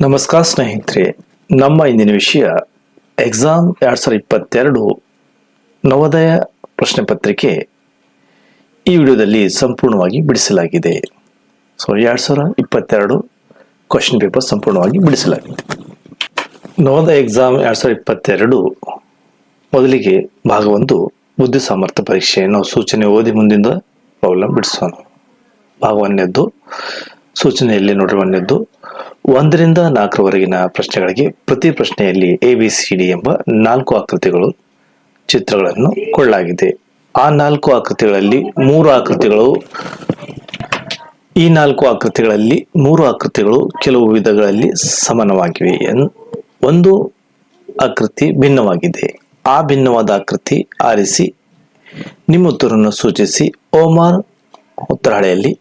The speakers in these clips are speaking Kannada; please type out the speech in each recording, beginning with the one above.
ನಮಸ್ಕಾರ ಸ್ನೇಹಿತರೆ, ನಮ್ಮ ಇಂದಿನ ವಿಷಯ ಎಕ್ಸಾಮ್ 2022 ನವೋದಯ ಪ್ರಶ್ನೆ ಪತ್ರಿಕೆ ಈ ವಿಡಿಯೋದಲ್ಲಿ ಸಂಪೂರ್ಣವಾಗಿ ಬಿಡಿಸಲಾಗಿದೆ. 2022 ಕ್ವಶನ್ ಪೇಪರ್ ಸಂಪೂರ್ಣವಾಗಿ ಬಿಡಿಸಲಾಗಿದೆ. ನವೋದಯ ಎಕ್ಸಾಮ್ 2022 ಮೊದಲಿಗೆ ಭಾಗ 1 ಬುದ್ಧಿ ಸಾಮರ್ಥ್ಯ ಪರೀಕ್ಷೆ. ನಾವು ಸೂಚನೆ ಓದಿ ಮುಂದಿಂದ ಪ್ರಾಬ್ಲಮ್ ಬಿಡಿಸೋಣ. ಭಾಗ 1 ಸೂಚನೆಯಲ್ಲಿ ನೋಡ್ರಿ 1 1ರಿಂದ 4ರವರೆಗಿನ ಪ್ರಶ್ನೆಗಳಿಗೆ ಪ್ರತಿ ಪ್ರಶ್ನೆಯಲ್ಲಿ ABCD ಎಂಬ 4 ಆಕೃತಿಗಳು ಚಿತ್ರಗಳನ್ನು ಕೊಳ್ಳಲಾಗಿದೆ. ಆ 4 ಆಕೃತಿಗಳಲ್ಲಿ 3 ಆಕೃತಿಗಳು ಈ 4 ಆಕೃತಿಗಳಲ್ಲಿ 3 ಆಕೃತಿಗಳು ಕೆಲವು ವಿಧಗಳಲ್ಲಿ ಸಮಾನವಾಗಿವೆ. ಒಂದು ಆಕೃತಿ ಭಿನ್ನವಾಗಿದೆ. ಆ ಭಿನ್ನವಾದ ಆಕೃತಿ ಆರಿಸಿ ನಿಮ್ಮ ಉತ್ತರವನ್ನು ಸೂಚಿಸಿ ಓಮಾರ್ ಉತ್ತರ ಹಾಳೆಯಲ್ಲಿ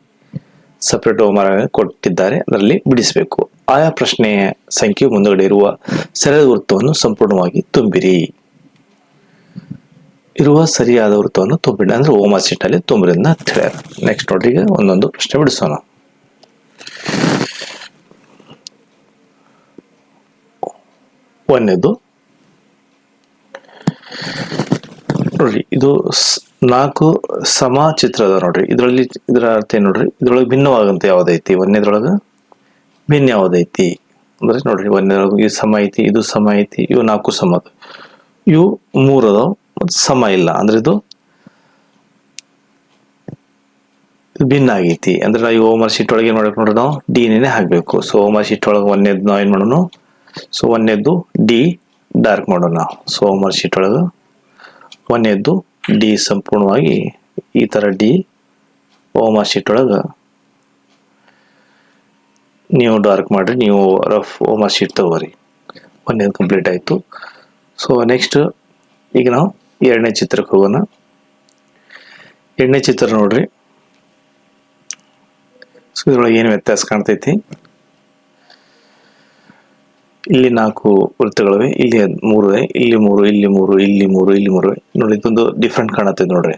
ಸಪರೇಟ್ ಓಮಾರ್ ಕೊಟ್ಟಿದ್ದಾರೆ, ಅದರಲ್ಲಿ ಬಿಡಿಸಬೇಕು. ಆಯಾ ಪ್ರಶ್ನೆಯ ಸಂಖ್ಯೆ ಮುಂದುಗಡೆ ಇರುವ ಸರಿಯಾದ ವೃತ್ತವನ್ನು ಸಂಪೂರ್ಣವಾಗಿ ತುಂಬಿರಿ. ಇರುವ ಸರಿಯಾದ ವೃತ್ತವನ್ನು ತುಂಬಿರಿ ಅಂದ್ರೆ ಓಮಾರ್ ಶೀಟ್ ಅಲ್ಲಿ ತುಂಬಿರಿ ಅಂತ ಹೇಳ್ಯಾರ. ನೆಕ್ಸ್ಟ್ ನೋಡಿ, ಈಗ ಒಂದೊಂದು ಪ್ರಶ್ನೆ ಬಿಡಿಸೋಣ. ಒಂದನೇದು ನೋಡ್ರಿ, ಇದು 4 ಸಮ ಚಿತ್ರ ಅದ ನೋಡ್ರಿ. ಇದರಲ್ಲಿ ಇದರ ಅರ್ಥ ಏನ್ ನೋಡ್ರಿ, ಇದ್ರೊಳಗೆ ಭಿನ್ನವಾಗಂತ ಯಾವ್ದೈತಿ, ಒಂದನೇದ್ರೊಳಗ ಭಿನ್ನ ಯಾವ್ದೈತಿ ಅಂದ್ರೆ ನೋಡ್ರಿ, ಒಂದನೇದ್ರೊಳಗ ಇದು ಸಮ ಐತಿ, ಇದು ಸಮ ಐತಿ, ಇವು 4 ಸಮ ಅದ, ಇವು 3 ಅದಾವ, ಸಮ ಇಲ್ಲ ಅಂದ್ರೆ ಇದು ಭಿನ್ನ ಆಗೈತಿ ಅಂದ್ರೆ ನಾವು ಈ ಹೋಮ್ವರ್ಕ್ ಶೀಟ್ ಒಳಗೆ ಏನ್ ಮಾಡ್ಬೇಕು ನೋಡ್ರಿ, ನಾವು ಡಿ ನೇ ಹಾಕ್ಬೇಕು. ಸೊ ಹೋಮ್ವರ್ಕ್ ಶೀಟ್ ಒಳಗೆ ಒಂದನೇದು ನಾವು ಏನ್ ಮಾಡೋಣ, ಸೊ ಒಂದನೇದು ಡಿ ಡಾರ್ಕ್ ಮಾಡೋಣ. ಸೊ ಹೋಮ್ವರ್ಕ್ ಶೀಟ್ ಒಳಗೆ ಒಂದನೇದು ಡಿ ಸಂಪೂರ್ಣವಾಗಿ ಈ ತರ ಡಿ ಹೋಮ್ವರ್ಕ್ ಶೀಟ್ ಒಳಗ ನೀವು ಡಾರ್ಕ್ ಮಾಡ್ರಿ, ನೀವು ರಫ್ ಹೋಮ್ವರ್ಕ್ ಶೀಟ್ ತಗೋರಿ. ಒಂದನೇದು ಕಂಪ್ಲೀಟ್ ಆಯ್ತು. ಸೊ ನೆಕ್ಸ್ಟ್ ಈಗ ನಾವು 2ನೇ ಚಿತ್ರಕ್ಕೆ ಹೋಗೋಣ. 2ನೇ ಚಿತ್ರ ನೋಡ್ರಿ, ಸೊ ಇದ್ರೊಳಗೆ ಏನು ವ್ಯತ್ಯಾಸ ಕಾಣ್ತೈತಿ, ಇಲ್ಲಿ 4 ವೃತ್ತಗಳಿವೆ, ಇಲ್ಲಿ 3 ಇದೆ, ಇಲ್ಲಿ 3, ಇಲ್ಲಿ 3, ಇಲ್ಲಿ 3, ಇಲ್ಲಿ 3 ನೋಡಿ. ಇದೊಂದು ಡಿಫ್ರೆಂಟ್ ಕಾಣತೈತಿ ನೋಡ್ರಿ,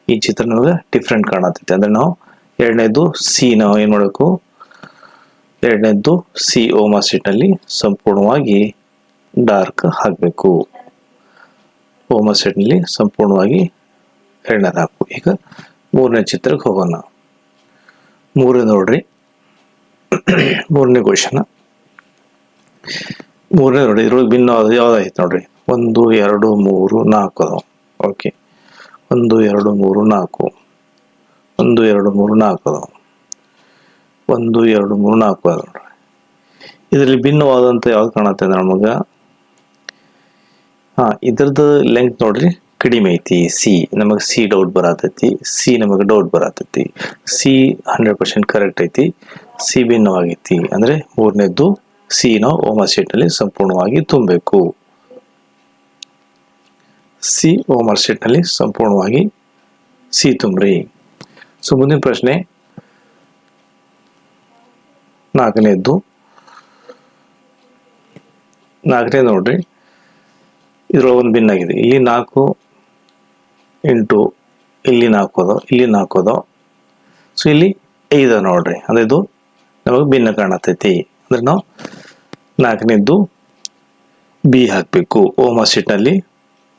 ಈ ಚಿತ್ರ ನಮಗೆ ಡಿಫ್ರೆಂಟ್ ಕಾಣತೈತಿ. ಅಂದ್ರೆ ನಾವು 2ನೇದು ಸಿ ನಾವು ಏನ್ ಮಾಡಬೇಕು, 2ನೇದು ಸಿ ಹೋಮ್ವರ್ಕ್ ಶೀಟ್ ನಲ್ಲಿ ಸಂಪೂರ್ಣವಾಗಿ ಡಾರ್ಕ್ ಹಾಕಬೇಕು. ಹೋಮ್ವರ್ಕ್ ಶೀಟ್ ನಲ್ಲಿ ಸಂಪೂರ್ಣವಾಗಿ 2ನೇದು ಹಾಕು. ಈಗ 3ನೇ ಚಿತ್ರಕ್ಕೆ ಹೋಗೋಣ. 3 ನೋಡ್ರಿ, 3ನೇ ಕ್ವಶನ್. 3ನೇ ನೋಡಿ, ಇದ್ರೊಳಗೆ ಭಿನ್ನ ಯಾವ್ದಾಯ್ತು ನೋಡ್ರಿ, 1 2 3 4 ಅದಾವ. ಓಕೆ, 1 2 3 4, 1 2 3 4 ಅದಾವ, 1 2 3 4 ಅದಾವ ನೋಡ್ರಿ. ಇದರಲ್ಲಿ ಭಿನ್ನವಾದಂತ ಯಾವ್ದು ಕಾಣತ್ತೆ ನಮಗ, ಇದ್ರದ್ದು ಲೆಂತ್ ನೋಡ್ರಿ ಕಡಿಮೆ ಐತಿ. ಸಿ ನಮಗೆ ಸಿ ಡೌಟ್ ಬರತೈತಿ, ಸಿ ನಮಗೆ ಡೌಟ್ ಬರತೈತಿ. ಸಿ 100% ಕರೆಕ್ಟ್ ಐತಿ, ಸಿ ಭಿನ್ನವಾಗೈತಿ ಅಂದ್ರೆ 3ನೇದು ಸಿ ನಾವು ಹೋಮ್ವರ್ಕ್ ಶೀಟ್ ನಲ್ಲಿ ಸಂಪೂರ್ಣವಾಗಿ ತುಂಬಬೇಕು. ಸಿ ಹೋಮ್ವರ್ಕ್ ಶೀಟ್ ನಲ್ಲಿ ಸಂಪೂರ್ಣವಾಗಿ ಸಿ ತುಂಬ್ರಿ. ಸೊ ಮುಂದಿನ ಪ್ರಶ್ನೆ 4ನೇದು ನೋಡ್ರಿ, ಇದ್ರೊಳಗೆ ಒಂದು ಭಿನ್ನ ಆಗಿದೆ. ಇಲ್ಲಿ 4 ಇಂಟು ಇಲ್ಲಿ 4 ಅದಾವ, ಇಲ್ಲಿ 4 ಅದಾವ. ಸೊ ಇಲ್ಲಿ 5 ನೋಡ್ರಿ, ಅಂದ್ರೆ ಇದು ನಮಗೆ ಭಿನ್ನ ಕಾಣತೈತಿ. ಅಂದ್ರೆ ನಾವು 4ನೇದು ಬಿ ಹಾಕ್ಬೇಕು. ಹೋಮ್ವರ್ಕ್ ಶೀಟ್ ನಲ್ಲಿ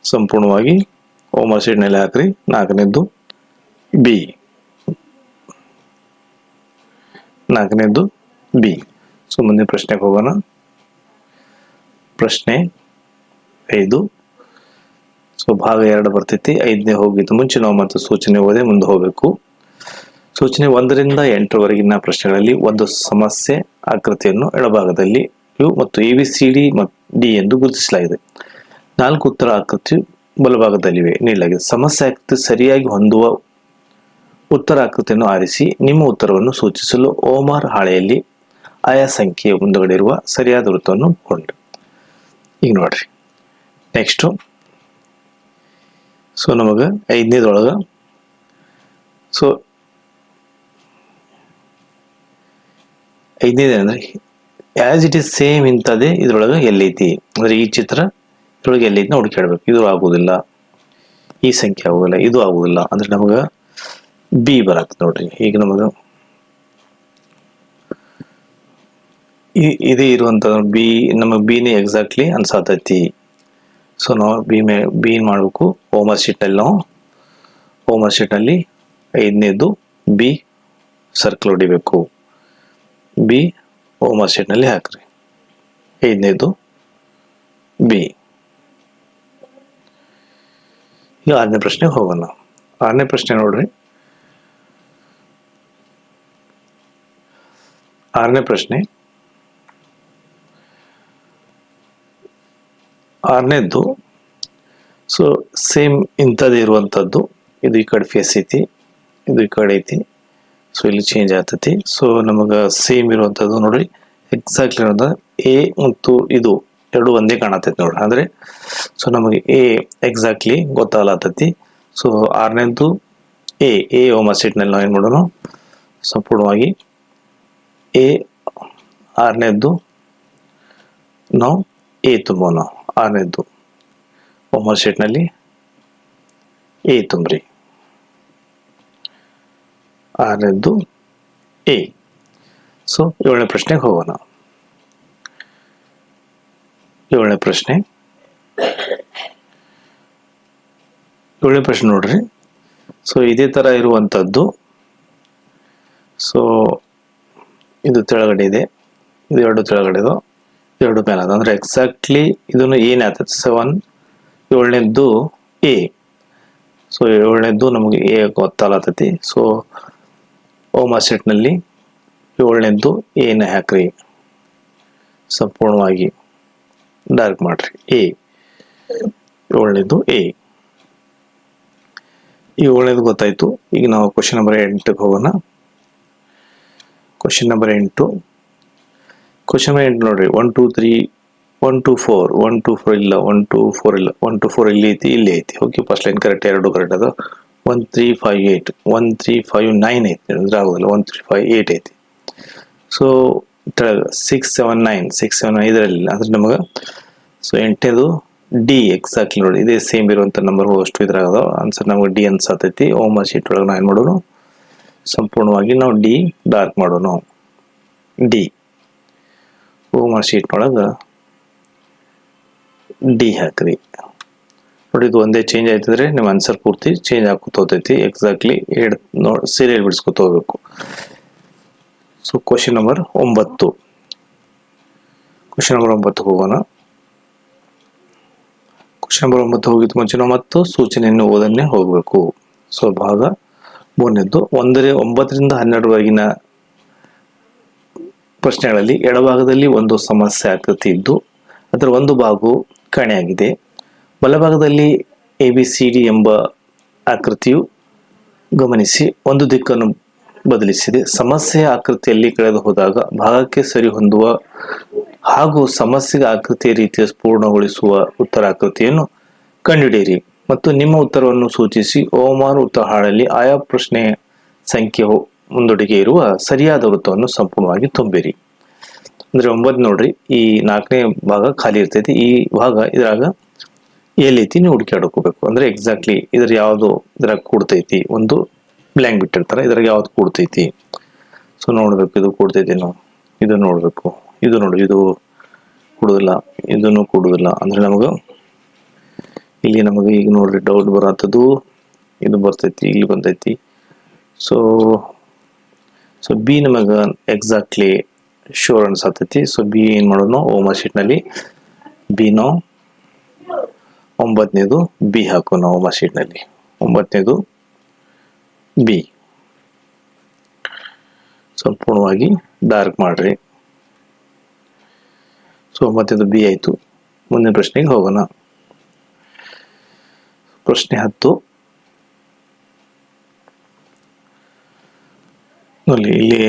ಸಂಪೂರ್ಣವಾಗಿ ಹೋಮ್ವರ್ಕ್ ಶೀಟ್ ನಲ್ಲಿ ಹಾಕ್ರಿ 4ನೇದು ಬಿ, 4ನೇದು ಬಿ. ಸೊ ಮುಂದಿನ ಪ್ರಶ್ನೆಗೆ ಹೋಗೋಣ. ಪ್ರಶ್ನೆ 5. ಸೊ ಭಾಗ 2 ಬರ್ತೈತಿ. 5ನೇ ಹೋಗಿದ್ದು ಮುಂಚೆ ನಾವು ಮತ್ತು ಸೂಚನೆ ಓದೇ ಮುಂದೆ ಹೋಗ್ಬೇಕು. ಸೂಚನೆ 1ರಿಂದ 8ರವರೆಗಿನ ಪ್ರಶ್ನೆಗಳಲ್ಲಿ ಒಂದು ಸಮಸ್ಯೆ ಆಕೃತಿಯನ್ನು ಎಡಭಾಗದಲ್ಲಿ ಯು ಮತ್ತು ABCD ಮತ್ತು ಡಿ ಎಂದು ಗುರುತಿಸಲಾಗಿದೆ. 4 ಉತ್ತರ ಆಕೃತಿ ಬಲಭಾಗದಲ್ಲಿವೆ ನೀಡಲಾಗಿದೆ. ಸಮಸ್ಯೆ ಆಕೃತಿ ಸರಿಯಾಗಿ ಹೊಂದುವ ಉತ್ತರ ಆಕೃತಿಯನ್ನು ಆರಿಸಿ ನಿಮ್ಮ ಉತ್ತರವನ್ನು ಸೂಚಿಸಲು ಓಮಾರ್ ಹಾಳೆಯಲ್ಲಿ ಆಯಾ ಸಂಖ್ಯೆಯ ಮುಂದುಗಡೆ ಇರುವ ಸರಿಯಾದ ವೃತ್ತವನ್ನು ಕೊಂಡು. ಈಗ ನೋಡ್ರಿ ನೆಕ್ಸ್ಟ್. ಸೊ ನಮಗ 5ನೇದೊಳಗ ಸೊ 5ನೇದು ಅಂದ್ರೆ ಆಸ್ ಇಟ್ ಈಸ್ ಸೇಮ್ ಇಂಥದೇ ಇದ್ರೊಳಗೆ ಎಲ್ಲೈತಿ ಅಂದ್ರೆ ಈ ಚಿತ್ರ ಇದ್ರೊಳಗೆ ಎಲ್ಲೈತಿ ಹುಡುಕಾಡ್ಬೇಕು. ಇದು ಆಗುದಿಲ್ಲ, ಈ ಸಂಖ್ಯೆ ಆಗುದಿಲ್ಲ, ಇದು ಆಗುದಿಲ್ಲ ಅಂದ್ರೆ ನಮಗ ಬಿ ಬರತ್ತೆ ನೋಡ್ರಿ. ಈಗ ನಮಗ ಇದೇ ಇರುವಂತ ಬಿ, ನಮಗೆ ಬಿನೇ ಎಕ್ಸಾಕ್ಟ್ಲಿ ಅನ್ಸಾತೈತಿ. ಸೊ ನಾವು ಬಿ ಮಾಡಬೇಕು. ಹೋಮ್ವರ್ಕ್ ಶೀಟ್ನಲ್ಲಿ ನಾವು ಹೋಮ್ವರ್ಕ್ ಶೀಟ್ನಲ್ಲಿ 5ನೇದು ಬಿ ಸರ್ಕಲ್ ಹೊಡಿಬೇಕು. ಬಿ ಹೋಮ್ವರ್ಕ್ ಶೀಟ್ನಲ್ಲಿ ಹಾಕ್ರಿ. 5ನೇದು ಬಿ. ಈಗ 6ನೇ ಪ್ರಶ್ನೆಗೆ ಹೋಗೋಣ. 6ನೇ ಪ್ರಶ್ನೆ ನೋಡ್ರಿ. 6ನೇ ಪ್ರಶ್ನೆ, 6ನೇದ್ದು ಸೊ ಸೇಮ್ ಇಂಥದ್ದು ಇರುವಂಥದ್ದು. ಇದು ಈ ಕಡೆ ಫೇಸ್ ಐತಿ, ಇದು ಈ ಕಡೆ ಐತಿ. ಸೊ ಇಲ್ಲಿ ಚೇಂಜ್ ಆಗ್ತೈತಿ. ಸೊ ನಮಗೆ ಸೇಮ್ ಇರುವಂಥದ್ದು ನೋಡ್ರಿ, ಎಕ್ಸಾಕ್ಟ್ಲಿ ಇರೋದ ಎ ಮತ್ತು ಇದು ಎರಡು ಒಂದೇ ಕಾಣತೈತಿ ನೋಡ್ರಿ. ಅಂದರೆ ಸೊ ನಮಗೆ ಎ ಎಕ್ಸಾಕ್ಟ್ಲಿ ಗೊತ್ತಾಗತ್ತೈತಿ. ಸೊ 6ನೇದ್ದು ಎ ಹೋಮ್ವರ್ಕ್ ಶೀಟ್ನಲ್ಲಿ ನಾವು ಏನು ಮಾಡೋಣ, ಸಂಪೂರ್ಣವಾಗಿ ಎ 6ನೇದ್ದು ನಾವು ಎ ತುಂಬೋಣ. 6ನೇದ್ದು ಹೋಮ್ವರ್ಕ್ ಶೀಟ್ನಲ್ಲಿ ಎ ತುಂಬ್ರಿ. 6ನೇದ್ದು ಎ. ಸೊ 7ನೇ ಪ್ರಶ್ನೆಗೆ ಹೋಗೋಣ. 7ನೇ ಪ್ರಶ್ನೆ ನೋಡ್ರಿ. ಸೊ ಇದೇ ತರ ಇರುವಂತದ್ದು. ಸೊ ಇದು ತೆಳಗಡೆ ಇದೆ, ಇದು ಎರಡು ತೆಳಗಡೆ ಇದೆ, ಎರಡು ಮೇಲೆ ಅದ. ಅಂದ್ರೆ ಎಕ್ಸಾಕ್ಟ್ಲಿ ಇದನ್ನು ಏನಾಗ್ತದೆ 7. 7ನೇದ್ದು ಎ. ಸೊ 7ನೇದ್ದು ನಮಗೆ ಎ ಗೊತ್ತಾಗತೈತಿ. ಸೊ ಹೋಮ್ವರ್ಕ್ ಶೀಟ್ನಲ್ಲಿ 7ನೇದ್ದು ಎನ ಹಾಕ್ರಿ, ಸಂಪೂರ್ಣವಾಗಿ ಡಾರ್ಕ್ ಮಾಡ್ರಿ. ಎ 7ನೇದ್ದು ಎ. ಈ 7ನೇದು ಗೊತ್ತಾಯ್ತು. ಈಗ ನಾವು ಕ್ವಶನ್ ನಂಬರ್ 8ಗೆ ಹೋಗೋಣ. ಕ್ವಶನ್ ನಂಬರ್ 8 ನೋಡ್ರಿ. 1 2 3 1 2 4 1 2 4 ಇಲ್ಲ, 1 2 4 ಇಲ್ಲ, 1 2 4 ಇಲ್ಲಿ ಐತಿ, ಇಲ್ಲಿ ಐತಿ. ಓಕೆ, ಫಸ್ಟ್ ಲೈನ್ ಕರೆಕ್ಟ್, ಎರಡು ಕರೆಕ್ಟ್ ಅದ. 1 3 5 8 1 3 5 9 ಐತಿ ಅಂದ್ರೆ ಆಗೋದಿಲ್ಲ. 1 3 5 8 ಐತಿ. ಸೊ 6 7 9 6 7 9 ಇದರಲ್ಲಿ ಅಂದ್ರೆ ನಮಗೆ ಸೊ 8ನೇದು ಡಿ ಎಕ್ಸಾಕ್ಟ್ಲಿ ನೋಡಿ, ಇದೇ ಸೇಮ್ ಇರುವಂತ ನಂಬರ್ ಅಷ್ಟು ಇದ್ರಾಗದ. ಆನ್ಸರ್ ನಮಗೆ ಡಿ ಅನ್ಸತೈತಿ. ಹೋಮ್ವರ್ಕ್ ಶೀಟ್ ಒಳಗೆ ನಾವು ಏನು ಮಾಡೋಣ, ಸಂಪೂರ್ಣವಾಗಿ ನಾವು ಡಿ ಡಾರ್ಕ್ ಮಾಡೋಣ. ಡಿ ಹೋಮ್ವರ್ಕ್ ಶೀಟ್ ಒಳಗೆ ಡಿ ಹಾಕ್ರಿ. ನೋಡಿ, ಇದು ಒಂದೇ ಚೇಂಜ್ ಆಯ್ತಂದ್ರೆ ನಿಮ್ಮ ಆನ್ಸರ್ ಪೂರ್ತಿ ಚೇಂಜ್ ಹಾಕೋತ ಹೋಗ್ತೈತಿ. ಎಕ್ಸಾಕ್ಟ್ಲಿ ಸೀರಿಯಲ್ ಬಿಡಿಸ್ಕೊತ ಹೋಗ್ಬೇಕು. ಸೊ ಕ್ವಶನ್ ನಂಬರ್ 9 ಹೋಗೋಣ. ಕ್ವಶನ್ ನಂಬರ್ 9 ಹೋಗಿದ್ದು ಮುಂಚೆ ನಾವು ಮತ್ತು ಸೂಚನೆಯನ್ನು ಓದನ್ನೇ ಹೋಗಬೇಕು. ಸೊ ಭಾಗ 3ನೇದ್ದು 9ರಿಂದ 12ವರೆಗಿನ ಪ್ರಶ್ನೆಗಳಲ್ಲಿ ಎಡಭಾಗದಲ್ಲಿ ಒಂದು ಸಮಸ್ಯೆ ಆಕೃತಿ ಇದ್ದು ಅದರ ಒಂದು ಭಾಗವು ಕಾಣೆಯಾಗಿದೆ. ಬಲಭಾಗದಲ್ಲಿ ABCD ಎಂಬ ಆಕೃತಿಯು ಗಮನಿಸಿ ಒಂದು ದಿಕ್ಕನ್ನು ಬದಲಿಸಿದೆ. ಸಮಸ್ಯೆಯ ಆಕೃತಿಯಲ್ಲಿ ಕಳೆದು ಹೋದಾಗ ಭಾಗಕ್ಕೆ ಸರಿ ಹೊಂದುವ ಹಾಗೂ ಸಮಸ್ಯೆಗೆ ಆಕೃತಿಯ ರೀತಿಯ ಪೂರ್ಣಗೊಳಿಸುವ ಉತ್ತರಾಕೃತಿಯನ್ನು ಕಂಡುಹಿಡಿಯಿರಿ ಮತ್ತು ನಿಮ್ಮ ಉತ್ತರವನ್ನು ಸೂಚಿಸಿ ಓಮಾರ್ ಉತ್ತರ ಹಾಳಲ್ಲಿ ಆಯಾ ಪ್ರಶ್ನೆ ಸಂಖ್ಯೆ ಮುಂದೊಡಿಗೆ ಇರುವ ಸರಿಯಾದ ವೃತ್ತವನ್ನು ಸಂಪೂರ್ಣವಾಗಿ ತುಂಬಿರಿ. ಅಂದ್ರೆ 9 ನೋಡ್ರಿ, ಈ 4ನೇ ಭಾಗ ಖಾಲಿ ಇರ್ತೈತಿ. ಈ ಭಾಗ ಇದ್ರಾಗ ಎಲ್ಲೈತಿ ನೀವು ಹುಡುಕಾಡ್ಕೋಬೇಕು. ಅಂದ್ರೆ ಎಕ್ಸಾಕ್ಟ್ಲಿ ಇದ್ರ ಯಾವ್ದು ಇದ್ರಾಗ ಕೂಡ್ತೈತಿ, ಒಂದು ಬ್ಲ್ಯಾಂಕ್ ಬಿಟ್ಟಿರ್ತಾರೆ, ಇದ್ರಾಗ ಯಾವ್ದು ಕೂಡ್ತೈತಿ. ಸೊ ನೋಡ್ಬೇಕು, ಇದು ಕೂಡ್ತೈತಿ, ನಾವು ಇದು ನೋಡ್ಬೇಕು. ಇದು ನೋಡಿ, ಇದು ಕೂಡುದಿಲ್ಲ, ಇದನ್ನು ಕೂಡುದಿಲ್ಲ. ಅಂದ್ರೆ ನಮಗ ಇಲ್ಲಿ ನಮಗೆ ಈಗ ನೋಡ್ರಿ ಡೌಟ್ ಬರತ್ತದು, ಇದು ಬರ್ತೈತಿ, ಇಲ್ಲಿ ಬಂದೈತಿ. ಸೊ ಬಿ ನಮಗ ಎಕ್ಸಾಕ್ಟ್ಲಿ ಶೋರ್ ಅನ್ಸತೈತಿ. ಸೊ ಬಿ ಏನ್ ಮಾಡೋಣ, ಹೋಮ್ವರ್ಕ್ ಶೀಟ್ ನಲ್ಲಿ ಬಿ ನಾವು 9ನೇದು ಬಿ ಹಾಕೋಣ. ಹೋಮ್ವರ್ಕ್ ಶೀಟ್ ನಲ್ಲಿ 9ನೇದು ಬಿ ಸಂಪೂರ್ಣವಾಗಿ ಡಾರ್ಕ್ ಮಾಡ್ರಿ. ಸೊ 9ನೇದು ಬಿ ಆಯ್ತು. ಮುಂದಿನ ಪ್ರಶ್ನೆಗೆ ಹೋಗೋಣ. ಪ್ರಶ್ನೆ 10 ನೋಡಿ, ಇಲ್ಲಿ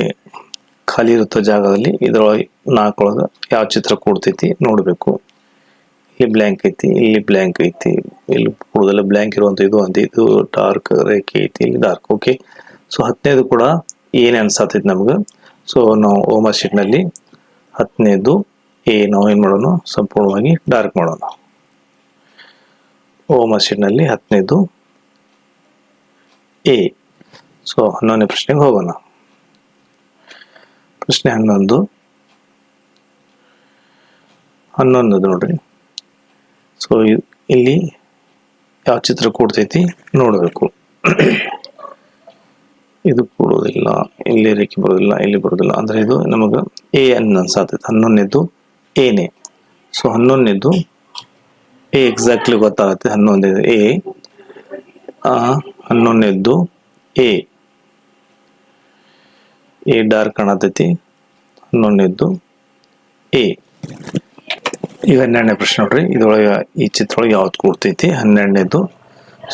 ಖಾಲಿ ಇರುತ್ತ ಜಾಗದಲ್ಲಿ ಇದರೊಳಗೆ 4 ಒಳಗ ಯಾವ ಚಿತ್ರ ಕೂಡ್ತೈತಿ ನೋಡ್ಬೇಕು. ಇಲ್ಲಿ ಬ್ಲ್ಯಾಂಕ್ ಐತಿ, ಇಲ್ಲಿ ಬ್ಲ್ಯಾಂಕ್ ಐತಿ, ಇಲ್ಲಿ ಕೂಡದಲ್ಲ ಬ್ಲ್ಯಾಂಕ್ ಇರುವಂತ ಇದು ಅಂತ, ಇದು ಡಾರ್ಕ್ ರೇಖೆ ಐತಿ, ಇಲ್ಲಿ ಡಾರ್ಕ್. ಓಕೆ, ಸೊ 10ನೇದು ಕೂಡ ಏನ್ ಅನ್ಸತೈತಿ ನಮ್ಗೆ. ಸೊ ನಾವು ಹೋಮ್ವರ್ಕ್ ಶೀಟ್ ನಲ್ಲಿ 10ನೇದು ಎ ನಾವು ಏನ್ ಮಾಡೋಣ, ಸಂಪೂರ್ಣವಾಗಿ ಡಾರ್ಕ್ ಮಾಡೋಣ. ಹೋಮ್ವರ್ಕ್ ಶೀಟ್ ನಲ್ಲಿ 10ನೇದು ಎ. ಸೊ 11ನೇ ಪ್ರಶ್ನೆಗೆ ಹೋಗೋಣ. ಪ್ರಶ್ನೆ 11 11 ನೋಡ್ರಿ. ಸೊ ಇಲ್ಲಿ ಯಾವ ಚಿತ್ರ ಕೂಡ್ತೈತಿ ನೋಡಬೇಕು. ಇದು ಕೂಡೋದಿಲ್ಲ, ಇಲ್ಲಿ ರೇಖೆ ಬರೋದಿಲ್ಲ, ಇಲ್ಲಿ ಬರೋದಿಲ್ಲ, ಅಂದ್ರೆ ಇದು ನಮಗೆ ಎ ಅನ್ಸಾತೈತಿ. 11ನೇದು ಎನೇ. ಸೊ 11ನೇದು ಎ ಎಕ್ಸಾಕ್ಟ್ಲಿ ಗೊತ್ತಾಗುತ್ತೆ. 11ನೇದು ಎ, 11ನೇದು ಎ ಡಾರ್ಕ್ ಕಾಣತೈತಿ. 11ನೇದು ಎ. ಈಗ 12ನೇ ಪ್ರಶ್ನೆ ನೋಡ್ರಿ. ಇದ್ರೊಳಗೆ ಈ ಚಿತ್ರೊಳಗೆ ಯಾವ್ದು ಕೂಡ್ತೈತಿ? 12ನೇದು.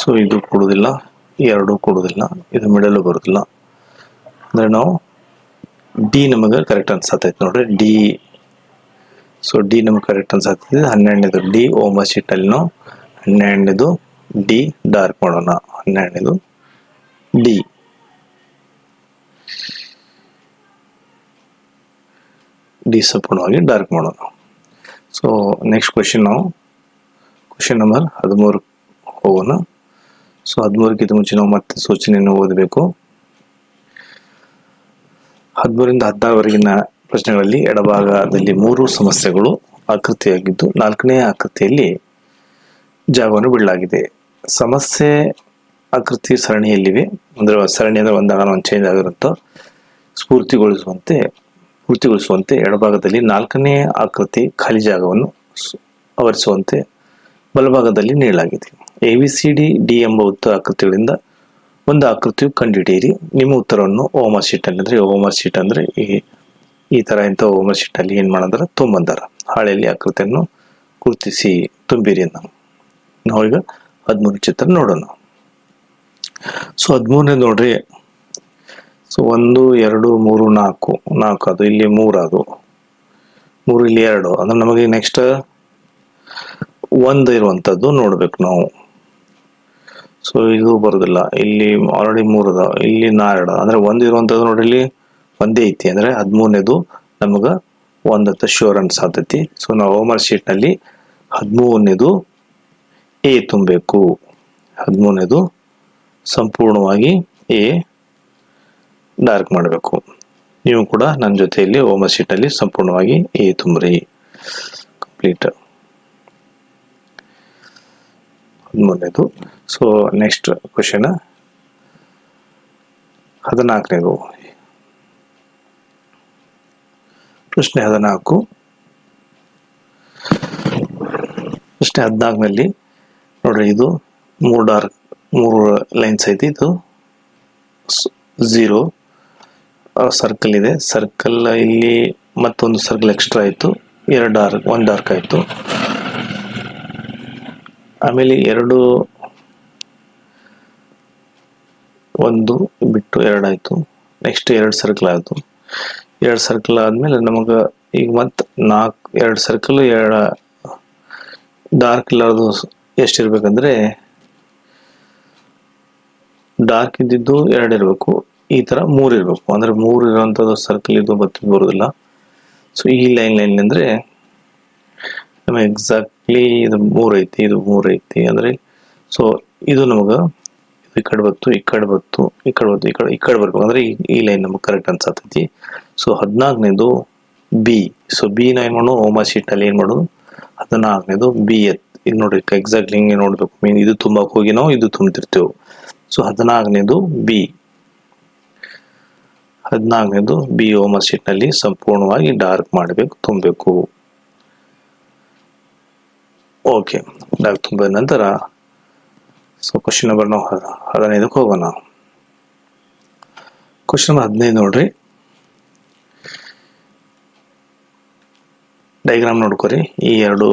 ಸೊ ಇದು ಕೊಡುದಿಲ್ಲ, ಎರಡು ಕೊಡುದಿಲ್ಲ, ಇದು ಮಿಡಲ್ ಬರುದಿಲ್ಲ. ಅಂದ್ರೆ ನಾವು ಡಿ ನಮಗೆ ಕರೆಕ್ಟ್ ಅನ್ಸತೈತಿ ನೋಡ್ರಿ. ಡಿ. ಸೊ ಡಿ ನಮ್ಗೆ ಕರೆಕ್ಟ್ ಅನ್ಸತೈತಿ. 12ನೇದು ಡಿ ಓಮ ಶೀಟ್ ಅಲ್ಲಿ ನಾವು 12ನೇದು ಡಿ ಡಾರ್ಕ್ ಮಾಡೋಣ. 12ನೇದು ಡಿ. ಡಿ ಸಂಪೂರ್ಣವಾಗಿ ಡಾರ್ಕ್ ಮಾಡೋಣ. ಸೊ ನೆಕ್ಸ್ಟ್ ಕ್ವೆಶನ್, ನಾವು ಕ್ವೆಶನ್ ನಂಬರ್ 13 ಹೋಗೋಣ. ಸೊ 13ಕ್ಕಿಂತ ಮುಂಚೆ ನಾವು ಮತ್ತೆ ಸೂಚನೆಯನ್ನು ಓದಬೇಕು. 13ರಿಂದ 16ವರೆಗಿನ ಪ್ರಶ್ನೆಗಳಲ್ಲಿ ಎಡಭಾಗದಲ್ಲಿ 3 ಸಮಸ್ಯೆಗಳು ಆಕೃತಿಯಾಗಿದ್ದು 4ನೇ ಆಕೃತಿಯಲ್ಲಿ ಜಾಗವನ್ನು ಬಿಡಲಾಗಿದೆ. ಸಮಸ್ಯೆ ಆಕೃತಿ ಸರಣಿಯಲ್ಲಿವೆ. ಅಂದ್ರೆ ಸರಣಿ ಅಂದ್ರೆ ಒಂದಾಗ ಒಂದು ಚೇಂಜ್ ಆಗಿರುತ್ತೋ ಪೂರ್ತಿಗೊಳಿಸುವಂತೆ ಎಡಭಾಗದಲ್ಲಿ 4ನೇ ಆಕೃತಿ ಖಾಲಿ ಜಾಗವನ್ನು ಆವರಿಸುವಂತೆ ಬಲಭಾಗದಲ್ಲಿ ನೀಡಲಾಗಿದೆ. ABCD D ಎಂಬ ಉತ್ತರ ಆಕೃತಿಗಳಿಂದ ಒಂದು ಆಕೃತಿಯು ಕಂಡುಹಿಡಿಯಿರಿ. ನಿಮ್ಮ ಉತ್ತರವನ್ನು ಓಮರ್ ಶೀಟ್ ಅಲ್ಲಿ, ಅಂದ್ರೆ ಓಮರ್ ಶೀಟ್ ಅಂದ್ರೆ ಈ ತರ ಇಂಥ ಓಮರ್ ಶೀಟ್ ಅಲ್ಲಿ ಏನ್ ಮಾಡಂದ್ರ ತುಂಬಂದಾರ. ಹಾಳೆಯಲ್ಲಿ ಆಕೃತಿಯನ್ನು ಗುರುತಿಸಿ ತುಂಬಿರಿ ಅಂತ. ನಾವು ಈಗ 13 ಚಿತ್ರ ನೋಡೋಣ. ಸೊ 13 ನೋಡ್ರಿ. ಸೊ 1 2 3 4 ಅದು, ಇಲ್ಲಿ 3 ಅದು, 3 ಇಲ್ಲಿ 2 ಅಂದ್ರೆ ನಮಗೆ ನೆಕ್ಸ್ಟ್ 1 ಇರುವಂತದ್ದು ನೋಡ್ಬೇಕು ನಾವು. ಸೊ ಇದು ಬರುದಿಲ್ಲ, ಇಲ್ಲಿ ಆಲ್ರೆಡಿ 3 ಅದ, ಇಲ್ಲಿ 2 ಅಂದ್ರೆ 1 ಇರುವಂತದ್ದು ನೋಡ್ರಿ. ಇಲ್ಲಿ ಒಂದೇ ಐತಿ, ಅಂದ್ರೆ 13ನೇದು ನಮಗ 1 ಅಂತ ಶೋರ್ ಅನ್ಸಾತೈತಿ. ಸೊ ನಾವು ಹೋಮ್ವರ್ಕ್ ಶೀಟ್ ನಲ್ಲಿ 13ನೇದು ಎ ತುಂಬಬೇಕು. 13ನೇದು ಸಂಪೂರ್ಣವಾಗಿ ಎ ಡಾರ್ಕ್ ಮಾಡಬೇಕು. ನೀವು ಕೂಡ ನನ್ನ ಜೊತೆಯಲ್ಲಿ ಹೋಮ್ವರ್ಕ್ ಶೀಟ್ ಅಲ್ಲಿ ಸಂಪೂರ್ಣವಾಗಿ ಎ ತುಂಬ್ರಿ. ಕಂಪ್ಲೀಟ್ 13ನೇದು. ಸೊ ನೆಕ್ಸ್ಟ್ ಕ್ವೆಶನ್ 14ನೇದು. ಪ್ರಶ್ನೆ 14. ಪ್ರಶ್ನೆ 14ನಲ್ಲಿ ನೋಡ್ರಿ, ಇದು 3 ಲೈನ್ಸ್ ಐತಿ. ಇದು 0 ಸರ್ಕಲ್ ಇದೆ. ಸರ್ಕಲ್ ಇಲ್ಲಿ ಮತ್ತೊಂದು ಸರ್ಕಲ್ ಎಕ್ಸ್ಟ್ರಾ ಆಯ್ತು. 1 ಡಾರ್ಕ್ ಆಯ್ತು. ಆಮೇಲೆ 1 ಬಿಟ್ಟು 2 ಆಯ್ತು. ನೆಕ್ಸ್ಟ್ 2 ಸರ್ಕಲ್ ಆಯ್ತು. 2 ಸರ್ಕಲ್ ಆದ್ಮೇಲೆ ನಮಗ ಈಗ ಮತ್ 2 ಸರ್ಕಲ್, 2 ಡಾರ್ಕ್ ಇಲ್ಲಾರ್ದು ಎಷ್ಟಿರ್ಬೇಕಂದ್ರೆ, ಡಾರ್ಕ್ ಇದ್ದಿದ್ದು 2 ಇರ್ಬೇಕು. ಈ ತರ 3 ಇರ್ಬೇಕು. ಅಂದ್ರೆ 3 ಇರುವಂತದ್ದು ಸರ್ಕಲ್ ಇದು ಬರುದಿಲ್ಲ. ಸೊ ಈ ಲೈನ್ ಅಂದ್ರೆ ನಮಗೆ ಎಕ್ಸಾಕ್ಟ್ಲಿ ಇದು 3 ಐತಿ, ಇದು 3 ಐತಿ. ಅಂದ್ರೆ ಸೊ ಇದು ನಮಗ ಈ ಕಡೆ ಬತ್ತು, ಈ ಕಡೆ ಬತ್ತು, ಈ ಕಡೆ ಬತ್ತು, ಈ ಕಡೆ ಬರ್ಬೇಕು. ಅಂದ್ರೆ ಈ ಲೈನ್ ನಮಗೆ ಕರೆಕ್ಟ್ ಅನ್ಸತೈತಿ. ಸೊ 14ನೇದು ಬಿ. ಸೊ ಬಿ ನ ಏನ್ ಮಾಡೋದು, ಹೋಮ್ವರ್ಕ್ ಶೀಟ್ ಅಲ್ಲಿ ಏನ್ ಮಾಡೋದು, 14ನೇದು ಬಿ ಇಲ್ಲಿ ನೋಡ್ರಿ. ಎಕ್ಸಾಕ್ಟ್ಲಿ ಹಿಂಗೆ ನೋಡ್ಬೇಕು. ಮೀನ್ ಇದು ತುಂಬಾಕ್ ಹೋಗಿ ನಾವು ಇದು ತುಂಬ್ತಿರ್ತೇವೆ. ಸೊ 14ನೇದು ಬಿ. 14ನೇದು ಬಿ ಹೋಮ್ವರ್ಕ್ ಶೀಟ್ ನಲ್ಲಿ ಸಂಪೂರ್ಣವಾಗಿ ಡಾರ್ಕ್ ಮಾಡಬೇಕು, ತುಂಬಬೇಕು. ಓಕೆ, ಡಾರ್ಕ್ ತುಂಬಿದ ನಂತರ ಸೊ ಕ್ವಶನ್ ನಂಬರ್ ನಾವು 15ಕ್ಕೆ ಹೋಗೋಣ. ಕ್ವಶನ್ ನಂಬರ್ 15 ನೋಡ್ರಿ. ಡಯಾಗ್ರಾಮ್ ನೋಡ್ಕೊರಿ. ಈ 2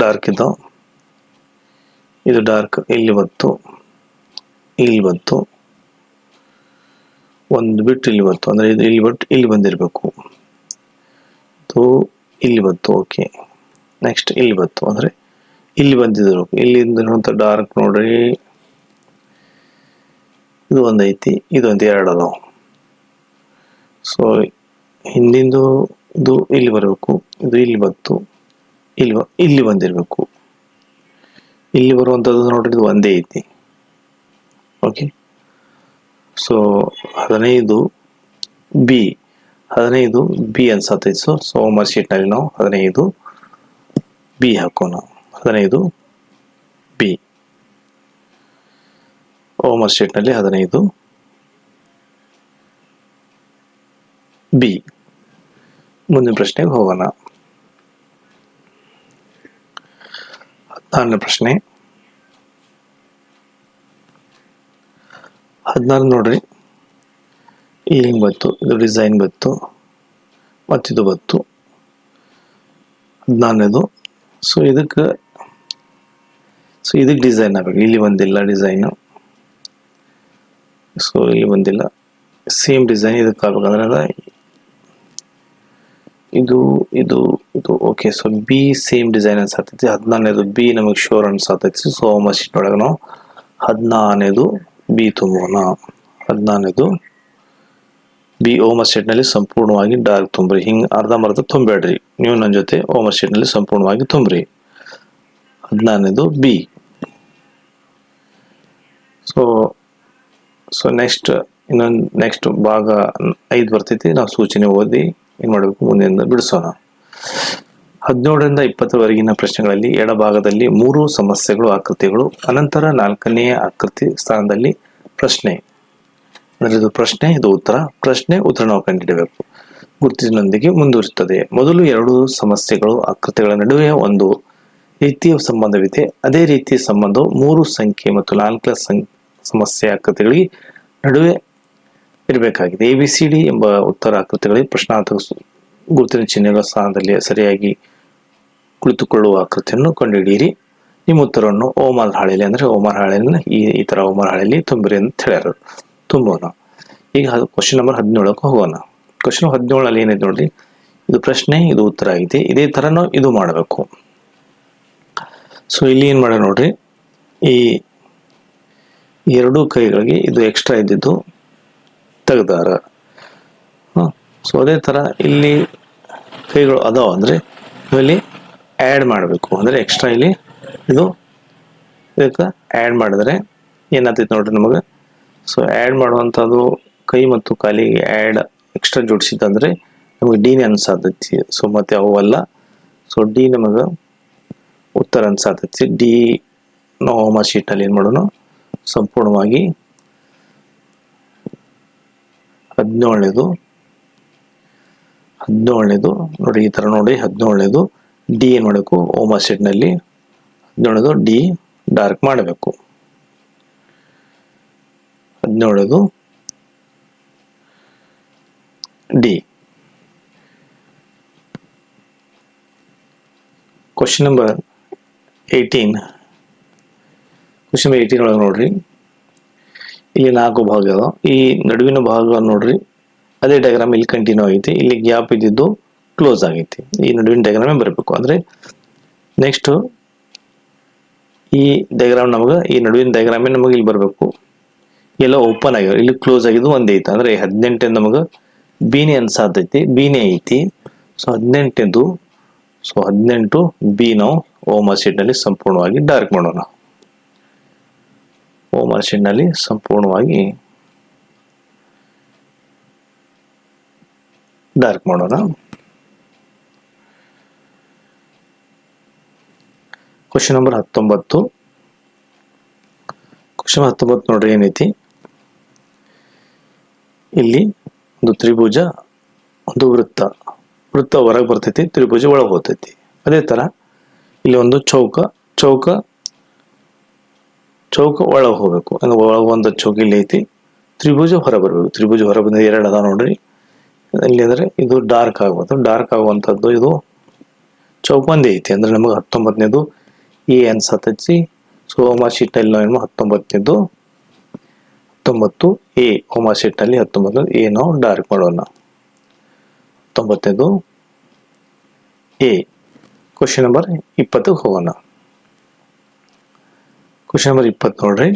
ಡಾರ್ಕ್ ಇದ್ದಾವ. ಇದು ಡಾರ್ಕ್ ಇಲ್ಲಿ ಬಂತು, ಇಲ್ಲಿ ಬಂತು. 1 ಬಿಟ್ಟು ಇಲ್ಲಿ ಬಂತು, ಅಂದ್ರೆ ಇದು ಇಲ್ಲಿ ಬಿಟ್ಟು ಇಲ್ಲಿ ಬಂದಿರಬೇಕು. ಇದು ಇಲ್ಲಿ ಬಂತು. ಓಕೆ, ನೆಕ್ಸ್ಟ್ ಇಲ್ಲಿ ಬಂತು, ಅಂದ್ರೆ ಇಲ್ಲಿ ಬಂದಿದ್ರು. ಇಲ್ಲಿಂದ ಡಾರ್ಕ್ ನೋಡ್ರಿ, ಇದು 1 ಐತಿ, ಇದೊಂದು 2 ಅದಾವ. ಸೊ ಹಿಂದಿಂದು ಇದು ಇಲ್ಲಿ ಬರಬೇಕು, ಇದು ಇಲ್ಲಿ ಬಂತು, ಇಲ್ಲಿ ಬಂದಿರಬೇಕು. ಇಲ್ಲಿ ಬರುವಂತದ್ದು ನೋಡ್ರಿ, ಇದು ಒಂದೇ ಐತಿ. ಓಕೆ, ಸೊ 15 ಬಿ ಅನ್ಸತೈತಿ. ಸೊ ಹೋಮ್ವರ್ಕ್ ಶೀಟ್ ನಲ್ಲಿ ನಾವು 15 ಬಿ ಹಾಕೋಣ. 15 ಬಿ. ಹೋಮ್ವರ್ಕ್ ಶೀಟ್ನಲ್ಲಿ 15 ಬಿ. ಮುಂದಿನ ಪ್ರಶ್ನೆಗೆ ಹೋಗೋಣ. 16ನೇ ಪ್ರಶ್ನೆ. 16 ನೋಡ್ರಿ, ಇಲ್ಲಿ ಹಿಂಗೆ ಬಂತು, ಇದು ಡಿಸೈನ್ ಬಂತು ಮತ್ತಿದು ಬಂತು. 14ನೇದು. ಸೊ ಇದಕ್ಕೆ ಡಿಸೈನ್ ಆಗಬೇಕು. ಇಲ್ಲಿ ಬಂದಿಲ್ಲ ಡಿಸೈನು, ಸೊ ಇಲ್ಲಿ ಬಂದಿಲ್ಲ. ಸೇಮ್ ಡಿಸೈನ್ ಇದಕ್ಕೆ ಆಗ್ಬೇಕಂದ್ರೆ ಇದು ಇದು ಇದು okay. So B same design ಅನ್ಸತೈತಿ. 14ನೇದು ಬಿ ನಮಗೆ ಶೋರ್ ಅನ್ಸತೈತಿ. ಸೊ ಹೋಮ್ವರ್ಕ್ ಶೀಟ್ ಒಳಗೆ ನಾವು 14ನೇದು ಬಿ ತುಂಬೋಣ. 14ನೇದು ಬಿ ಹೋಮ್ವರ್ಕ್ ಶೀಟ್ನಲ್ಲಿ ಸಂಪೂರ್ಣವಾಗಿ ಡಾರ್ಕ್ ತುಂಬ್ರಿ. ಹಿಂಗೆ ಅರ್ಧಂಬರ್ಧ ತುಂಬಬೇಡ್ರಿ. ನೀವು ನನ್ನ ಜೊತೆ ಹೋಮ್ವರ್ಕ್ ಶೀಟ್ನಲ್ಲಿ ಸಂಪೂರ್ಣವಾಗಿ ತುಂಬ್ರಿ. 14ನೇದು ಬಿ. ಸೊ ನೆಕ್ಸ್ಟ್ ಭಾಗ 5 ಬರ್ತೈತಿ. ನಾವು ಸೂಚನೆ ಓದಿ ಏನು ಮಾಡಬೇಕು, ಮುಂದಿನಿಂದ ಬಿಡಿಸೋಣ. 17ರಿಂದ 20ವರೆಗಿನ ಪ್ರಶ್ನೆಗಳಲ್ಲಿ ಎಡಭಾಗದಲ್ಲಿ 3 ಸಮಸ್ಯೆಗಳು ಆಕೃತಿಗಳು, ಅನಂತರ 4ನೇ ಆಕೃತಿ ಸ್ಥಾನದಲ್ಲಿ ಪ್ರಶ್ನೆ. ಅಂದರೆ ಇದು ಪ್ರಶ್ನೆ, ಇದು ಉತ್ತರ. ಪ್ರಶ್ನೆ ಉತ್ತರ ನಾವು ಕಂಡುಹಿಡಬೇಕು. ಗುರುತಿನೊಂದಿಗೆ ಮುಂದುವರಿಸುತ್ತದೆ. ಮೊದಲು 2 ಸಮಸ್ಯೆಗಳು ಆಕೃತಿಗಳ ನಡುವೆ ಒಂದು ರೀತಿಯ ಸಂಬಂಧವಿದೆ. ಅದೇ ರೀತಿಯ ಸಂಬಂಧವು 3 ಸಂಖ್ಯೆ ಮತ್ತು 4 ಸಮಸ್ಯೆ ಆಕೃತಿಗಳಿಗೆ ನಡುವೆ ಇರಬೇಕಾಗಿದೆ. ABCD ಎಂಬ ಉತ್ತರ ಆಕೃತಿಗಳಿಗೆ ಪ್ರಶ್ನಾರ್ಥಕ ಗುರುತಿನ ಚಿಹ್ನೆಗಳ ಸ್ಥಾನದಲ್ಲಿ ಸರಿಯಾಗಿ ಕುಳಿತುಕೊಳ್ಳುವ ಆಕೃತಿಯನ್ನು ಕಂಡುಹಿಡಿಯಿರಿ. ನಿಮ್ಮ ಉತ್ತರವನ್ನು ಓಮಾರ್ ಹಾಳೆಯಲ್ಲಿ, ಅಂದರೆ ಓಮಾರ್ ಹಾಳೆಯಲ್ಲಿ ಈ ತರ ಓಮಾರ್ ಹಾಳೆಯಲ್ಲಿ ತುಂಬಿರಿ ಅಂತ ಹೇಳ್ಯಾರ. ತುಂಬೋಣ. ಈಗ ಕ್ವಶನ್ ನಂಬರ್ 17ಕ್ಕೆ ಹೋಗೋಣ. ಕ್ವಶನ್ 17ನಲ್ಲಿ ಏನಿದೆ ನೋಡ್ರಿ, ಇದು ಪ್ರಶ್ನೆ, ಇದು ಉತ್ತರ ಆಗಿದೆ. ಇದೇ ತರ ನಾವು ಇದು ಮಾಡಬೇಕು. ಸೊ ಇಲ್ಲಿ ಏನ್ ಮಾಡ ನೋಡ್ರಿ, ಈ 2 ಕೈಗಳಿಗೆ ಇದು ಎಕ್ಸ್ಟ್ರಾ ಇದ್ದಿದ್ದು ತೆಗ್ದಾರ. ಸೊ ಅದೇ ತರ ಇಲ್ಲಿ ಕೈಗಳು ಅದಾವ ಅಂದ್ರೆ ಇಲ್ಲಿ ಆ್ಯಡ್ ಮಾಡಬೇಕು. ಅಂದರೆ ಎಕ್ಸ್ಟ್ರಾ ಇಲ್ಲಿ ಇದು ಇದಕ್ಕೆ ಆ್ಯಡ್ ಮಾಡಿದ್ರೆ ಏನಾಗ್ತೈತೆ ನೋಡ್ರಿ ನಮಗೆ. ಸೊ ಆ್ಯಡ್ ಮಾಡುವಂಥದ್ದು ಕೈ ಮತ್ತು ಕಾಲಿಗೆ ಆ್ಯಡ್ ಎಕ್ಸ್ಟ್ರಾ ಜೋಡಿಸಿದಂದ್ರೆ ನಮಗೆ ಡಿನೇ ಅನ್ಸಾತೈತಿ. ಸೊ ಮತ್ತೆ ಅವೆಲ್ಲ ಸೊ ಡಿ ನಮಗೆ ಉತ್ತರ ಅನ್ಸಾತೈತಿ. ಡಿ ನಾವು ಹೋಮ್ವರ್ಕ್ ಶೀಟ್ನಲ್ಲಿ ಏನು ಮಾಡೋಣ, ಸಂಪೂರ್ಣವಾಗಿ 17ನೇದು ನೋಡಿ, ಈ ತರ ನೋಡಿ. 17ನೇದು ಡಿ ಏನು ಮಾಡಬೇಕು, ಹೋಮ್ವರ್ಕ್ ಶೀಟ್ನಲ್ಲಿ 17ನೇದು ಡಿ ಡಾರ್ಕ್ ಮಾಡಬೇಕು. 17ನೇದು D. Question number 18. Question number 18 ಒಳಗೆ ನೋಡ್ರಿ, ಇಲ್ಲಿ 4 ಭಾಗ ಅದಾವ. ಈ ನಡುವಿನ ಭಾಗ ನೋಡ್ರಿ, ಅದೇ ಡಯಾಗ್ರಾಮ್ ಇಲ್ಲಿ ಕಂಟಿನ್ಯೂ ಆಗೈತಿ. ಇಲ್ಲಿ ಗ್ಯಾಪ್ ಇದ್ದಿದ್ದು ಕ್ಲೋಸ್ ಆಗೈತಿ. ಈ ನಡುವಿನ ಡಯಾಗ್ರಾಮೇ ಬರಬೇಕು. ಅಂದ್ರೆ ನೆಕ್ಸ್ಟ್ ಈ ಡಯಾಗ್ರಾಮ್ ನಮಗೆ, ಈ ನಡುವಿನ ಡಯಾಗ್ರಾಮೇ ನಮಗೆ ಇಲ್ಲಿ ಬರಬೇಕು. ಎಲ್ಲ ಓಪನ್ ಆಗ್ಯಾವ, ಇಲ್ಲಿ ಕ್ಲೋಸ್ ಆಗಿದ್ದು ಒಂದೇ ಐತಿ. ಅಂದ್ರೆ 18 ನಮಗೆ ಬಿನೇ ಅನ್ಸಾತೈತಿ, ಬಿನೇ ಐತಿ. ಸೊ 18ದು, ಸೊ 18 ಬಿ ನಾವು ಹೋಮ್ವರ್ಕ್ ಶೀಟ್ನಲ್ಲಿ ಸಂಪೂರ್ಣವಾಗಿ ಡಾರ್ಕ್ ಮಾಡೋಣ. ಹೋಮ್ವರ್ಕ್ ಶೀಟ್ನಲ್ಲಿ ಸಂಪೂರ್ಣವಾಗಿ ಡಾರ್ಕ್ ಮಾಡೋಣ. Question number 19. ಕ್ವಶನ್ 19 ನೋಡ್ರಿ, ಏನೈತಿ, ಇಲ್ಲಿ ಒಂದು ತ್ರಿಭುಜ, ಒಂದು ವೃತ್ತ ಹೊರಗೆ ಬರ್ತೈತಿ, ತ್ರಿಭುಜ ಒಳಗೆ ಹೋಗ್ತೈತಿ. ಅದೇ ತರ ಇಲ್ಲಿ ಒಂದು ಚೌಕ ಒಳಗೆ ಹೋಗ್ಬೇಕು. ಅಂದ್ರೆ ಒಳಗೆ ಒಂದು ಚೌಕ ಇಲ್ಲಿ ಐತಿ, ತ್ರಿಭುಜ ಹೊರ ಬರ್ಬೇಕು. ತ್ರಿಭುಜ ಹೊರ ಬಂದ 2 ಅದಾವ ನೋಡ್ರಿ. ಇಲ್ಲಿ ಅಂದ್ರೆ ಇದು ಡಾರ್ಕ್ ಆಗ್ಬೋದು. ಡಾರ್ಕ್ ಆಗುವಂಥದ್ದು ಇದು ಚೌಕ ಒಂದೇ ಐತಿ. ಅಂದ್ರೆ ನಮಗೆ 19ನೇದು ಎ ಅನ್ಸತೈತಿ. ಸೊ ಹೋಮ್ವರ್ಕ್ ಶೀಟ್ನಲ್ಲಿ ನಾವು 19 ಎ, ಹೋಮ್ವರ್ಕ್ ಶೀಟ್ನಲ್ಲಿ 19 ಎ ನಾವು ಡಾರ್ಕ್ ಮಾಡೋಣ. 19ನೇದು ಎ. ಕ್ವಶನ್ ನಂಬರ್ 20ಕ್ಕೆ ಹೋಗೋಣ. ಕ್ವಶನ್ ನಂಬರ್ 20 ನೋಡ್ರಿ,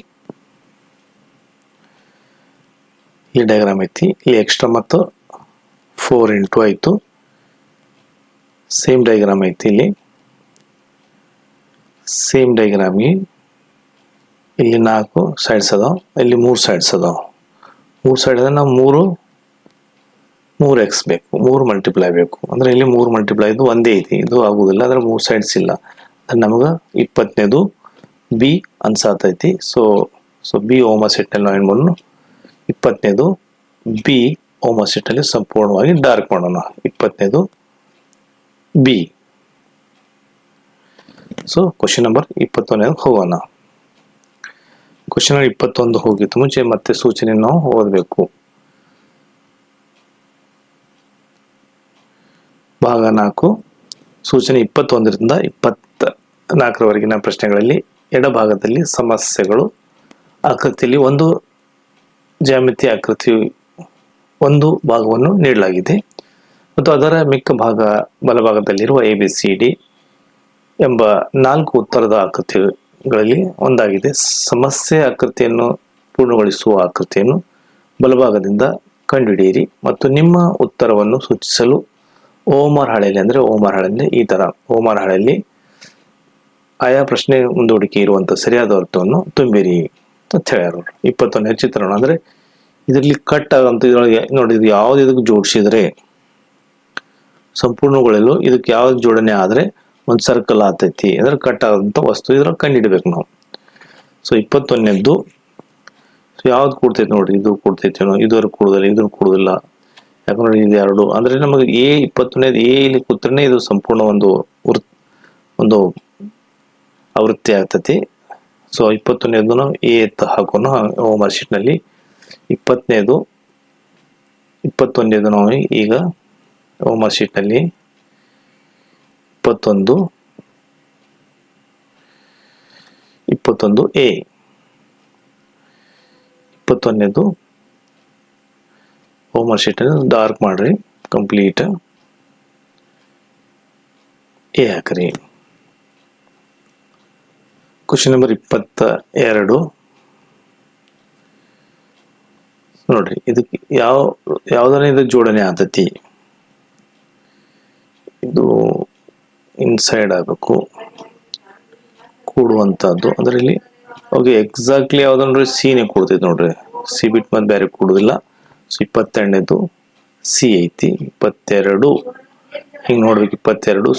ಈ ಡಯಾಗ್ರಾಮ್ ಐತಿ. ಇಲ್ಲಿ ಎಕ್ಸ್ಟ್ರಾ ಮತ್ತು 4 ಇಂಟು ಆಯ್ತು. ಸೇಮ್ ಡಯಾಗ್ರಾಮ್ ಐತಿ. ಇಲ್ಲಿ ಸೇಮ್ ಡಯಾಗ್ರಾಮ್ಗೆ ಇಲ್ಲಿ 4 ಸೈಡ್ಸ್ ಅದಾವ, ಇಲ್ಲಿ 3 ಸೈಡ್ಸ್ ಅದಾವ. 3 ಸೈಡ್ ಅಂದ್ರೆ ನಾವು 3x ಬೇಕು, 3 ಮಲ್ಟಿಪ್ಲೈ ಬೇಕು. ಅಂದ್ರೆ ಇಲ್ಲಿ 3 ಮಲ್ಟಿಪ್ಲೈ ಇದು ಒಂದೇ ಐತಿ, ಇದು ಆಗುದಿಲ್ಲ, ಅಂದ್ರೆ 3 ಸೈಡ್ಸ್ ಇಲ್ಲ. ನಮಗ 20ನೇದು ಬಿ ಅನ್ಸಾತೈತಿ. ಸೊ ಬಿ ಓಮ ಸೆಟ್ ಅಲ್ಲಿ ನಾವು ಏನ್ ಮಾಡೋಣ, 20ನೇದು ಬಿ ಓಮ ಸೆಟ್ ಅಲ್ಲಿ ಸಂಪೂರ್ಣವಾಗಿ ಡಾರ್ಕ್ ಮಾಡೋಣ. 20ನೇದು ಬಿ. ಸೊ ಕ್ವಶನ್ ನಂಬರ್ 21 ಹೋಗೋಣ. ಕ್ವಶನ್ ನಂಬರ್ 21 ಹೋಗಿತ್ತು ಮುಂಚೆ ಮತ್ತೆ ಸೂಚನೆ ನಾವು ಓದಬೇಕು. ಭಾಗ 4 ಸೂಚನೆ 21ರಿಂದ 24ರವರೆಗಿನ ಪ್ರಶ್ನೆಗಳಲ್ಲಿ ಎಡಭಾಗದಲ್ಲಿ ಸಮಸ್ಯೆಗಳು, ಆಕೃತಿಯಲ್ಲಿ ಒಂದು ಜ್ಯಾಮಿತಿ ಆಕೃತಿ ಒಂದು ಭಾಗವನ್ನು ನೀಡಲಾಗಿದೆ ಮತ್ತು ಅದರ ಮಿಕ್ಕ ಭಾಗ ಬಲಭಾಗದಲ್ಲಿರುವ ABCD ಎಂಬ 4 ಉತ್ತರದ ಆಕೃತಿಗಳಲ್ಲಿ ಒಂದಾಗಿದೆ. ಸಮಸ್ಯೆ ಆಕೃತಿಯನ್ನು ಪೂರ್ಣಗೊಳಿಸುವ ಆಕೃತಿಯನ್ನು ಬಲಭಾಗದಿಂದ ಕಂಡುಹಿಡಿಯಿರಿ ಮತ್ತು ನಿಮ್ಮ ಉತ್ತರವನ್ನು ಸೂಚಿಸಲು ಓಮರ್ ಹಾಳೆಯಲ್ಲಿ, ಅಂದ್ರೆ ಓಮರ್ ಹಾಳೆಯಲ್ಲಿ ಈ ತರ ಓಮರ್ ಹಾಳೆಯಲ್ಲಿ ಆಯಾ ಪ್ರಶ್ನೆ ಮುಂದೂಡಿಕೆ ಇರುವಂತ ಸರಿಯಾದ ಅರ್ಥವನ್ನು ತುಂಬಿರಿ ಅಂತ ಹೇಳ್ಯಾರ. 21ನೇ ಚಿತ್ರಣ ಅಂದ್ರೆ ಇದರಲ್ಲಿ ಕಟ್ ಆಗಂತ ಇದ್ರೊಳಗೆ ನೋಡಿ, ಇದು ಯಾವ್ದು ಇದಕ್ಕೆ ಜೋಡಿಸಿದ್ರೆ ಸಂಪೂರ್ಣಗೊಳ್ಳಲು ಇದಕ್ಕೆ ಯಾವ್ದು ಜೋಡಣೆ ಆದ್ರೆ ಒಂದು ಸರ್ಕಲ್ ಆತೈತಿ, ಅಂದ್ರೆ ಕಟ್ ಆದಂತ ವಸ್ತು ಇದ್ರೊಳಗೆ ಕಂಡುಹಿಡಬೇಕು ನಾವು. ಸೊ 21ನೇದ್ದು ಯಾವ್ದು ಕೂಡ್ತೈತಿ ನೋಡ್ರಿ, ಇದು ಕೂಡ್ತೈತಿ, ಇದ್ರ ಕೂಡುದಿಲ್ಲ, ಇದ್ರ ಕೂಡುದಿಲ್ಲ, ಯಾಕಂದ್ರೆ ಇದು ಎರಡು. ಅಂದ್ರೆ ನಮಗೆ 21ನೇದು ಇಲ್ಲಿ ಕೂತ್ರೆ ಇದು ಸಂಪೂರ್ಣ ಒಂದು ಆವೃತ್ತಿ ಆಗ್ತತಿ. ಸೊ 21ನೇದು ನಾವು ಎತ್ತ ಹಾಕೋಣ ಹೋಮ್ವರ್ಕ್ ಶೀಟ್ ನಲ್ಲಿ. 21ನೇದು ನಾವು ಈಗ ಹೋಮ್ವರ್ಕ್ ಶೀಟ್ ನಲ್ಲಿ 21 A. 21ನೇದು ಹೋಮ್ವರ್ಕ್ ಶೀಟ್ ಡಾರ್ಕ್ ಮಾಡ್ರಿ, ಕಂಪ್ಲೀಟ್ ಎ ಹಾಕ್ರಿ. ಕ್ವಶನ್ ನಂಬರ್ 22 ನೋಡ್ರಿ, ಇದಕ್ಕೆ ಯಾವ್ದರ ಇದು ಜೋಡಣೆ ಆತತಿ, ಇದು ಇನ್ಸೈಡ್ ಆಗಬೇಕು ಕೂಡುವಂತದ್ದು. ಅದರಲ್ಲಿ ಓಕೆ ಎಕ್ಸಾಕ್ಟ್ಲಿ ಯಾವ್ದನ್ರಿ ಸಿನೇ ಕೂಡ್ತೈತಿ ನೋಡ್ರಿ, ಸಿ ಬಿಟ್ ಮತ್ತೆ ಬೇರೆ ಕೂಡುದಿಲ್ಲ. ಸೊ 22ನೇದು ಸಿ ಐತಿ, 22 ಹಿಂಗ್ ನೋಡ್ಬೇಕು, 22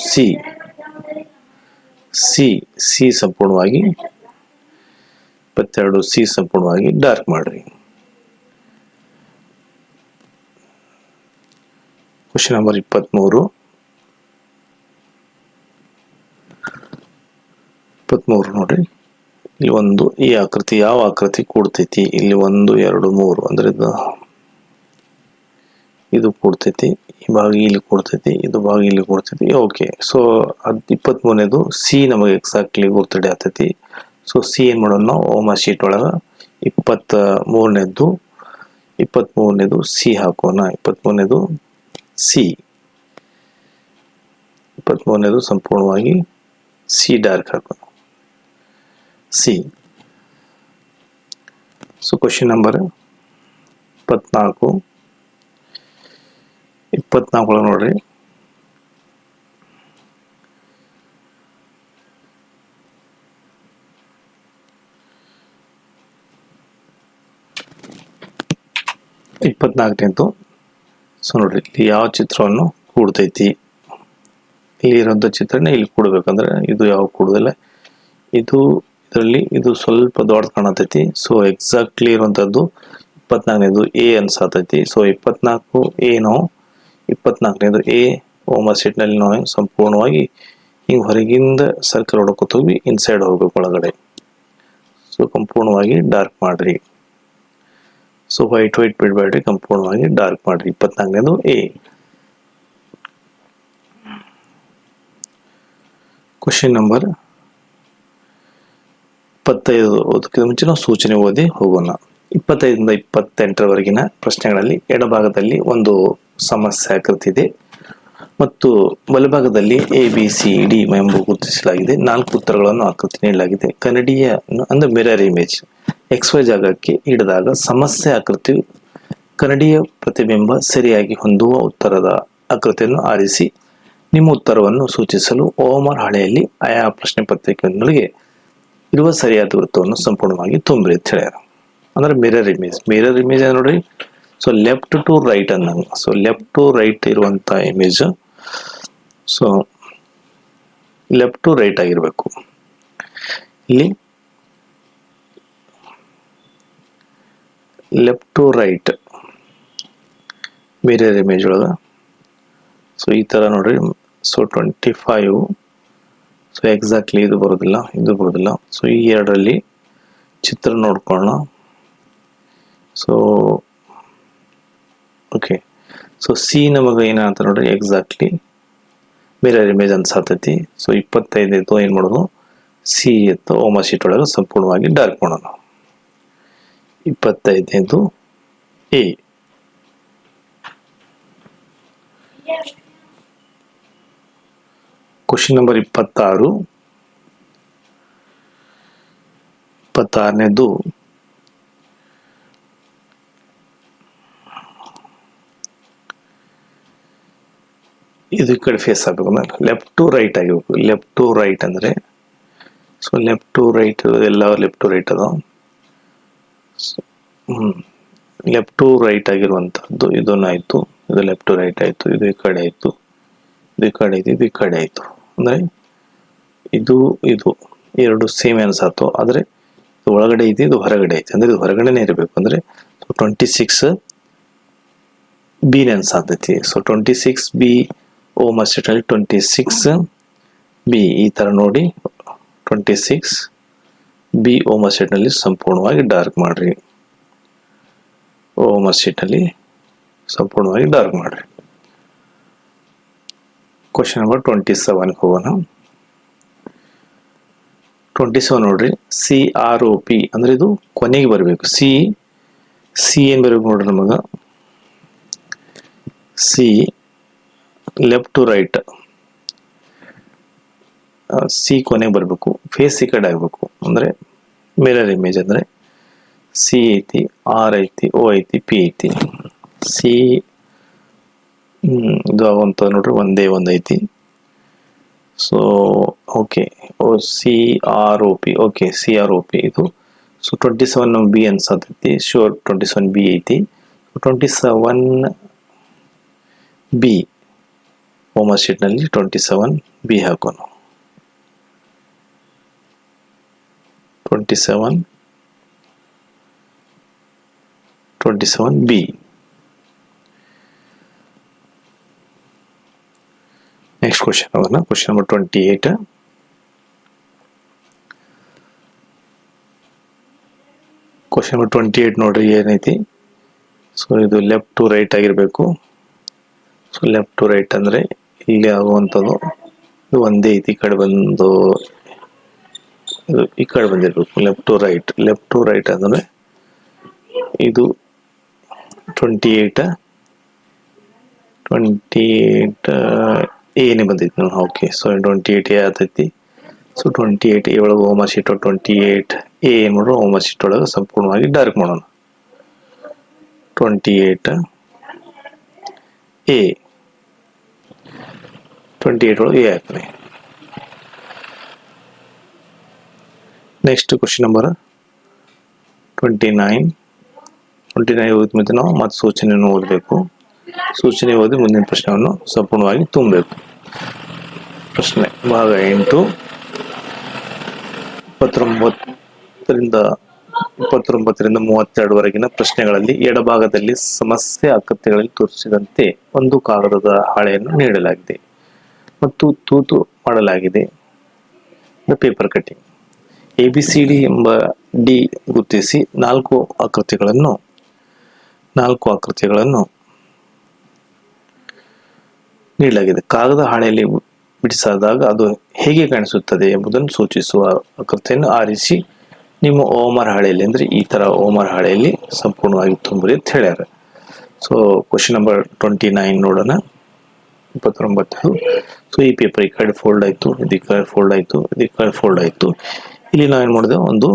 ಸಿ ಸಂಪೂರ್ಣವಾಗಿ 22 ಸಿ ಸಂಪೂರ್ಣವಾಗಿ ಡಾರ್ಕ್ ಮಾಡ್ರಿ. ಕ್ವಶನ್ ನಂಬರ್ 23 ನೋಡ್ರಿ, ಇಲ್ಲಿ ಒಂದು ಈ ಆಕೃತಿ ಯಾವ ಆಕೃತಿ ಕೂಡ್ತೈತಿ, ಇಲ್ಲಿ 1 2 3 ಅಂದ್ರೆ ಇದು ಕೂಡ್ತೈತಿ, ಈ ಭಾಗ ಇಲ್ಲಿ ಕೂಡ್ತೈತಿ, ಇದು ಭಾಗ ಇಲ್ಲಿ ಕೂಡ್ತೈತಿ. ಓಕೆ, ಸೊ 23ನೇದು ಸಿ ನಮಗೆ ಎಕ್ಸಾಕ್ಟ್ಲಿ ಗುರ್ತಡಿ ಆಗ್ತೈತಿ. ಸೊ ಸಿ ಏನ್ ಮಾಡೋಣ ನಾವು ಹೋಮ್ವರ್ಕ್ ಶೀಟ್ ಒಳಗ 23ನೇದು ಸಿ ಹಾಕೋಣ. 23ನೇದು ಸಿ, 23ನೇದು ಸಂಪೂರ್ಣವಾಗಿ ಸಿ ಡಾರ್ಕ್ ಹಾಕೋಣ, ಸಿ. ಸೊ ಕ್ವಶನ್ ನಂಬರ್ 24 ನೋಡ್ರಿ, ಸೊ ನೋಡ್ರಿ ಇಲ್ಲಿ ಯಾವ ಚಿತ್ರವನ್ನು ಕೂಡ್ತೈತಿ, ಇಲ್ಲಿ ಇರೋಂಥ ಚಿತ್ರನ ಇಲ್ಲಿ ಕೂಡ್ಬೇಕಂದ್ರೆ ಇದು ಯಾವ ಕೂಡುದಿಲ್ಲ, ಇದರಲ್ಲಿ ಇದು ಸ್ವಲ್ಪ ದೊಡ್ಡ ಕಾಣತೈತಿ. ಸೊ ಎಕ್ಸಾಕ್ಟ್ಲಿ ಇರುವಂತದ್ದು 24ನೇದು ಎ ಅನ್ಸಾತೈತಿ. ಸೊ 24 ಎ ನಾವು 24ನೇದು ಎ ಹೋಮ್ವರ್ಕ್ ಶೀಟ್ ನಲ್ಲಿ ನಾವು ಸಂಪೂರ್ಣವಾಗಿ ಹಿಂಗ್ ಹೊರಗಿಂದ ಸರ್ಕಲ್ ಹೊಡ್ಕೊತ ಹೋಗಿ ಇನ್ಸೈಡ್ ಹೋಗ್ಬೇಕು ಒಳಗಡೆ. ಸೊ ಸಂಪೂರ್ಣವಾಗಿ ಡಾರ್ಕ್ ಮಾಡ್ರಿ. ಸೊ ವೈಟ್ ಬಿಡ್ಬೇಡ್ರಿ, ಸಂಪೂರ್ಣವಾಗಿ ಡಾರ್ಕ್ ಮಾಡ್ರಿ. 24ನೇದು ಎ. ಕ್ವಶನ್ ನಂಬರ್ 25 ಓದಕ್ಕಿಂತ ಮುಂಚೆ ನಾವು ಸೂಚನೆ ಓದಿ ಹೋಗೋಣ. 25ರಿಂದ 28ರವರೆಗಿನ ಪ್ರಶ್ನೆಗಳಲ್ಲಿ ಎಡಭಾಗದಲ್ಲಿ ಒಂದು ಸಮಸ್ಯೆ ಆಕೃತಿ ಇದೆ ಮತ್ತು ಬಲಭಾಗದಲ್ಲಿ ABCD ಎಂಬ ಗುರುತಿಸಲಾಗಿದೆ. 4 ಉತ್ತರಗಳನ್ನು ಆಕೃತಿ ನೀಡಲಾಗಿದೆ. ಕನ್ನಡಿಯ ಅಂದ್ರೆ ಮಿರರ್ ಇಮೇಜ್ XY ಜಾಗಕ್ಕೆ ಹಿಡಿದಾಗ ಸಮಸ್ಯೆ ಆಕೃತಿ ಕನ್ನಡಿಯ ಪ್ರತಿಬಿಂಬ ಸರಿಯಾಗಿ ಹೊಂದುವ ಉತ್ತರದ ಆಕೃತಿಯನ್ನು ಆರಿಸಿ ನಿಮ್ಮ ಉತ್ತರವನ್ನು ಸೂಚಿಸಲು ಓಮರ್ ಹಾಳೆಯಲ್ಲಿ ಆಯಾ ಪ್ರಶ್ನೆ ಪತ್ರಿಕೆಯೊಂದಿಗೆ ಇರುವ ಸರಿಯಾದ ವೃತ್ತವನ್ನು ಸಂಪೂರ್ಣವಾಗಿ ತುಂಬ್ರಿ ಅಂತ ಹೇಳ್ಯಾರ. ಅಂದ್ರೆ ಮಿರರ್ ಇಮೇಜ್ ನೋಡ್ರಿ, ಸೊ ಲೆಫ್ಟ್ ಟು ರೈಟ್ ಅನ್ನಂಗೆ. ಸೊ ಲೆಫ್ಟ್ ಟು ರೈಟ್ ಇರುವಂತ image, so left to right ಆಗಿರ್ಬೇಕು. ಇಲ್ಲಿ left to right mirror image ಒಳಗ ಸೊ ಈ ತರ ನೋಡ್ರಿ. ಸೊ 25, ಸೊ ಎಕ್ಸಾಕ್ಟ್ಲಿ ಇದು ಬರೋದಿಲ್ಲ, ಇದು ಬರೋದಿಲ್ಲ. ಸೊ ಈ ಎರಡರಲ್ಲಿ ಚಿತ್ರ ನೋಡ್ಕೊಳ್ಳೋಣ. ಸೊ ಓಕೆ, ಸೊ ಸಿ ನಮಗೆ ಏನಂತ ನೋಡ್ರಿ, ಎಕ್ಸಾಕ್ಟ್ಲಿ ಮಿರರ್ ಇಮೇಜ್ ಅನ್ಸಾತೈತಿ. ಸೊ 25 ಇತ್ತು, ಏನ್ ಮಾಡೋದು, ಸಿ ಇತ್ತು ಓಮ ಶೀಟ್ ಒಳಗೆ ಸಂಪೂರ್ಣವಾಗಿ ಡಾರ್ಕ್ ಮಾಡೋಣ. 25 ಎ. Question number 26. 26ನೇದು ಇದು ಈ ಕಡೆ ಫೇಸ್ ಆಗಬೇಕು ಅಂದ್ರೆ ಲೆಫ್ಟ್ ಟು ರೈಟ್ ಆಗಿರ್ಬೇಕು. ಲೆಫ್ಟ್ ಟು ರೈಟ್ ಅಂದ್ರೆ ಸೊ ಲೆಫ್ಟ್ ಟು ರೈಟ್ ಎಲ್ಲ ಲೆಫ್ಟ್ ಟು ರೈಟ್ ಅದ. ಲೆಫ್ಟ್ ಟು ರೈಟ್ ಆಗಿರುವಂತದ್ದು ಇದನ್ನಾಯ್ತು, ಇದು ಲೆಫ್ಟ್ ಟು ರೈಟ್ ಆಯ್ತು, ಇದು ಈ ಕಡೆ ಆಯ್ತು, ಇದು ಈ ಕಡೆ ಆಯ್ತು, ಇದು ಈ ಕಡೆ ಆಯ್ತು. ಅಂದ್ರೆ ಇದು ಇದು ಎರಡು ಸೇಮ್ ಅನ್ಸಾತು, ಆದ್ರೆ ಇದು ಒಳಗಡೆ ಐತಿ, ಇದು ಹೊರಗಡೆ ಐತಿ. ಅಂದ್ರೆ ಇದು ಹೊರಗಡೆನೆ ಇರಬೇಕು. ಅಂದ್ರೆ 26 ಬಿ ಅನ್ಸಾತೈತಿ. ಸೊ 26 ಬಿ ಓಮ ಶೀಟ್ ಅಲ್ಲಿ 26 ಬಿ ಈ ತರ ನೋಡಿ 26 ಬಿ ಓಮ ಶೀಟ್ ನಲ್ಲಿ ಸಂಪೂರ್ಣವಾಗಿ ಡಾರ್ಕ್ ಮಾಡ್ರಿ. ಓಮ ಶೀಟ್ ಅಲ್ಲಿ ಸಂಪೂರ್ಣವಾಗಿ ಡಾರ್ಕ್ ಮಾಡ್ರಿ. ಕ್ವಶನ್ ನಂಬರ್ 27 ಹೋಗೋಣ. 27 ನೋಡ್ರಿ, ಸಿ ಆರ್ ಒ ಪಿ ಅಂದ್ರೆ ಇದು ಕೊನೆಗೆ ಬರಬೇಕು. ಸಿ ಸಿ ಏನ್ ಬರಬೇಕು ನೋಡ್ರಿ, ನಮಗ C left to right, C ಕೊನೆಗೆ ಬರಬೇಕು, ಫೇಸ್ ಈ ಕಡೆ ಆಗ್ಬೇಕು. ಅಂದ್ರೆ ಮಿರರ್ ಇಮೇಜ್ ಅಂದ್ರೆ ಸಿ ಐತಿ, ಆರ್ ಐತಿ, ಓ ಐತಿ, ಪಿ ಐತಿ. ಸಿ ಇದು ಆಗುವಂತ ನೋಡ್ರಿ, ಒಂದೇ ಒಂದ್ ಐತಿ. So okay, O C R O P, okay C R O P ಇದು. ಸೊ 27 ಬಿ ಅನ್ಸತೈತಿ, ಶೋರ್ 27 ಬಿ ಐತಿ. 27 ಬಿ ಓಮ ಶೀಟ್ ನಲ್ಲಿ 27 ಬಿ ಹಾಕೋಣ. 27 ಬಿ. ನೆಕ್ಸ್ಟ್ ಕ್ವಶನ್ ಹೋಗೋಣ. Question number 28. ಕ್ವಶನ್ ನಂಬರ್ 28 ನೋಡ್ರಿ, ಏನೈತಿ, ಸೊ ಇದು ಲೆಫ್ಟ್ ಟು ರೈಟ್ ಆಗಿರ್ಬೇಕು. ಸೊ ಲೆಫ್ಟ್ ಟು ರೈಟ್ ಅಂದ್ರೆ ಇಲ್ಲಿ ಆಗುವಂಥದ್ದು ಇದು ಒಂದೇ ಐತಿ, ಈ ಕಡೆ ಬಂದು ಇದು ಈ ಕಡೆ ಬಂದಿರ್ಬೇಕು. Left to right, left to right ಅಂದ್ರೆ ಇದು 28 ಏನೇ ಬಂದೈತಿ ನೋಡಿ. ಓಕೆ, ಸೊ 28 ಎ ಆತೈತಿ. ಸೊ 28 ಎ ಒಳಗೆ ಓಮ ಶೀಟ್ 28 ಎ ಏನ್ ಮಾಡೋಣ, ಓಮ ಶೀಟ್ ಒಳಗೆ ಸಂಪೂರ್ಣವಾಗಿ ಡಾರ್ಕ್ ಮಾಡೋಣ. 28 ಎ 28 ಒಳಗೆ ಎ ಹಾಕ್ರಿ. Next question number 29. 29 ಓದಿದ ಮೇಲೆ ನಾವು ಮತ್ತೆ ಸೂಚನೆಯನ್ನು ಓದಬೇಕು. ಸೂಚನೆ ಓದಿ ಮುಂದಿನ ಪ್ರಶ್ನೆಯನ್ನು ಸಂಪೂರ್ಣವಾಗಿ ತುಂಬಬೇಕು. ಪ್ರಶ್ನೆ ಭಾಗ 8. 29ರಿಂದ 32ವರೆಗಿನ ಪ್ರಶ್ನೆಗಳಲ್ಲಿ ಎಡಭಾಗದಲ್ಲಿ ಸಮಸ್ಯೆ ಆಕೃತಿಗಳಲ್ಲಿ ತೋರಿಸಿದಂತೆ ಒಂದು ಕಾಗದದ ಹಾಳೆಯನ್ನು ನೀಡಲಾಗಿದೆ ಮತ್ತು ತೂತು ಮಾಡಲಾಗಿದೆ. Paper cutting. ABCD ಎಂಬ ಡಿ ಗುರುತಿಸಿ 4 ಆಕೃತಿಗಳನ್ನು ನೀಡಲಾಗಿದೆ. ಕಾಗದ ಹಾಳೆಯಲ್ಲಿ ಬಿಡಿಸಿದಾಗ ಅದು ಹೇಗೆ ಕಾಣಿಸುತ್ತದೆ ಎಂಬುದನ್ನು ಸೂಚಿಸುವ ಆಕೃತಿಯನ್ನು ಆರಿಸಿ ನಿಮ್ಮ ಓಮರ್ ಹಾಳೆಯಲ್ಲಿ, ಅಂದ್ರೆ ಈ ತರ ಓಮರ್ ಹಾಳೆಯಲ್ಲಿ ಸಂಪೂರ್ಣವಾಗಿ ತುಂಬ್ರಿ ಅಂತ ಹೇಳ್ಯಾರ. ಸೊ ಕ್ವಶನ್ ನಂಬರ್ 29 ನೋಡೋಣ. 29. ಸೊ ಈ ಪೇಪರ್ ಈ ಕಡೆ ಫೋಲ್ಡ್ ಆಯ್ತು, ಇದು ಈ ಕಡೆ ಫೋಲ್ಡ್ ಆಯ್ತು, ಇದು ಈ ಕಡೆ ಫೋಲ್ಡ್ ಆಯ್ತು. ಇಲ್ಲಿ ನಾವೇನ್ ಮಾಡಿದೆವು, ಒಂದು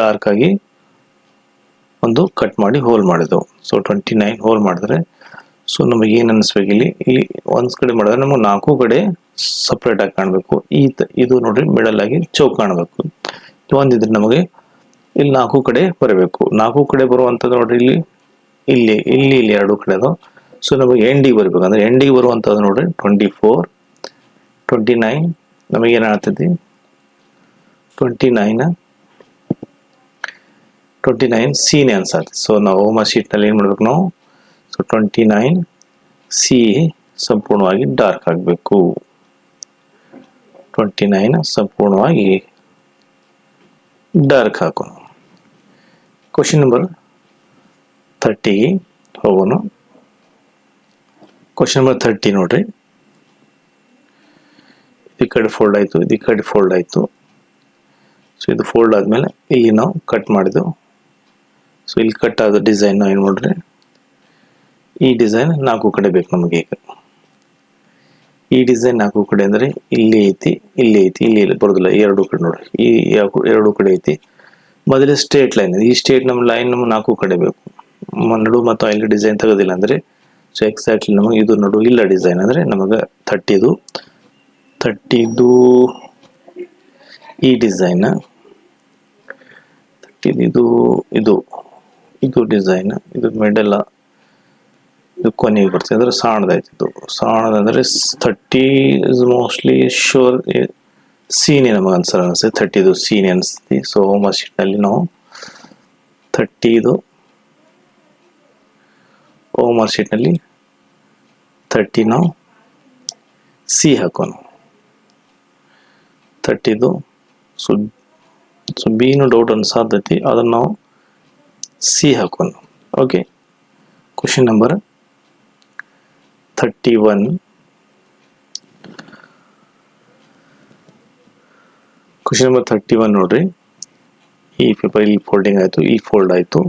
ಡಾರ್ಕ್ ಆಗಿ ಒಂದು ಕಟ್ ಮಾಡಿ ಹೋಲ್ ಮಾಡಿದೆವು. ಸೊ 29 ಹೋಲ್ ಮಾಡಿದ್ರೆ ಸೊ ನಮಗೆ ಏನ್ ಅನ್ಸ್ಬೇಕು, ಇಲ್ಲಿ ಒಂದ್ ಕಡೆ ಮಾಡಿದ್ರೆ ನಮಗೆ 4 ಕಡೆ ಸಪ್ರೇಟ್ ಆಗಿ ಕಾಣಬೇಕು. ಇದು ನೋಡ್ರಿ ಮಿಡಲ್ ಆಗಿ ಚೌಕ್ ಕಾಣಬೇಕು. ಒಂದಿದ್ರೆ ನಮಗೆ ಇಲ್ಲಿ 4 ಕಡೆ ಬರಬೇಕು. 4 ಕಡೆ ಬರುವಂತದ್ದು ನೋಡ್ರಿ, ಇಲ್ಲಿ ಇಲ್ಲಿ ಇಲ್ಲಿ ಇಲ್ಲಿ ಎರಡು ಕಡೆ ಅದು. ಸೊ ನಮಗೆ ಎಂಡಿಗೆ ಬರ್ಬೇಕು ಅಂದ್ರೆ ಎಂಡಿಗೆ ಬರುವಂಥದ್ದು ನೋಡ್ರಿ 24 29 ನಮಗೆ ಏನಾಗ್ತದೆ 29 ಸಿನೇ ಅನ್ಸತ್ತೆ. ಸೊ ನಾವು ಓಮಾ ಶೀಟ್ನಲ್ಲಿ ಏನು ಮಾಡ್ಬೇಕು ನಾವು, ಸೊ 29 ಸಿ ಸಂಪೂರ್ಣವಾಗಿ ಡಾರ್ಕ್ ಆಗಬೇಕು. 29 ಸಂಪೂರ್ಣವಾಗಿ ಡಾರ್ಕ್ ಹಾಕೋಣ. ಕ್ವಶನ್ ನಂಬರ್ 30ಗೆ ಹೋಗೋಣ. ಕ್ವಶನ್ ನಂಬರ್ 30 ನೋಡ್ರಿ, ಈ ಕಡೆ ಫೋಲ್ಡ್ ಆಯಿತು, ಈ ಕಡೆ ಫೋಲ್ಡ್ ಆಯಿತು. ಸೊ ಇದು ಫೋಲ್ಡ್ ಆದಮೇಲೆ ಇಲ್ಲಿ ನಾವು ಕಟ್ ಮಾಡಿದೆವು. ಸೊ ಇಲ್ಲಿ ಕಟ್ ಆದ ಡಿಸೈನ್ ನಾವು ಏನು ಮಾಡ್ರಿ, ಈ ಡಿಸೈನ್ 4 ಕಡೆ ಬೇಕು ನಮಗೆ. ಈಗ ಈ ಡಿಸೈನ್ 4 ಕಡೆ ಅಂದರೆ ಇಲ್ಲಿ ಐತಿ, ಇಲ್ಲಿ ಐತಿ, ಇಲ್ಲಿ ಬರೋದಿಲ್ಲ. ಈ ಎರಡು ಕಡೆ ನೋಡ್ರಿ, ಈ ಎರಡು ಕಡೆ ಐತಿ. ಮೊದಲೇ ಸ್ಟ್ರೇಟ್ ಲೈನ್, ಈ ಸ್ಟ್ರೇಟ್ ನಮ್ಮ ಲೈನ್ ನಮ್ಗೆ 4 ಕಡೆ ಬೇಕು. ನಡು ಮತ್ತು ಇಲ್ಲಿ ಡಿಸೈನ್ ತೆಗೋದಿಲ್ಲ ಅಂದರೆ, ಸೊ ಎಕ್ಸಾಕ್ಟ್ಲಿ ನಮಗೆ ಇದು ನಡು ಇಲ್ಲ ಡಿಸೈನ್ ಅಂದರೆ ನಮಗೆ 30ದು ಈ ಡಿಸೈನ್, 30 ಇದು ಇದು ಇದು ಡಿಸೈನ್, ಇದು ಮಿಡಲ್, ಇದು ಕೊನೆಗೆ ಬರ್ತದೆ ಅಂದರೆ ಸಾಣದಾಯ್ತು. ಇದು ಸಾಣದಂದರೆ 30 ಇಸ್ ಮೋಸ್ಟ್ಲಿ ಶೋರ್ ಸೀನೆ ನಮಗೆ ಅನ್ಸುತ್ತೆ. 30 ಸೀನೆ ಅನಿಸ್ತಿ. ಸೊ ಓಮಾ ಶೀಟ್ನಲ್ಲಿ ನಾವು 30 ಓಮಾ ಶೀಟ್ನಲ್ಲಿ 30 ನಾವು ಸಿ ಹಾಕೋಣ. 30 ಸೊ ಬಿನು ಡೌಟ್ ಅನ್ಸಾತೈತಿ, ಅದನ್ನು ನಾವು ಸಿ ಹಾಕೋಣ. Okay, question number 31. Question number 31 ನೋಡ್ರಿ, ಈ ಪೇಪರ್ ಇಲ್ಲಿ ಫೋಲ್ಡಿಂಗ್ ಆಯಿತು, ಈ ಫೋಲ್ಡ್ ಆಯಿತು,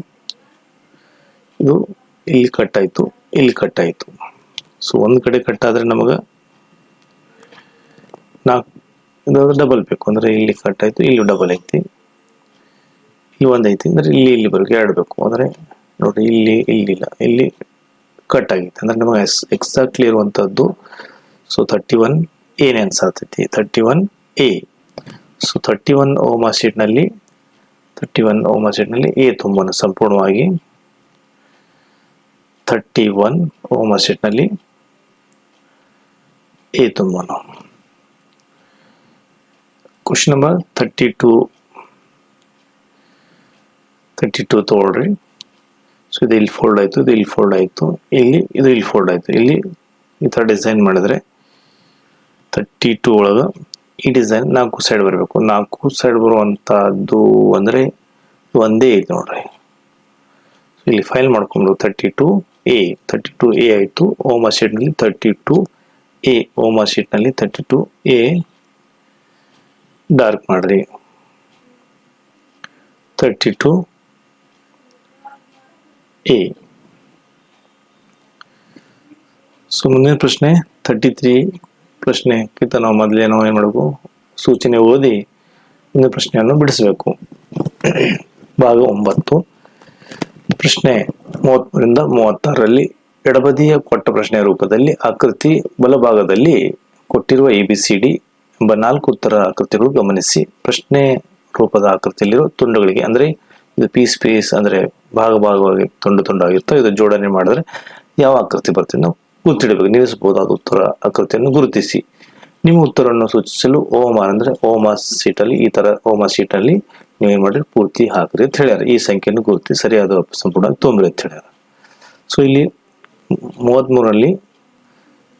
ಇದು ಇಲ್ಲಿ ಕಟ್ ಆಯಿತು, ಇಲ್ಲಿ ಕಟ್ ಆಯಿತು. ಸೊ ಒಂದು ಕಡೆ ಕಟ್ ಆದರೆ ನಮಗೆ 4 ಇದಾದ್ರೆ ಡಬಲ್ ಬೇಕು ಅಂದರೆ ಇಲ್ಲಿ ಕಟ್ ಆಯಿತು, ಇಲ್ಲಿ ಡಬಲ್ ಐತಿ, ಇಲ್ಲಿ ಒಂದು ಐತಿ ಅಂದರೆ ಇಲ್ಲಿ ಬರೋಕೆ 2 ಬೇಕು. ಅಂದರೆ ನೋಡ್ರಿ ಇಲ್ಲಿ ಇಲ್ಲಿಲ್ಲ, ಇಲ್ಲಿ ಕಟ್ ಆಗಿತ್ತು ಅಂದರೆ ನಮಗೆ ಎಕ್ಸಾಕ್ಟ್ಲಿ ಇರುವಂಥದ್ದು. ಸೊ 31 ಏನೇ ಅನ್ಸಾತೈತಿ, 31A. ಸೊ 31 ಓಮಾ ಶೀಟ್ನಲ್ಲಿ ಎ ತುಂಬೋಣ ಸಂಪೂರ್ಣವಾಗಿ. 31 ಓಮಾ ಶೀಟ್ನಲ್ಲಿ ಎ ತುಂಬೋಣ. ಕ್ವಶನ್ ನಂಬರ್ 32 ತಗೊಳ್ರಿ. ಸೊ ಇದು ಇಲ್ಲಿ ಫೋಲ್ಡ್ ಆಯಿತು, ಇದು ಇಲ್ಲಿ ಫೋಲ್ಡ್ ಆಯಿತು, ಇದು ಇಲ್ಲಿ ಫೋಲ್ಡ್ ಆಯಿತು. ಇಲ್ಲಿ ಈ ಥರ ಡಿಸೈನ್ ಮಾಡಿದ್ರೆ 32 ಒಳಗೆ ಈ ಡಿಸೈನ್ 4 ಸೈಡ್ ಬರಬೇಕು. 4 ಸೈಡ್ ಬರುವಂಥದ್ದು ಅಂದರೆ ಒಂದೇ ಐತಿ ನೋಡ್ರಿ. ಇಲ್ಲಿ ಫೈಲ್ ಮಾಡ್ಕೊಂಡು 32A ಆಯಿತು. ಓಮಾ ಶೀಟ್ನಲ್ಲಿ 32A, ಓಮಾ ಶೀಟ್ನಲ್ಲಿ 32A ಡಾರ್ಕ್ ಮಾಡ್ರಿ. 32A. ಸೊ ಮುಂದಿನ ಪ್ರಶ್ನೆ 33 ಪ್ರಶ್ನೆಗಿಂತ ನಾವು ಮೊದಲೇ ನಾವು ಏನು ಮಾಡಬೇಕು, ಸೂಚನೆ ಓದಿ ಮುಂದಿನ ಪ್ರಶ್ನೆಯನ್ನು ಬಿಡಿಸಬೇಕು. ಭಾಗ 9 ಪ್ರಶ್ನೆ 33ರಿಂದ 36ರಲ್ಲಿ ಎಡಬದಿಯ ಕೊಟ್ಟ ಪ್ರಶ್ನೆಯ ರೂಪದಲ್ಲಿ ಆಕೃತಿ ಬಲಭಾಗದಲ್ಲಿ ಕೊಟ್ಟಿರುವ ABCD ಎಂಬ 4 ಉತ್ತರ ಆಕೃತಿಗಳು ಗಮನಿಸಿ. ಪ್ರಶ್ನೆ ರೂಪದ ಆಕೃತಿಯಲ್ಲಿರುವ ತುಂಡುಗಳಿಗೆ, ಅಂದರೆ ಇದು ಪೀಸ್ ಅಂದರೆ ಭಾಗವಾಗಿ ತುಂಡಾಗಿರ್ತವೆ. ಇದು ಜೋಡಣೆ ಮಾಡಿದ್ರೆ ಯಾವ ಆಕೃತಿ ಬರ್ತದೆ ನಾವು ಗುರ್ತಿಡಬೇಕು. ನಿಲ್ಲಿಸಬಹುದಾದ ಉತ್ತರ ಆಕೃತಿಯನ್ನು ಗುರುತಿಸಿ. ನಿಮ್ಮ ಉತ್ತರವನ್ನು ಸೂಚಿಸಲು ಓಮಾ ಅಂದರೆ ಓಮಾ ಶೀಟಲ್ಲಿ, ಈ ತರ ಓಮಾ ಶೀಟಲ್ಲಿ ನೀವೇನ್ ಮಾಡ್ರಿ ಪೂರ್ತಿ ಹಾಕ್ರಿ ಅಂತ ಹೇಳ್ಯಾರ. ಈ ಸಂಖ್ಯೆಯನ್ನು ಗುರುತಿ ಸರಿಯಾದ ಸಂಪೂರ್ಣ ತೊಂಬರಿ ಅಂತ ಹೇಳ್ಯಾರ. ಸೊ ಇಲ್ಲಿ 33ರಲ್ಲಿ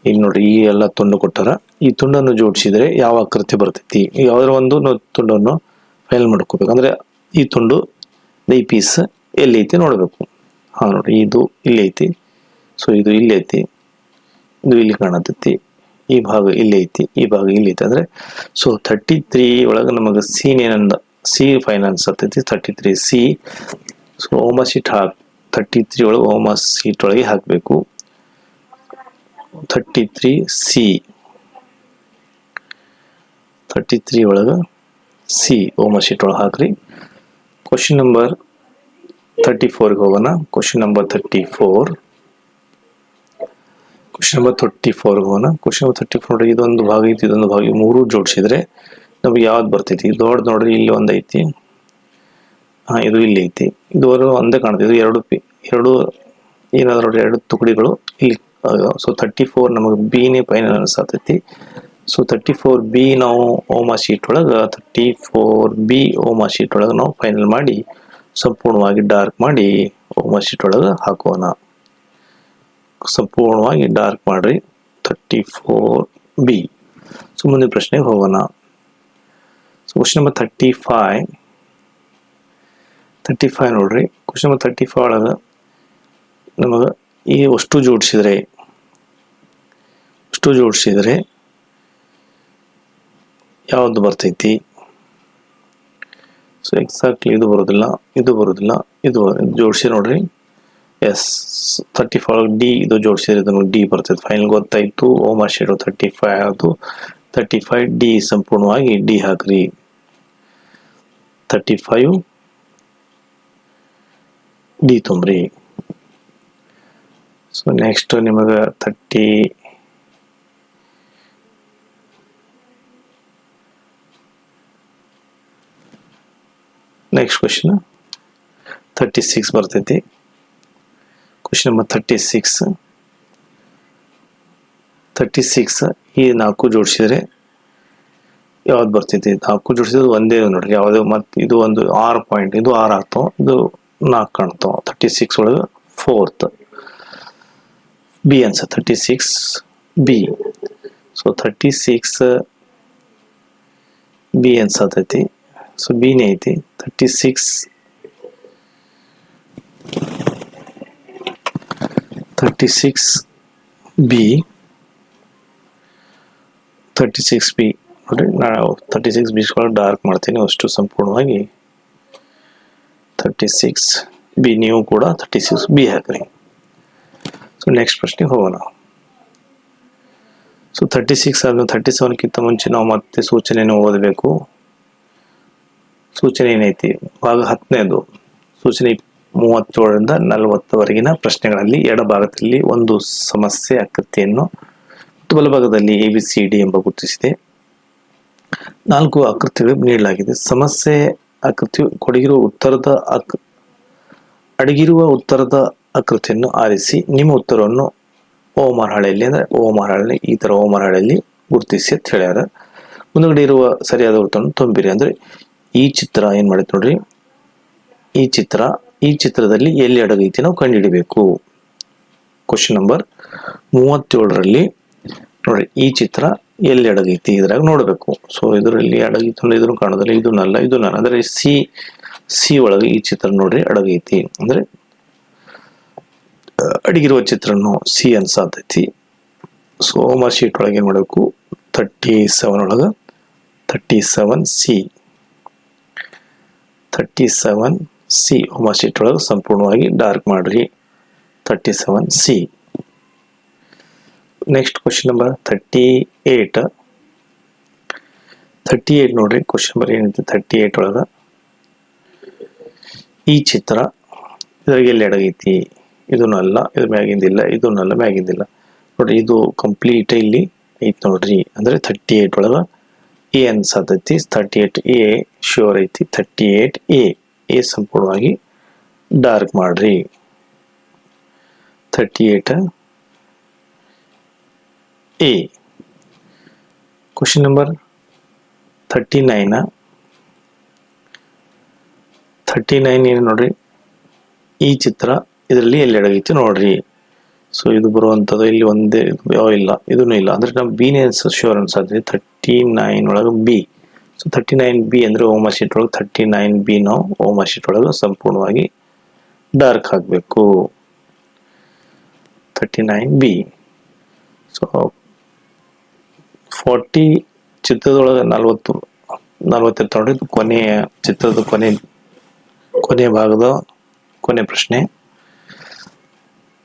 ಇಲ್ಲಿ ನೋಡ್ರಿ, ಈ ಎಲ್ಲ ತುಂಡು ಕೊಟ್ಟಾರ. ಈ ತುಂಡನ್ನು ಜೋಡಿಸಿದ್ರೆ ಯಾವ ಆಕೃತಿ ಬರ್ತೈತಿ, ಯಾವ್ದಾರ ಒಂದು ತುಂಡನ್ನು ಫೈಲ್ ಮಾಡ್ಕೋಬೇಕು. ಅಂದ್ರೆ ಈ ತುಂಡು ಈ ಪೀಸ್ ಎಲ್ಲಿ ಐತಿ ನೋಡ್ಬೇಕು. ಹಾ ನೋಡ್ರಿ, ಇದು ಇಲ್ಲಿ ಐತಿ, ಸೊ ಇದು ಇಲ್ಲಿ ಐತಿ, ಇದು ಇಲ್ಲಿ ಕಾಣತೈತಿ, ಈ ಭಾಗ ಇಲ್ಲಿ ಐತಿ, ಈ ಭಾಗ ಇಲ್ಲಿ ಐತಿ. ಅಂದ್ರೆ ಸೊ 33 ಒಳಗೆ ನಮಗೆ ಸಿ ಫೈನಾನ್ಸ್ ಆಗ್ತೈತಿ. 33C. ಸೊ ಓಮಾ ಶೀಟ್ 33 ಒಳಗೆ ಓಮಾ ಶೀಟ್ ಒಳಗೆ ಹಾಕಬೇಕು. 33C 33 ಒಳಗೆ ಸಿ ಓಮಾ ಶೀಟ್ ಒಳಗೆ ಹಾಕ್ರಿ. ಕ್ವಶನ್ ನಂಬರ್ 34ಗೆ ಹೋಗೋಣ. ಕ್ವಶನ್ ನಂಬರ್ 34 ಹೋಗೋಣ. ಕ್ವಶನ್ ನಂಬರ್ 34 ನೋಡ್ರಿ, ಇದೊಂದು ಭಾಗ ಐತಿ, ಇದೊಂದು ಭಾಗ, ಮೂರು ಜೋಡಿಸಿದ್ರೆ ನಮ್ಗೆ ಯಾವ್ದು ಬರ್ತೈತಿ. ದೊಡ್ಡ ನೋಡ್ರಿ, ಇಲ್ಲಿ ಒಂದು ಐತಿ, ಇದು ಇಲ್ಲಿ ಐತಿ, ಇದು ಒಂದೇ ಕಾಣ್ತದೆ. ಇದು ಎರಡು ಏನಾದ್ರು ನೋಡಿ 2 ತುಕಡಿಗಳು ಇಲ್ಲಿ. ಸೊ 34 ನಮಗೆ ಬಿನೇ ಫೈನಲ್ ಅನ್ಸತೈತಿ. ಸೊ 34B ನಾವು ಓಮಾ ಶೀಟ್ ಒಳಗೆ 34B ಓಮಾ ಶೀಟ್ ಒಳಗೆ ನಾವು ಫೈನಲ್ ಮಾಡಿ ಸಂಪೂರ್ಣವಾಗಿ ಡಾರ್ಕ್ ಮಾಡಿ ಓಮಾ ಶೀಟ್ ಒಳಗೆ ಹಾಕೋಣ. ಸಂಪೂರ್ಣವಾಗಿ ಡಾರ್ಕ್ ಮಾಡ್ರಿ 34B. ಸೊ ಮುಂದಿನ ಪ್ರಶ್ನೆಗೆ ಹೋಗೋಣ. ಸೊ ಕ್ವಶನ್ ನಂಬರ್ 35 ನೋಡ್ರಿ. ಕ್ವಶನ್ ನಂಬರ್ 35 ಒಳಗೆ ನಮಗೆ ಈ ಅಷ್ಟು ಜೋಡಿಸಿದ್ರೆ ಯಾವುದು ಬರ್ತೈತಿ? ಸೊ ಎಕ್ಸಾಕ್ಟ್ಲಿ ಇದು ಬರೋದಿಲ್ಲ, ಇದು ಜೋಡಿಸಿ ನೋಡ್ರಿ. ಎಸ್ 35 ಡಿ ಇದು ಜೋಡಿಸಿದ್ರೆ ನಮಗೆ ಡಿ ಬರ್ತೈತಿ. ಫೈನಲ್ ಗೊತ್ತಾಯ್ತು. ಓಮಾ ಶೀಟ್ 35 ಅದು 35D ಸಂಪೂರ್ಣವಾಗಿ ಡಿ ಹಾಕ್ರಿ. 35D ತುಂಬ್ರಿ. ಸೊ ನೆಕ್ಸ್ಟ್ ನಿಮಗೆ ನೆಕ್ಸ್ಟ್ ಕ್ವಶನ್ 36 ಬರ್ತೈತಿ. ಕ್ವಶನ್ ನಂಬರ್ 36 ಈ 4 ಜೋಡಿಸಿದ್ರೆ ಯಾವ್ದು ಬರ್ತೈತಿ? 4 ಜೋಡಿಸಿದ್ರೆ ಒಂದೇ ನೋಡ್ರಿ. ಯಾವುದೇ ಮತ್ತೆ ಇದು ಒಂದು 6 ಪಾಯಿಂಟ್, ಇದು 6 ಆಗ್ತಾವ, ಇದು 4 ಕಾಣ್ತಾವ. 36 ಒಳಗೆ 4th ಬಿ ಅನ್ಸ 36B. ಸೊ 36B ಅನ್ಸತೈತಿ. ಸೊ ಬಿನೇ ಐತಿ 36B ನೋಡ್ರಿ. ನಾವು 36B ಡಾರ್ಕ್ ಮಾಡ್ತೀನಿ ಅಷ್ಟು ಸಂಪೂರ್ಣವಾಗಿ 36B. ನೀವು ಕೂಡ 36B ಹಾಕ್ರಿ. ಸೊ ನೆಕ್ಸ್ಟ್ ಪ್ರಶ್ನೆಗೆ ಹೋಗೋಣ. ಸೊ 36 ಆದ್ಮೇಲೆ 37ಕ್ಕಿಂತ ಮುಂಚೆ ನಾವು ಮತ್ತೆ ಸೂಚನೆಯನ್ನು ಓದಬೇಕು. ಸೂಚನೆ ಏನೈತಿ? ಭಾಗ 10ನೇದು ಸೂಚನೆ 37ರಿಂದ 40ವರೆಗಿನ ಪ್ರಶ್ನೆಗಳಲ್ಲಿ ಎಡಭಾಗದಲ್ಲಿ ಒಂದು ಸಮಸ್ಯೆ ಆಕೃತಿಯನ್ನು ಮತ್ತು ಬಲಭಾಗದಲ್ಲಿ ABCD ಎಂಬ ಗುರುತಿಸಿದೆ. 4 ಆಕೃತಿಗಳು ನೀಡಲಾಗಿದೆ. ಸಮಸ್ಯೆ ಆಕೃತಿಯು ಅಡಗಿರುವ ಉತ್ತರದ ಆಕೃತಿಯನ್ನು ಆರಿಸಿ ನಿಮ್ಮ ಉತ್ತರವನ್ನು ಓ ಮರಹಳೆಯಲ್ಲಿ ಅಂದ್ರೆ ಓ ಮರಹಳೆ ಈ ತರ ಓ ಮರಹಳೆಯಲ್ಲಿ ಗುರುತಿಸಿ ಅಂತ ಹೇಳ್ಯಾರ. ಮುಂದುಗಡೆ ಇರುವ ಸರಿಯಾದ ಉತ್ತರವನ್ನು ತುಂಬಿರಿ. ಅಂದ್ರೆ ಈ ಚಿತ್ರ ಏನ್ ಮಾಡೈತೆ ನೋಡ್ರಿ. ಈ ಚಿತ್ರದಲ್ಲಿ ಎಲ್ಲಿ ಅಡಗೈತಿ ನಾವು ಕಂಡುಹಿಡಿಬೇಕು. ಕ್ವಶನ್ ನಂಬರ್ 37ರಲ್ಲಿ ನೋಡ್ರಿ, ಈ ಚಿತ್ರ ಎಲ್ಲಿ ಅಡಗೈತಿ ಇದ್ರಾಗ ನೋಡ್ಬೇಕು. ಸೊ ಇದರಲ್ಲಿ ಅಡಗೈತಿ ಅಂದ್ರೆ ಇದನ್ನು ಕಾಣೋದಿಲ್ಲ, ಇದನ್ನ ಅಂದ್ರೆ ಸಿ ಒಳಗೆ ಈ ಚಿತ್ರ ನೋಡ್ರಿ ಅಡಗೈತಿ. ಅಂದ್ರೆ ಅಡಗಿರುವ ಚಿತ್ರನು ಸಿ ಅನ್ಸಾತೈತಿ. ಸೊ ಓಮಾ ಶೀಟ್ ಒಳಗೆ ಏನ್ ಮಾಡಬೇಕು? 37 ಒಳಗ 37C ಓಮಾ ಶೀಟ್ ಒಳಗೆ ಸಂಪೂರ್ಣವಾಗಿ ಡಾರ್ಕ್ ಮಾಡ್ರಿ 37C. ನೆಕ್ಸ್ಟ್ ಕ್ವಶನ್ ನಂಬರ್ 38 ನೋಡ್ರಿ. ಕ್ವಶನ್ ನಂಬರ್ ಏನೈತಿ 38 ಒಳಗ ಈ ಚಿತ್ರ ಇದ್ರಾಗ ಎಲ್ಲಿ ಅಡಗೈತಿ? ಇದನ್ನು ಅಲ್ಲ, ಇದು ಮ್ಯಾಗಿಂದಿಲ್ಲ, ಇದನ್ನು ಅಲ್ಲ, ಮ್ಯಾಗಿಂದಿಲ್ಲ ನೋಡ್ರಿ. ಇದು ಕಂಪ್ಲೀಟ್ ಇಲ್ಲಿ ಐತಿ ನೋಡ್ರಿ. ಅಂದ್ರೆ 38 ಒಳಗ ಎ ಅನ್ಸತೈತಿ. 38A ಶ್ಯೂರ್ ಐತಿ. 38A ಸಂಪೂರ್ಣವಾಗಿ ಡಾರ್ಕ್ ಮಾಡ್ರಿ 38A. ಕ್ವಶನ್ ನಂಬರ್ 39 ಏನು ನೋಡ್ರಿ. ಈ ಚಿತ್ರ ಇದರಲ್ಲಿ ಎಲ್ಲಿ ಅಡಗೈತಿ ನೋಡ್ರಿ. ಸೊ ಇದು ಬರುವಂತದ್ದು ಇಲ್ಲಿ ಒಂದೇ ಯಾವ ಇಲ್ಲ, ಇದನ್ನು ಇಲ್ಲ. ಅಂದ್ರೆ ನಾವು ಬಿನೇ ಶ್ಯೂರ್ ಅನ್ಸಾದ್ರಿ 39 ಒಳಗೆ ಬಿ. ಸೊ 39B ಅಂದ್ರೆ ಓಮಾ ಶೀಟ್ ಒಳಗೆ 39B ನಾವು ಓಮಾ ಶೀಟ್ ಒಳಗೆ ಸಂಪೂರ್ಣವಾಗಿ ಡಾರ್ಕ್ ಹಾಕಬೇಕು 39B. ಸೊ 40 ಚಿತ್ರದೊಳಗೆ 40 ನೋಡಿ. ಕೊನೆಯ ಚಿತ್ರದ ಕೊನೆ ಭಾಗದ ಕೊನೆ ಪ್ರಶ್ನೆ.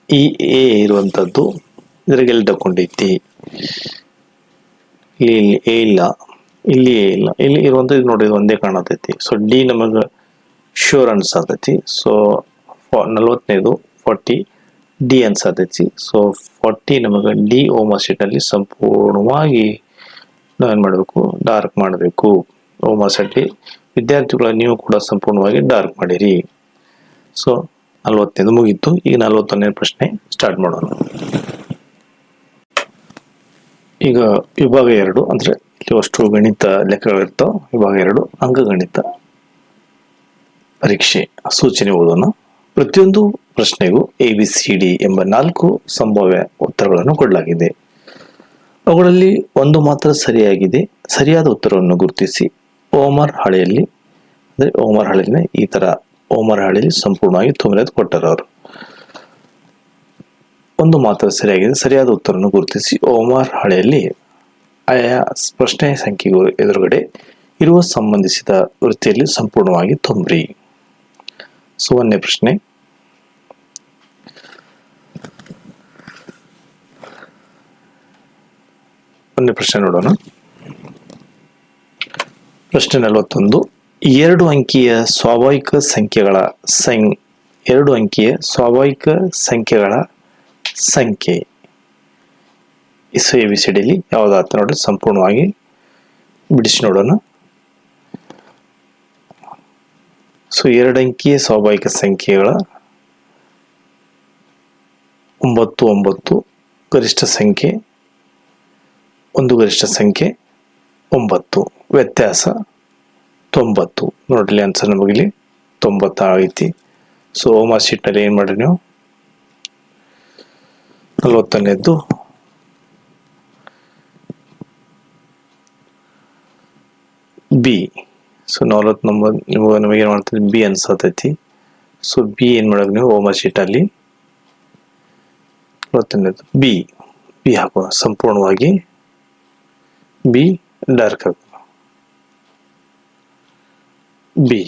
ಈ ಎ ಇರುವಂತದ್ದು ಇದ್ರಾಗ ಎಲ್ಲಿ ತಕೊಂಡೈತಿ? ಇಲ್ಲಿ ಎ ಇಲ್ಲ, ಇಲ್ಲಿ ಎ ಇಲ್ಲ, ಇಲ್ಲಿ ಇರುವಂತದ್ದು ನೋಡಿ ಒಂದೇ ಕಾಣತೈತಿ. ಸೊ ಡಿ ನಮಗ ಶ್ಯೂರ್ ಅನ್ಸಾತೈತಿ. ಸೊ 40ನೇದು 40D ಅನ್ಸಾತೈತಿ. ಸೊ 40 ನಮಗ ಡಿ ಓಮಾ ಶೀಟ್ ಅಲ್ಲಿ ಸಂಪೂರ್ಣವಾಗಿ ನಾವೇನ್ ಮಾಡಬೇಕು? ಡಾರ್ಕ್ ಮಾಡಬೇಕು ಓಮಾ ಶೀಟ್. ವಿದ್ಯಾರ್ಥಿಗಳ ನೀವು ಕೂಡ ಸಂಪೂರ್ಣವಾಗಿ ಡಾರ್ಕ್ ಮಾಡಿರಿ. ಸೊ 40ನೇದು ಮುಗೀತು. ಈಗ 41ನೇ ಪ್ರಶ್ನೆ ಸ್ಟಾರ್ಟ್ ಮಾಡೋಣ. ಈಗ ವಿಭಾಗ 2 ಅಂದ್ರೆ ಇಲ್ಲಿ ಅಷ್ಟು ಗಣಿತ ಲೆಕ್ಕಗಳಿರ್ತಾವ. ವಿಭಾಗ 2 ಅಂಕಗಣಿತ ಪರೀಕ್ಷೆ ಸೂಚನೆ ಓದೋಣ. ಪ್ರತಿಯೊಂದು ಪ್ರಶ್ನೆಗೂ ABCD ಎಂಬ 4 ಸಂಭಾವ್ಯ ಉತ್ತರಗಳನ್ನು ಕೊಡಲಾಗಿದೆ. ಅವುಗಳಲ್ಲಿ ಒಂದು ಮಾತ್ರ ಸರಿಯಾಗಿದೆ. ಸರಿಯಾದ ಉತ್ತರವನ್ನು ಗುರುತಿಸಿ ಓಮರ್ ಹಾಳೆಯಲ್ಲಿ, ಅಂದ್ರೆ ಓಮರ್ ಹಾಳೆಯಲ್ಲಿ ಈ ತರ ಓಮರ್ ಹಾಳೆಯಲ್ಲಿ ಸಂಪೂರ್ಣವಾಗಿ ತುಂಬಿರೋದು ಕೊಟ್ಟರು ಅವರು. ಒಂದು ಮಾತ್ರ ಸರಿಯಾಗಿದೆ. ಸರಿಯಾದ ಉತ್ತರವನ್ನು ಗುರುತಿಸಿ ಓಮರ್ ಹಾಳೆಯಲ್ಲಿ ಆಯಾ ಪ್ರಶ್ನೆ ಸಂಖ್ಯೆಗೂ ಎದುರುಗಡೆ ಇರುವ ಸಂಬಂಧಿಸಿದ ವೃತ್ತಿಯಲ್ಲಿ ಸಂಪೂರ್ಣವಾಗಿ ತುಂಬ್ರಿ. ಸೊ 1ನೇ ಪ್ರಶ್ನೆ. ನೋಡೋಣ. ಪ್ರಶ್ನೆ 41. 2 ಅಂಕಿಯ ಸ್ವಾಭಾವಿಕ ಸಂಖ್ಯೆಗಳ ಸಂಖ್ಯೆ ABCD ಯಾವುದಾತ ನೋಡಿ ಸಂಪೂರ್ಣವಾಗಿ ಬಿಡಿಸಿ ನೋಡೋಣ. ಸೊ 2 ಅಂಕಿಯ ಸ್ವಾಭಾವಿಕ ಸಂಖ್ಯೆಗಳ 9 9 ಗರಿಷ್ಠ ಸಂಖ್ಯೆ 1 ಗರಿಷ್ಠ ಸಂಖ್ಯೆ 9 ವ್ಯತ್ಯಾಸ 90. ನೋಡ್ಲಿ ಆನ್ಸರ್ ನಮಗಿಲ್ಲಿ 90 ಆಗೈತಿ. ಸೊ ಓಮರ್ ಶೀಟ್ನಲ್ಲಿ ಏನು ಮಾಡ್ರಿ ನೀವು 40ನೇದ್ದು ಬಿ. ಸೊ 49 ನಮಗೆ ಏನು ಮಾಡ್ತೀವಿ ಬಿ ಅನ್ಸತೈತಿ. ಸೊ ಬಿ ಏನು ಮಾಡೋದು ನೀವು ಓಮರ್ ಶೀಟಲ್ಲಿ 40ನೇದ್ದು ಬಿ ಹಾಕೋಣ. ಸಂಪೂರ್ಣವಾಗಿ ಬಿ ಡಾರ್ಕ್ ಹಾಕೋಣ. ಬಿ.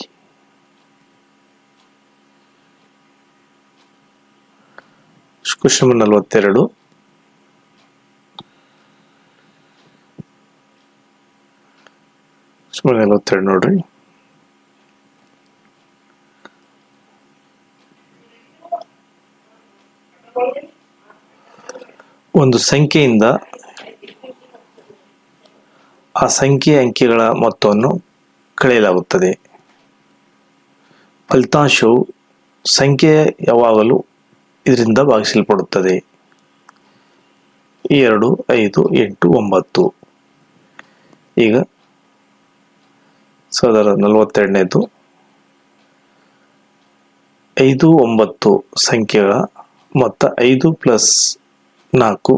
Question number 42. ನೋಡ್ರಿ. ಒಂದು ಸಂಖ್ಯೆಯಿಂದ ಆ ಸಂಖ್ಯೆಯ ಅಂಕಿಗಳ ಮೊತ್ತವನ್ನು ಕಳೆಯಲಾಗುತ್ತದೆ. ಫಲಿತಾಂಶವು ಸಂಖ್ಯೆ ಯಾವಾಗಲೂ ಇದರಿಂದ ಭಾಗಿಸಲ್ಪಡುತ್ತದೆ. 2 5 8 9. ಈಗ 42ನೇದು 5 9 ಸಂಖ್ಯೆಗಳ ಮೊತ್ತ 5 + 4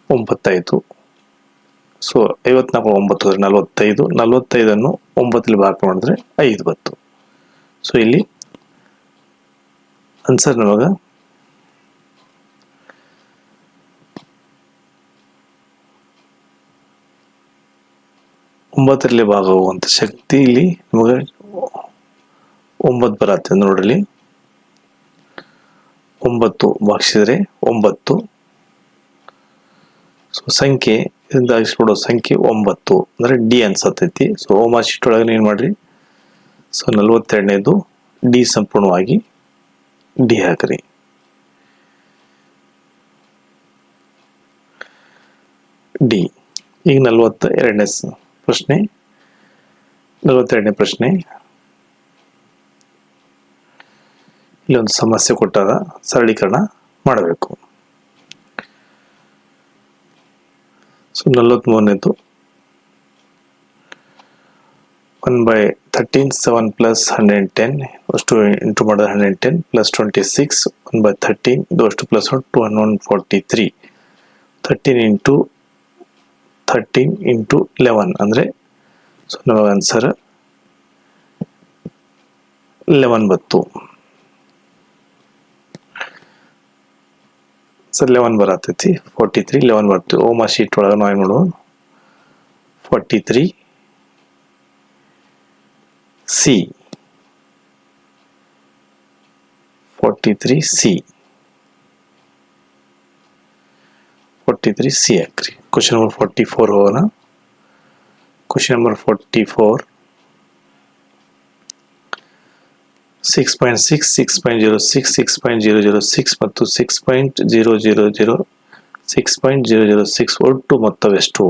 95. ಸೊ 54 9 45. 45 9 ಭಾಗ ಮಾಡಿದ್ರೆ 5 ಬಂತು. ಸೊ ಇಲ್ಲಿ ಆನ್ಸರ್ ನಮಗ 9ರಲ್ಲಿ ಭಾಗವಾಗುವಂತ ಶಕ್ತಿ ಇಲ್ಲಿ ನಮಗೆ 9 ಬರತ್ತೆ ನೋಡ್ರಿ. 9 ಭಾಗಿಸಿದ್ರೆ 9. ಸೊ ಸಂಖ್ಯೆ ಇದರಿಂದ ಭಾಗಿಸ್ಬಿಡೋ ಸಂಖ್ಯೆ 9 ಅಂದ್ರೆ ಡಿ ಅನ್ಸತೈತಿ. ಸೊ ಓಮರ್ ಶೀಟ್ ಒಳಗೆ ಏನು ಮಾಡ್ರಿ. ಸೊ 42ನೇದು ಡಿ ಸಂಪೂರ್ಣವಾಗಿ ಡಿ ಹಾಕ್ರಿ. ಡಿ. ಈಗ 42ನೇ ಪ್ರಶ್ನೆ. 42ನೇ ಪ್ರಶ್ನೆ ಇಲ್ಲೊಂದು ಸಮಸ್ಯೆ ಕೊಟ್ಟಾಗ ಸರಳೀಕರಣ ಮಾಡಬೇಕು. ಸೊ 43ನೇದು 1/13 7 + 110 ಅಷ್ಟು ಇಂಟು ಮಾಡಿದ್ರೆ 110 + 26 1/13 ಇದು ಅಷ್ಟು ಪ್ಲಸ್ 243. 13 × 11 ಅಂದರೆ ಸೊ ನಮಗೆ ಆನ್ಸರ್ 11 ಬಂತು. ಸೊ 11 ಬರತೈತಿ. 43 11 ಬರ್ತೀವಿ. ಓಮರ್ ಶೀಟ್ ಒಳಗೆ ನಾವು ಏನು ಮಾಡೋದು 43 ಸಿ 43 ಸಿ ಹಾಕ್ರಿ. ಕ್ವಶನ್ ನಂಬರ್ 44 ಹೋಗೋಣ. ಕ್ವಶನ್ ನಂಬರ್ 44 6.6 6.06 6.006 ಮತ್ತು 6.000 6.006 ಒಟ್ಟು ಮೊತ್ತವೆಷ್ಟು?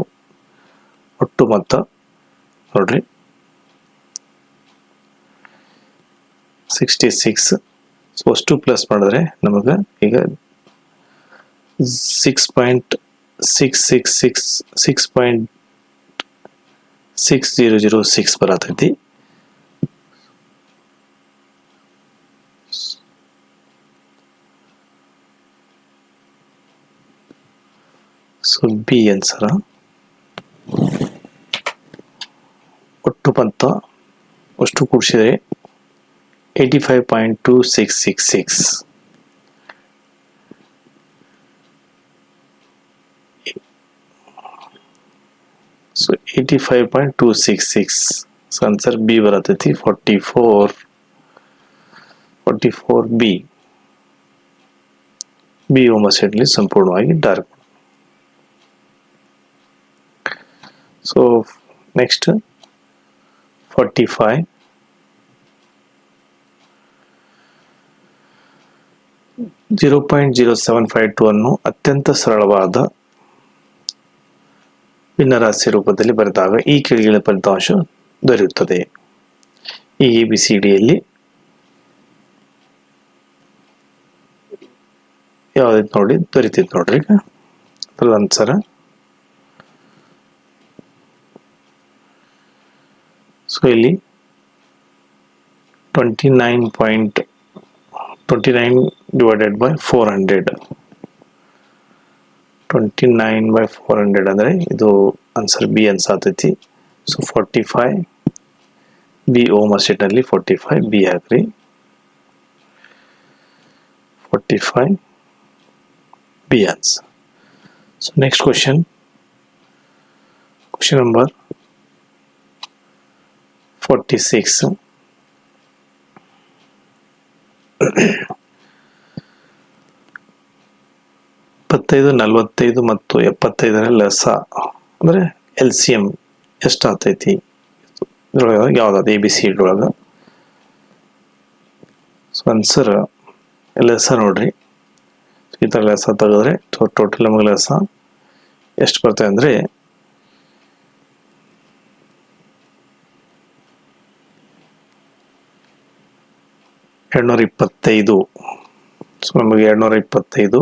ಒಟ್ಟು ಮೊತ್ತ ನೋಡ್ರಿ 66. ಸೊ ಅಷ್ಟು ಪ್ಲಸ್ ಮಾಡಿದ್ರೆ ನಮಗೆ ಈಗ 6.6006 ಬರತೈತಿ. So B answer. ಒಟ್ಟು ಬಂತ ಅಷ್ಟು ಕೂಡಿಸಿದ್ರೆ 85.2666. ಸೊ 85.266. ಸೊ ಆನ್ಸರ್ ಬಿ ಬರತೈತಿ 44 ಬಿ. ಬಿ ಓಮಸೆಟ್ಲಿ ಸಂಪೂರ್ಣವಾಗಿ ಡಾರ್ಕ್. So next 45. 0.0752 ಅನ್ನು ಅತ್ಯಂತ ಸರಳವಾದ ಭಿನ್ನರಾಶಿ ರೂಪದಲ್ಲಿ ಬರೆದಾಗ ಈ ಕೆಳಗಿನ ಫಲಿತಾಂಶ ದೊರೆಯುತ್ತದೆ. ಈ ABCDಯಲ್ಲಿ ಯಾವ್ದೈತೆ ನೋಡಿ ದೊರೀತೈತೆ ನೋಡ್ರಿ. ಅದ್ರ ಆನ್ಸರ್ ಸೊ ಇಲ್ಲಿ 29 divided by 400. 29/400 ಅಂದರೆ ಇದು ಆನ್ಸರ್ ಬಿ ಅನ್ಸಾತೈತಿ. ಸೊ 45 ಬಿ ಓಮಸೆಟ್ ಅಲ್ಲಿ 45 ಬಿ ಹಾಕ್ರಿ. 45 B answer. So next question number 46. 25, 45 ಮತ್ತು 75ರ ಲಸ ಅಂದರೆ LCM ಎಷ್ಟು ಆಗ್ತೈತಿ? ಇದ್ರೊಳಗೆ ಯಾವ್ದಾದ್ರು ABCD ಒಳಗೆ. ಸೊ ಆನ್ಸರ್ ಲಸ ನೋಡ್ರಿ. ಈ ಥರ ಲಸ ತೆಗೆದ್ರೆ ಟೋಟಲ್ ನಮಗೆ ಲಸ ಎಷ್ಟು ಬರ್ತದೆ ಅಂದರೆ 225. ಸೊ ನಮಗೆ 225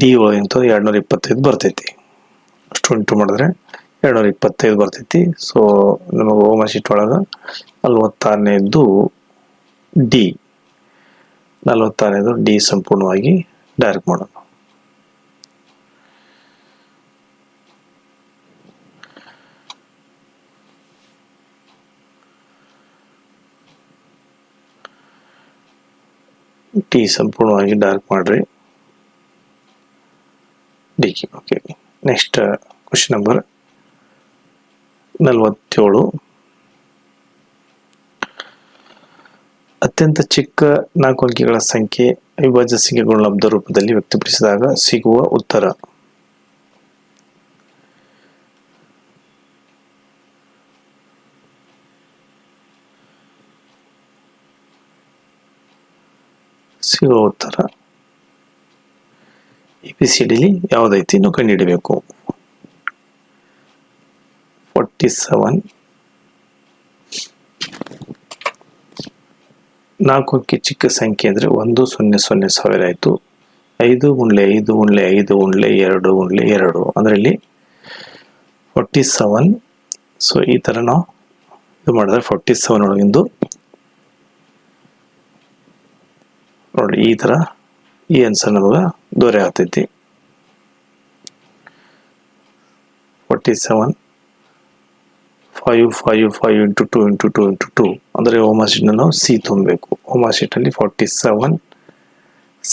ಡಿ ಒಳಗಿಂತ 225 ಬರ್ತೈತಿ. ಅಷ್ಟು ಇಂಟು ಮಾಡಿದ್ರೆ 225 ಬರ್ತೈತಿ. ಸೊ ನಮಗೆ ಓಮಶೀಟ್ ಒಳಗೆ 46ನೇದು ಡಿ, 46ನೇದು ಡಿ ಸಂಪೂರ್ಣವಾಗಿ ಡೈರೆಕ್ಟ್ ಮಾಡೋಣ. ಡಿ ಸಂಪೂರ್ಣವಾಗಿ ಡಾರ್ಕ್ ಮಾಡ್ರಿ. D. Okay, next question number 47. ಅತ್ಯಂತ ಚಿಕ್ಕ 4 ಅಂಕಿಗಳ ಸಂಖ್ಯೆ ಅವಿಭಾಜ್ಯ ಸಂಖ್ಯೆಗಳ ಲಬ್ಧ ರೂಪದಲ್ಲಿ ವ್ಯಕ್ತಪಡಿಸಿದಾಗ ಸಿಗುವ ಉತ್ತರ. ABCDಲಿ ಯಾವುದೈತಿ ನಾವು ಕಂಡುಹಿಡಬೇಕು. 47 4 ಅಂಕಿ ಚಿಕ್ಕ ಸಂಖ್ಯೆ ಅಂದರೆ 100,000 ಆಯಿತು. 5 × 5 × 5 × 2 × 2 ಅಂದರೆ ಇಲ್ಲಿ 47. ಸೊ ಈ ಥರ ನಾವು ಇದು ಮಾಡಿದ್ರೆ 47 ಒಳಗಿಂದು ನೋಡಿ ಈ ಥರ ಈ ಆನ್ಸರ್ ನಮಗೆ ದೊರೆ ಆಗ್ತೈತಿ. 47 5 5 5 × 2 × 2 × 2 ಅಂದರೆ ಓಮಶೀಟ್ನ ನಾವು ಸಿ ತುಂಬಬೇಕು. ಓಮಶೀಟಲ್ಲಿ 47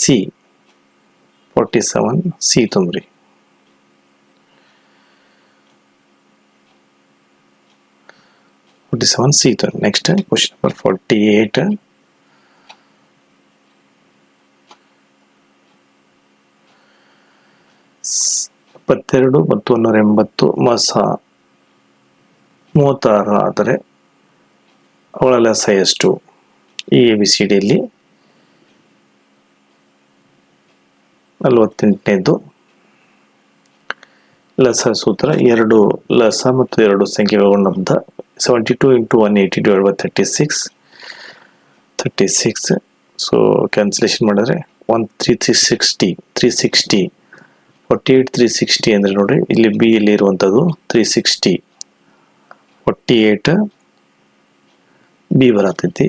ಸಿ, 47 ಸಿ ತುಂಬ್ರಿ. Next question number 48. 72 ಮತ್ತು 180 ಮಸ 36 ಆದರೆ ಅವಳ ಲಸ ಎಷ್ಟು? ಈ ABCDಯಲ್ಲಿ 48ನೇದು ಲಸ ಸೂತ್ರ 2 ಲಸ ಮತ್ತು 2 ಸಂಖ್ಯೆಗಳ ಲಬ್ಧ 72 × 180 / 36 36. ಸೊ ಕ್ಯಾನ್ಸಲೇಷನ್ ಮಾಡಿದ್ರೆ 360 48 360 ಅಂದರೆ ನೋಡ್ರಿ ಇಲ್ಲಿ ಬಿ ಇಲ್ಲಿ ಇರುವಂಥದ್ದು 360 48 ಬಿ ಬರತೈತಿ.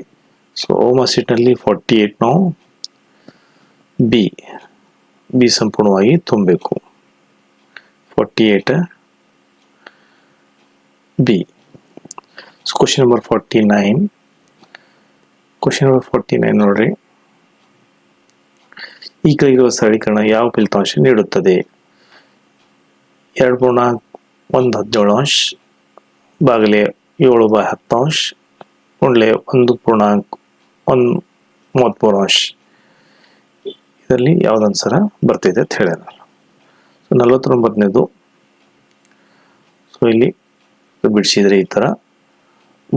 ಸೊ ಓಮಾ ಸೀಟ್ನಲ್ಲಿ 48 ನಾವು ಬಿ ಸಂಪೂರ್ಣವಾಗಿ ತುಂಬಬೇಕು. 48 ಬಿ. ಸೊ ಕ್ವಶನ್ ನಂಬರ್ 49 ನೋಡ್ರಿ, ಈ ಕೆಳಗಿರುವ ಸರಳೀಕರಣ ಯಾವ ಫಲಿತಾಂಶ ನೀಡುತ್ತದೆ? 2.117 ಭಾಗಲೆ 7/10 ಗುಂಡ್ಲೆ 1.133 ಇದರಲ್ಲಿ ಯಾವ್ದು ಆನ್ಸರ್ ಬರ್ತಿದೆ ಅಂತ ಹೇಳ್ಯಾರ. ಸೊ 49ನೇದು. ಸೊ ಇಲ್ಲಿ ಬಿಡಿಸಿದ್ರೆ ಈ ಥರ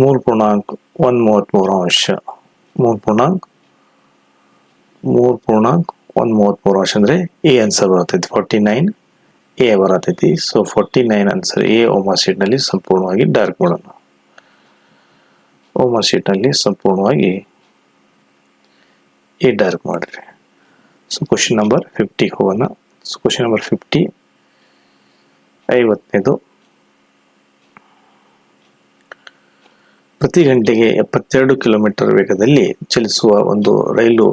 3.133 3.133 ಅಂದರೆ ಎ ಆನ್ಸರ್ ಬರತೈತಿ. 49 ಎ ಬರತೈತಿ. ಸೊ 49 ಆನ್ಸರ್ ಎ ಓಮಾ ಶೀಟ್ನಲ್ಲಿ ಸಂಪೂರ್ಣವಾಗಿ ಡಾರ್ಕ್ ಮಾಡೋಣ. ಓಮಾ ಶೀಟ್ನಲ್ಲಿ ಸಂಪೂರ್ಣವಾಗಿ ಎ ಡಾರ್ಕ್ ಮಾಡಿರಿ. ಸೊ ಕ್ವಶನ್ ನಂಬರ್ 50 ಹೋಗೋಣ. So question number 50 50ನೇದು. ಪ್ರತಿ ಗಂಟೆಗೆ 72 ಕಿಲೋಮೀಟರ್ ವೇಗದಲ್ಲಿ ಚಲಿಸುವ ಒಂದು ರೈಲು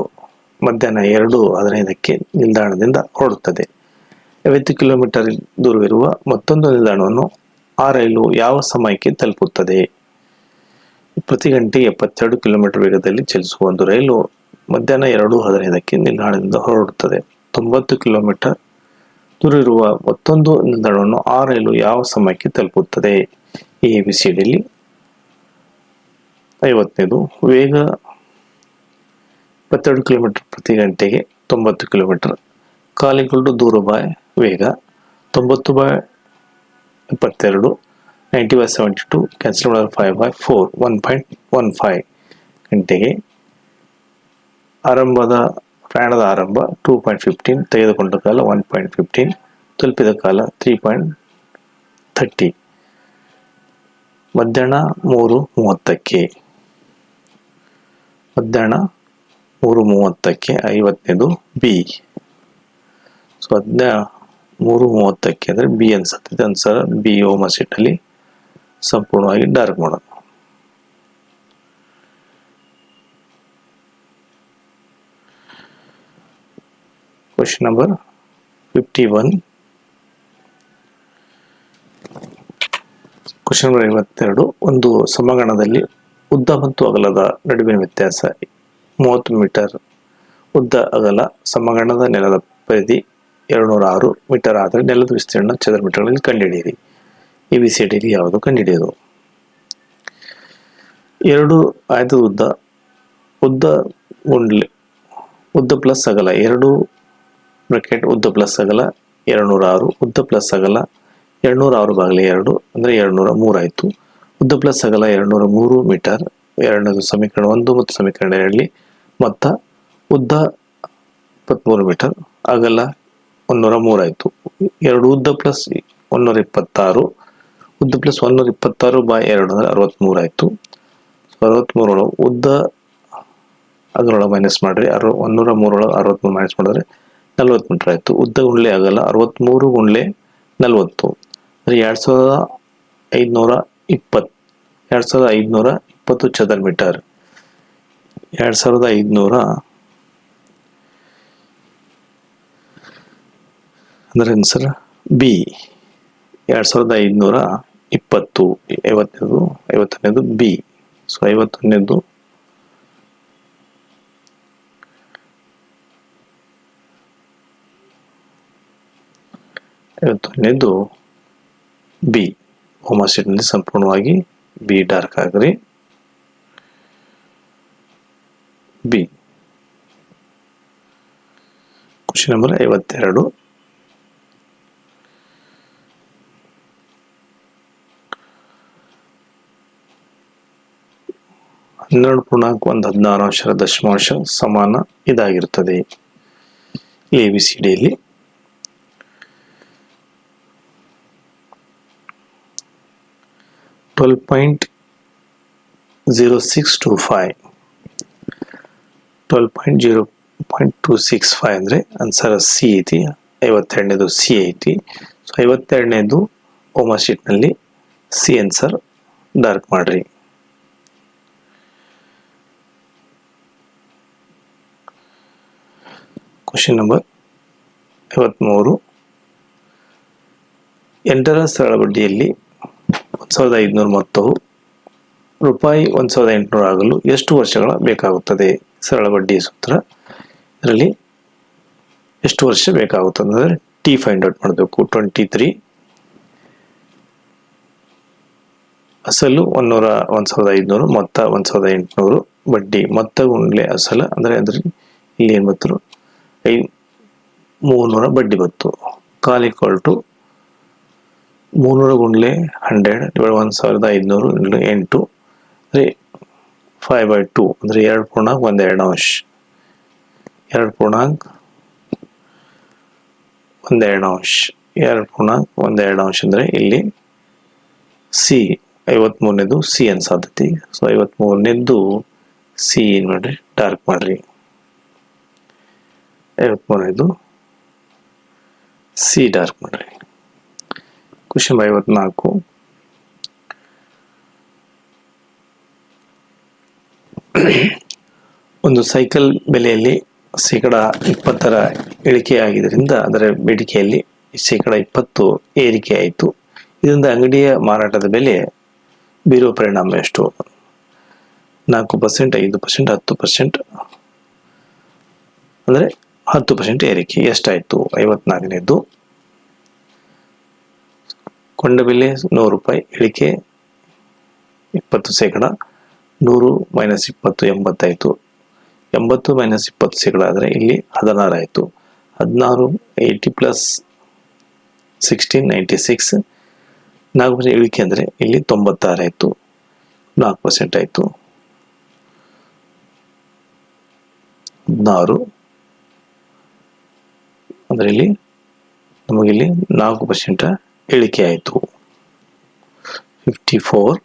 ಮಧ್ಯಾಹ್ನ 2:15ಕ್ಕೆ ನಿಲ್ದಾಣದಿಂದ ಹೊರಡುತ್ತದೆ. 50 ಕಿಲೋಮೀಟರ್ ದೂರವಿರುವ ಮತ್ತೊಂದು ನಿಲ್ದಾಣವನ್ನು ಆ ರೈಲು ಯಾವ ಸಮಯಕ್ಕೆ ತಲುಪುತ್ತದೆ? ಪ್ರತಿ ಗಂಟೆಗೆ 72 ಕಿಲೋಮೀಟರ್ ವೇಗದಲ್ಲಿ ಚಲಿಸುವ ಒಂದು ರೈಲು ಮಧ್ಯಾಹ್ನ 2:15ಕ್ಕೆ ನಿಲ್ದಾಣದಿಂದ ಹೊರಡುತ್ತದೆ. 90 ಕಿಲೋಮೀಟರ್ ದೂರವಿರುವ ಮತ್ತೊಂದು ನಿಲ್ದಾಣವನ್ನು ಆ ರೈಲು ಯಾವ ಸಮಯಕ್ಕೆ ತಲುಪುತ್ತದೆ? ABCDಯಲ್ಲಿ 50ನೇದು. ವೇಗ 72 ಕಿಲೋಮೀಟರ್ ಪ್ರತಿ ಗಂಟೆಗೆ 90 ಕಿಲೋಮೀಟರ್ ಕಾಲಿಗಳು ದೂರ ಬಾಯ್ ವೇಗ 90/72 90/72 ಕ್ಯಾನ್ಸಲ್ ಮಾಡಿದ್ರೆ 5/4 1.15 ಗಂಟೆಗೆ ಪ್ರಯಾಣದ ಆರಂಭ 2.15 ತೆಗೆದುಕೊಂಡ ಕಾಲ 1.15 ತಲುಪಿದ ಕಾಲ 3.30 ಮಧ್ಯಾಹ್ನ 3:30ಕ್ಕೆ 50ನೇದು ಬಿ. ಸೊ 3:30ಕ್ಕೆ ಅಂದರೆ ಬಿ ಅನ್ಸುತ್ತೆ ಆನ್ಸರ್. ಬಿ ಓಮಾ ಶೀಟ್ನಲ್ಲಿ ಸಂಪೂರ್ಣವಾಗಿ ಡಾರ್ಕ್ ಮಾಡೋಣ. Question number 51. Question number 52. ಒಂದು ಸಮಗಣದಲ್ಲಿ ಉದ್ದ ಮತ್ತು ಅಗಲದ ನಡುವಿನ ವ್ಯತ್ಯಾಸ 30 ಮೀಟರ್. ಉದ್ದ ಅಗಲ ಸಮಗಣದ ನೆಲದ ಪರಿಧಿ 206 ಮೀಟರ್ ಆದರೆ ನೆಲದ ವಿಸ್ತೀರ್ಣ ಚದರ ಮೀಟರ್ಗಳಲ್ಲಿ ಕಂಡುಹಿಡಿಯಿರಿ. ABCDಯಲ್ಲಿ ಯಾವುದು ಕಂಡುಹಿಡಿಯೋದು? ಎರಡು ಆಯತದ ಉದ್ದ ಪ್ಲಸ್ ಅಗಲ 2 ಬ್ರಾಕೆಟ್ ಉದ್ದ ಪ್ಲಸ್ ಅಗಲ 206 ಉದ್ದ ಪ್ಲಸ್ ಅಗಲ 206/2 ಅಂದರೆ 203 ಆಯಿತು. ಉದ್ದ ಪ್ಲಸ್ ಅಗಲ 203 ಮೀಟರ್. ಎರಡನೇದು ಸಮೀಕರಣ 1 ಮತ್ತು ಸಮೀಕರಣ 2ರಲ್ಲಿ ಮೊತ್ತ ಉದ್ದ 23 ಮೀಟರ್ ಅಗಲ 103 ಆಯಿತು. ಎರಡು ಉದ್ದ ಪ್ಲಸ್ 126 ಉದ್ದ ಪ್ಲಸ್ 126/2 ಅಂದರೆ 63 ಆಯಿತು. 63 ಉದ್ದ ಅಗಲ ಮೈನಸ್ ಮಾಡಿರಿ 103 63 ಮೈನಸ್ ಮಾಡಿದ್ರೆ 40 ಮೀಟರ್ ಆಯಿತು. ಉದ್ದ ಗುಂಡ್ಲೆ ಅಗಲ 63 ಗುಂಡ್ಲೆ 40 ಅಂದರೆ 2520 ಚದರ ಮೀಟರ್. 2500 ಅಂದರೆ ಆನ್ಸರ್ ಬಿ 2520. 50ನೇದು ಬಿ. ಸೊ 51ನೇದು ಬಿ ಓಮಾ ಶೀಟ್ನಲ್ಲಿ ಸಂಪೂರ್ಣವಾಗಿ ಬಿ ಡಾರ್ಕ್ ಆಗ್ರಿ. ಬಿ. Question number 52. (12.116) ಸಮಾನ ಇದಾಗಿರುತ್ತದೆ. ABCDಯಲ್ಲಿ 12.0625 12.0.265 ಅಂದರೆ ಆನ್ಸರ್ ಸಿ ಐತಿ. 52ನೇದು ಸಿ ಐತಿ. ಸೊ 52ನೇದು ಓಮಾ ಶೀಟ್ನಲ್ಲಿ ಸಿ ಆನ್ಸರ್ ಡಾರ್ಕ್ ಮಾಡ್ರಿ. Question number 53. 8ರ ಸರಳ ಬಡ್ಡಿಯಲ್ಲಿ 1,500 ಮೊತ್ತವು ರೂಪಾಯಿ 1,800 ಆಗಲು ಎಷ್ಟು ವರ್ಷಗಳ ಬೇಕಾಗುತ್ತದೆ? ಸರಳ ಬಡ್ಡಿ ಸೂತ್ರ. ಇದರಲ್ಲಿ ಎಷ್ಟು ವರ್ಷ ಬೇಕಾಗುತ್ತದೆ ಅಂದರೆ ಟಿ ಫೈಂಡ್ ಔಟ್ ಮಾಡಬೇಕು. 23 ಅಸಲು 1,500 ಮೊತ್ತ 1,800 ಬಡ್ಡಿ ಮೊತ್ತ ಗುಂಡ್ಲೆ ಅಸಲ ಅಂದರೆ ಇಲ್ಲಿ ಏನು ಬತ್ತು 300 ಬಡ್ಡಿ ಬತ್ತು. ಕಾಲ್ ಈಕ್ವಲ್ ಟು 300 ಗುಂಡ್ಲೆ 100 1,500 8 ಅಂದರೆ 5/2 ಅಂದರೆ 2.12 2.12 ಅಂದರೆ ಇಲ್ಲಿ ಸಿ 53ನೇದು ಸಿ ಅನ್ಸಾತೈತಿ. ಸೊ 53ನೇದು ಸಿ ಏನು ಮಾಡ್ರಿ ಡಾರ್ಕ್ ಮಾಡ್ರಿ. 53ನೇದು ಸಿ ಡಾರ್ಕ್ ಮಾಡ್ರಿ. ಕ್ವಶನ್ 54. ಒಂದು ಸೈಕಲ್ ಬೆಲೆಯಲ್ಲಿ 20% ಇಳಿಕೆಯಾಗಿದ್ದರಿಂದ ಅದರ ಬೇಡಿಕೆಯಲ್ಲಿ 20% ಏರಿಕೆ ಆಯಿತು. ಇದರಿಂದ ಅಂಗಡಿಯ ಮಾರಾಟದ ಬೆಲೆ ಬೀರುವ ಪರಿಣಾಮ ಎಷ್ಟು? 4%, 5%, 10% ಅಂದರೆ 10% ಏರಿಕೆ ಎಷ್ಟಾಯಿತು? 54ನೇದು ಕೊಂಡ ಬೆಲೆ 100 ರೂಪಾಯಿ, ಇಳಿಕೆ 20%, 100 - 20 80 ಆಯಿತು. 80 - 20% ಆದರೆ ಇಲ್ಲಿ 16 ಆಯಿತು. 16 80 + 16 96. 4% ಇಳಿಕೆ ಅಂದರೆ ಇಲ್ಲಿ 96 ಆಯಿತು. 4% ಆಯಿತು. 16 ಅಂದರೆ ಇಲ್ಲಿ ನಮಗಿಲ್ಲಿ 4% ಇಳಿಕೆ ಆಯಿತು. 54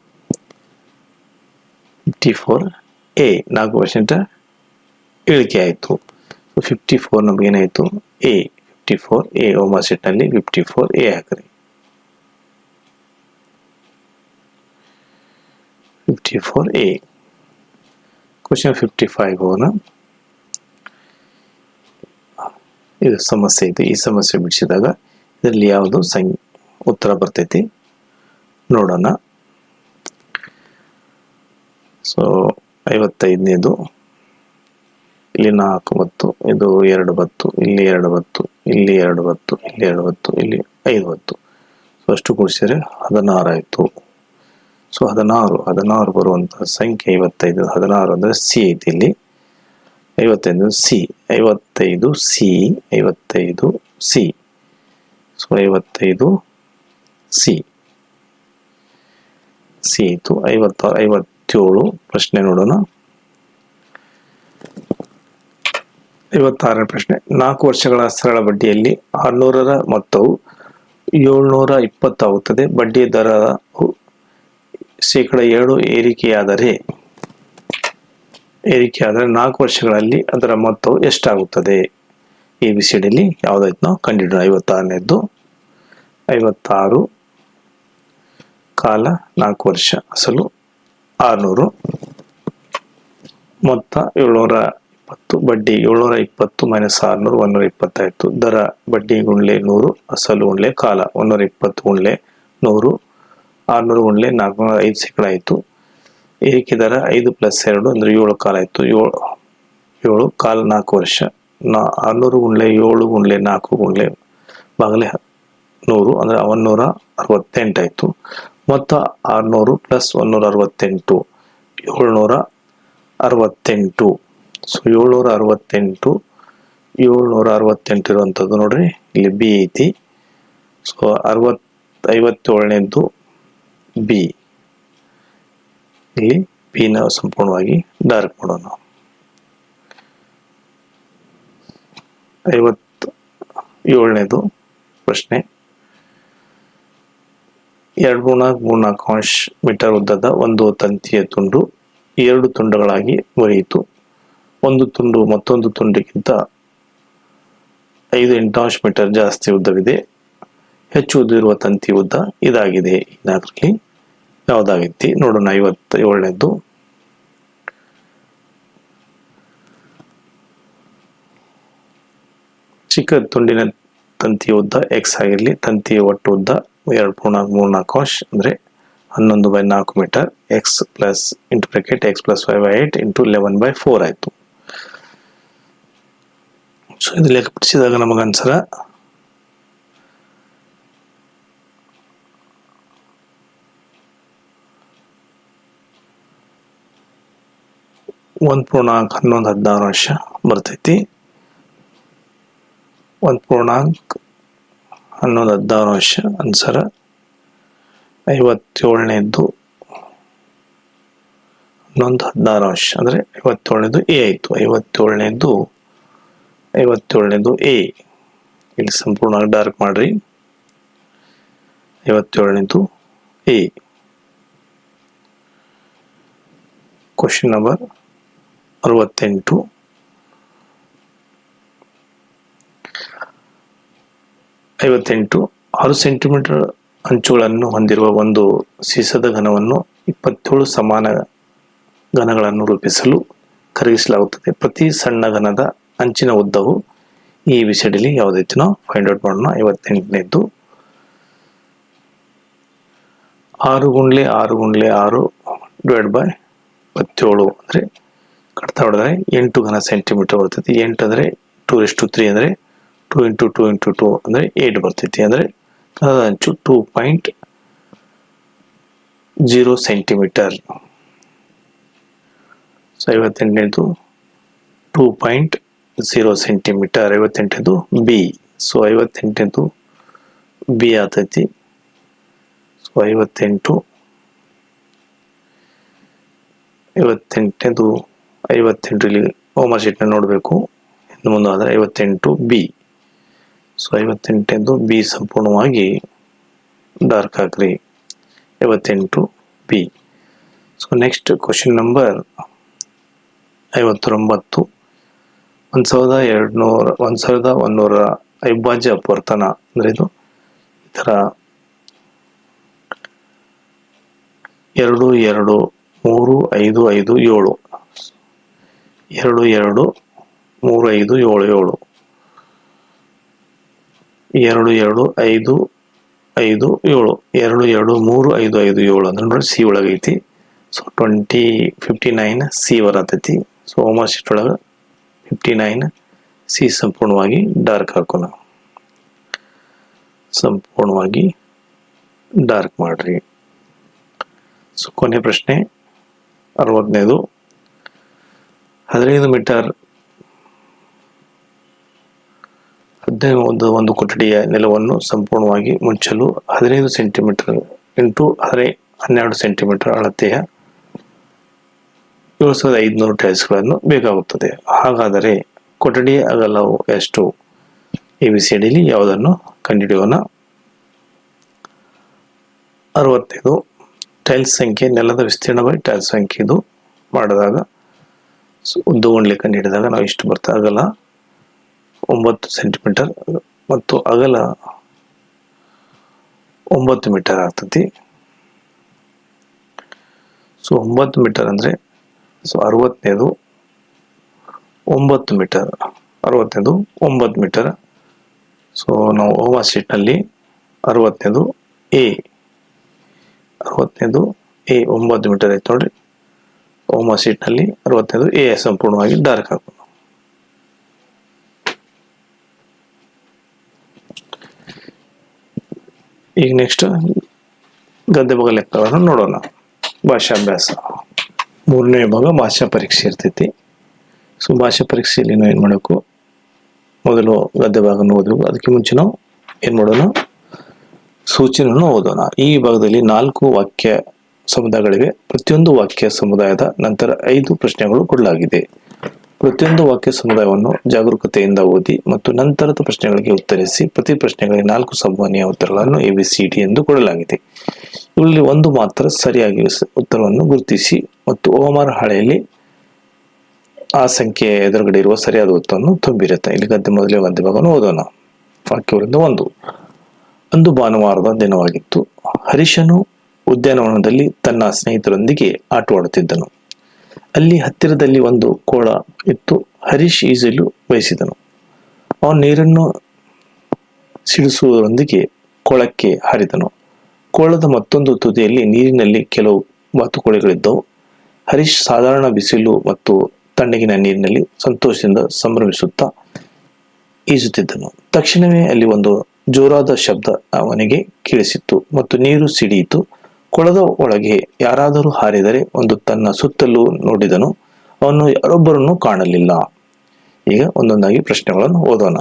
ಎ 4% ಇಳಿಕೆ ಆಯಿತು. 54 ನಮಗೇನಾಯಿತು ಎ 54 ಎ ಓಮಾ ಶೀಟ್ನಲ್ಲಿ 54 ಎ ಹಾಕ್ರಿ. 54 ಎ. ಕ್ವಶನ್ 55 ಹೋಗೋಣ. ಇದು ಸಮಸ್ಯೆ ಇದೆ. ಈ ಸಮಸ್ಯೆ ಬಿಡಿಸಿದಾಗ ಇದರಲ್ಲಿ ಯಾವುದು ಉತ್ತರ ಬರ್ತೈತಿ ನೋಡೋಣ. ಸೊ 55ನೇದು ಇಲ್ಲಿ 4 ಬತ್ತು, ಇದು 2 ಬತ್ತು, ಇಲ್ಲಿ 2 ಬತ್ತು, ಇಲ್ಲಿ 2 ಬತ್ತು, ಇಲ್ಲಿ 2 ಬತ್ತು, ಇಲ್ಲಿ 5 ಬತ್ತು. ಸೊ ಅಷ್ಟು ಕೂಡಿಸಿದರೆ 16 ಆಯಿತು. ಸೊ 16 ಬರುವಂತಹ ಸಂಖ್ಯೆ 55. 16 ಅಂದರೆ ಸಿ ಐತಿ ಇಲ್ಲಿ. 55 C 55 C 55 C. So 55 C C ಆಯಿತು. 56 57 ಪ್ರಶ್ನೆ ನೋಡೋಣ. 56ನೇ ಪ್ರಶ್ನೆ. 4 ವರ್ಷಗಳ ಸರಳ ಬಡ್ಡಿಯಲ್ಲಿ 600ರ ಮೊತ್ತವು 720 ಆಗುತ್ತದೆ. ಬಡ್ಡಿ ದರವು 7% ಏರಿಕೆಯಾದರೆ 4 ವರ್ಷಗಳಲ್ಲಿ ಅದರ ಮೊತ್ತವು ಎಷ್ಟಾಗುತ್ತದೆ? ABCDಯಲ್ಲಿ ಯಾವುದಾಯ್ತು ನಾವು ಕಂಡುಹಿಡಿಯೋಣ. 56ನೇದ್ದು 56 ಕಾಲ 4 ವರ್ಷ ಅಸಲು 600 ಮೊತ್ತ 720 ಬಡ್ಡಿ 720 - 600 120 ಆಯಿತು. ದರ ಬಡ್ಡಿ ಗುಂಡ್ಲೆ 100 ಅಸಲು ಗುಂಡ್ಲೆ ಕಾಲ 120 ಗುಂಡ್ಲೆ 100 600 ಗುಂಡ್ಲೆ 400 5% ಆಯಿತು. ಏರಿಕೆ ದರ 5 + 2 ಅಂದರೆ 7 ಕಾಲ ಆಯಿತು. 7 ಕಾಲ 4 ವರ್ಷ 600 ಗುಂಡ್ಲೆ 7 ಗುಂಡ್ಲೆ 4 ಗುಂಡ್ಲೆ ಬಾಗಲೆ 100 ಅಂದರೆ 168 ಆಯಿತು. ಮೊತ್ತ 600 + 168 768. ಸೊ 768 ಇರುವಂಥದ್ದು ನೋಡ್ರಿ ಇಲ್ಲಿ ಬಿ ಐತಿ. ಸೊ 57ನೇದ್ದು ಬಿ. ಇಲ್ಲಿ ಬಿ ನ ಸಂಪೂರ್ಣವಾಗಿ ಡಾರ್ಕ್ ಮಾಡೋಣ. 57ನೇದು ಪ್ರಶ್ನೆ. 2.34 ಮೀಟರ್ ಉದ್ದದ ಒಂದು ತಂತಿಯ ತುಂಡು 2 ತುಂಡುಗಳಾಗಿ ಮುರಿಯಿತು. ಒಂದು ತುಂಡು ಮತ್ತೊಂದು ತುಂಡಿಗಿಂತ 5 ಮೀಟರ್ ಜಾಸ್ತಿ ಉದ್ದವಿದೆ. ಹೆಚ್ಚು ಉದ್ದ ಇರುವ ತಂತಿ ಉದ್ದ ಇದಾಗಿದೆ. ಇದರಲ್ಲಿ ಯಾವುದಾಗಿತ್ತು ನೋಡೋಣ. 57ನೇದು, ಚಿಕ್ಕ ತುಂಡಿನ ತಂತಿಯ ಉದ್ದ x ಆಗಿರಲಿ. ತಂತಿಯ ಒಟ್ಟು ಉದ್ದ 2.34 ಅಂದರೆ 11/4 meter. x plus into bracket x plus 5/8 into 11/4 ಆಯಿತು. ಸೊ ಇದು ಲೆಕ್ಕಪಡಿಸಿದಾಗ ನಮಗೆ ಆನ್ಸರ್ 1.1116 ಬರ್ತೈತಿ. 1.1116 ಆನ್ಸರ್. 57ನೇದು 1116 ಅಂದರೆ 57ನೇದು ಎ ಆಯಿತು. 57ನೇದು ಎ. ಇಲ್ಲಿ ಸಂಪೂರ್ಣವಾಗಿ ಡಾರ್ಕ್ ಮಾಡ್ರಿ. 57ನೇದು ಎ. Question number 68. 6 ಸೆಂಟಿಮೀಟರ್ ಅಂಚುಗಳನ್ನು ಹೊಂದಿರುವ ಒಂದು ಸೀಸದ ಘನವನ್ನು 27 ಸಮಾನ ಘನಗಳನ್ನು ರೂಪಿಸಲು ಕರಗಿಸಲಾಗುತ್ತದೆ. ಪ್ರತಿ ಸಣ್ಣ ಘನದ ಅಂಚಿನ ಉದ್ದವು ಈ ವಿಷಯದಲ್ಲಿ ಯಾವುದೈತಿ ನಾವು ಫೈಂಡ್ ಔಟ್ ಮಾಡೋಣ. 58ನೇದು 6x6x6 /27 ಅಂದರೆ ಕಡ್ತಾ ಹೊಡೆದ್ರೆ 8 ಘನ ಸೆಂಟಿಮೀಟರ್ ಬರ್ತೈತಿ. 8 ಅಂದರೆ 2:3 ಅಂದರೆ 2 × 2 × 2 ಅಂದರೆ 8 ಬರ್ತೈತಿ. ಅಂದರೆ ಘನದ ಅಂಚು 2.0 ಸೆಂಟಿಮೀಟರ್. ಸೊ 58ನೇದು 2.0 ಸೆಂಟಿಮೀಟರ್. 58ನೇದು ಬಿ. ಸೊ 58ನೇದು ಬಿ ಆಗ್ತೈತಿ. ಸೊ 58ನೇದು 58 ಇಲ್ಲಿ ಹೋಮ್ವರ್ಕ್ ಶೀಟ್ನ ನೋಡಬೇಕು. ಇನ್ನು ಮುಂದೆ ಆದರೆ 58 ಬಿ. ಸೊ 58ನೇದು ಬಿ ಸಂಪೂರ್ಣವಾಗಿ ಡಾರ್ಕ್ ಹಾಕ್ರಿ. 58 B. So next question number 59. 1100 ಅವಿಭಾಜ್ಯ ಅಪವರ್ತನ ಅಂದರೆ ಇದು ಈ ಥರ 2 2 3 5 5 7 2 2 3 5 7 7 2 2 5 5 7 2 2 3 5 5 7 ಅಂದ್ರೆ ನೋಡಿ ಸಿ ಒಳಗೈತಿ. ಸೊ 59 ಸಿ ಬರತೈತಿ. ಸೊ ಹೋಮ್ವರ್ಕ್ ಶೀಟ್ ಒಳಗೆ 59 ಸಿ ಸಂಪೂರ್ಣವಾಗಿ ಡಾರ್ಕ್ ಹಾಕೋಣ. ಸಂಪೂರ್ಣವಾಗಿ ಡಾರ್ಕ್ ಮಾಡ್ರಿ. ಸೊ ಕೊನೆ ಪ್ರಶ್ನೆ 60ನೇದು 15 ಮೀಟರ್ 15 ಒಂದು ಕೊಠಡಿಯ ನೆಲವನ್ನು ಸಂಪೂರ್ಣವಾಗಿ ಮುಚ್ಚಲು 15 ಸೆಂಟಿಮೀಟರ್ ಇಂಟು 12 ಸೆಂಟಿಮೀಟರ್ ಅಳತೆಯ 7500 ಟೈಲ್ಸ್ಗಳನ್ನು ಬೇಕಾಗುತ್ತದೆ. ಹಾಗಾದರೆ ಕೊಠಡಿಯ ಅಗಲವು ಎಷ್ಟು? ABCDಯಲ್ಲಿ ಯಾವುದನ್ನು ಕಂಡುಹಿಡಿಯೋಣ. 65 ಟೈಲ್ಸ್ ಸಂಖ್ಯೆ ನೆಲದ ವಿಸ್ತೀರ್ಣ ಬೈ ಟೈಲ್ಸ್ ಸಂಖ್ಯೆ. ಇದು ಮಾಡಿದಾಗ ಉದ್ದಗೊಂಡ್ಲಿ ಕಂಡುಹಿಡಿದಾಗ ನಾವು ಇಷ್ಟು ಬರ್ತದೆ. ಅಗಲ 9 ಸೆಂಟಿಮೀಟರ್ ಮತ್ತು ಅಗಲ 9 ಮೀಟರ್ ಆಗ್ತತಿ. ಸೊ 9 ಮೀಟರ್ ಅಂದರೆ 60ನೇದು 9 ಮೀಟರ್. 60ನೇದು 9 ಮೀಟರ್. ಸೊ ನಾವು ಹೋಮ್ವರ್ಕ್ ಶೀಟ್ನಲ್ಲಿ 60ನೇದು ಎ 9 ಮೀಟರ್ ಐತೆ ನೋಡ್ರಿ. ಹೋಮ್ವರ್ಕ್ ಶೀಟ್ನಲ್ಲಿ 60ನೇದು ಎ ಸಂಪೂರ್ಣವಾಗಿ ಡಾರ್ಕ್ ಹಾಕೋಣ. ಈಗ ನೆಕ್ಸ್ಟ್ ಗದ್ದೆ ಭಾಗ ಲೆಕ್ಕವನ್ನು ನೋಡೋಣ. ಭಾಷಾಭ್ಯಾಸ 3ನೇ ಭಾಗ ಭಾಷಾ ಪರೀಕ್ಷೆ ಇರ್ತೈತಿ. ಸೊ ಭಾಷಾ ಪರೀಕ್ಷೆಯಲ್ಲಿ ನಾವು ಏನು ಮಾಡಬೇಕು, ಮೊದಲು ಗದ್ದೆ ಭಾಗವನ್ನು ಓದಬೇಕು. ಅದಕ್ಕೆ ಮುಂಚೆ ನಾವು ಏನು ಮಾಡೋಣ, ಸೂಚನೆಯನ್ನು ಓದೋಣ. ಈ ಭಾಗದಲ್ಲಿ 4 ವಾಕ್ಯ ಸಮುದಾಯಗಳಿವೆ. ಪ್ರತಿಯೊಂದು ವಾಕ್ಯ ಸಮುದಾಯದ ನಂತರ 5 ಪ್ರಶ್ನೆಗಳು ಕೊಡಲಾಗಿದೆ. ಪ್ರತಿಯೊಂದು ವಾಕ್ಯ ಸಮುದಾಯವನ್ನು ಜಾಗರೂಕತೆಯಿಂದ ಓದಿ ಮತ್ತು ನಂತರದ ಪ್ರಶ್ನೆಗಳಿಗೆ ಉತ್ತರಿಸಿ. ಪ್ರತಿ ಪ್ರಶ್ನೆಗಳಿಗೆ 4 ಸಂಭವನೀಯ ಉತ್ತರಗಳನ್ನು ABCD ಎಂದು ಕೊಡಲಾಗಿದೆ. ಇವುಗಳಲ್ಲಿ ಒಂದು ಮಾತ್ರ ಸರಿಯಾಗಿ ಉತ್ತರವನ್ನು ಗುರುತಿಸಿ ಮತ್ತು ಓಮರ್ ಹಾಳೆಯಲ್ಲಿ ಆ ಸಂಖ್ಯೆ ಎದುರುಗಡೆ ಇರುವ ಸರಿಯಾದ ಉತ್ತರವನ್ನು ತುಂಬಿರುತ್ತೆ. ಇಲ್ಲಿ ಮೊದಲೇ ಗದ್ಯ ಭಾಗವನ್ನು ಓದೋಣ. ವಾಕ್ಯವರಿಂದ 1. ಅಂದು ಭಾನುವಾರದ ದಿನವಾಗಿತ್ತು. ಹರೀಶನು ಉದ್ಯಾನವನದಲ್ಲಿ ತನ್ನ ಸ್ನೇಹಿತರೊಂದಿಗೆ ಆಟವಾಡುತ್ತಿದ್ದನು. ಅಲ್ಲಿ ಹತ್ತಿರದಲ್ಲಿ ಒಂದು ಕೊಳ ಇತ್ತು. ಹರೀಶ್ ಈಜಲು ಬಯಸಿದನು. ಅವನು ನೀರನ್ನು ಸಿಡಿಸುವುದರೊಂದಿಗೆ ಕೊಳಕ್ಕೆ ಹಾರಿದನು. ಕೊಳದ ಮತ್ತೊಂದು ತುದಿಯಲ್ಲಿ ನೀರಿನಲ್ಲಿ ಕೆಲವು ಬಾತುಕೋಳಿಗಳಿದ್ದವು. ಹರೀಶ್ ಸಾಧಾರಣ ಬಿಸಿಲು ಮತ್ತು ತಣ್ಣಗಿನ ನೀರಿನಲ್ಲಿ ಸಂತೋಷದಿಂದ ಸಂಭ್ರಮಿಸುತ್ತಾ ಈಜುತ್ತಿದ್ದನು. ತಕ್ಷಣವೇ ಅಲ್ಲಿ ಒಂದು ಜೋರಾದ ಶಬ್ದ ಅವನಿಗೆ ಕೇಳಿಸಿತ್ತು ಮತ್ತು ನೀರು ಸಿಡಿಯಿತು. ಕೊಳದ ಒಳಗೆ ಯಾರಾದರೂ ಹಾರಿದರೆ ಒಂದು ತನ್ನ ಸುತ್ತಲೂ ನೋಡಿದನು. ಅವನು ಯಾರೊಬ್ಬರನ್ನು ಕಾಣಲಿಲ್ಲ. ಈಗ ಒಂದೊಂದಾಗಿ ಪ್ರಶ್ನೆಗಳನ್ನು ಓದೋಣ.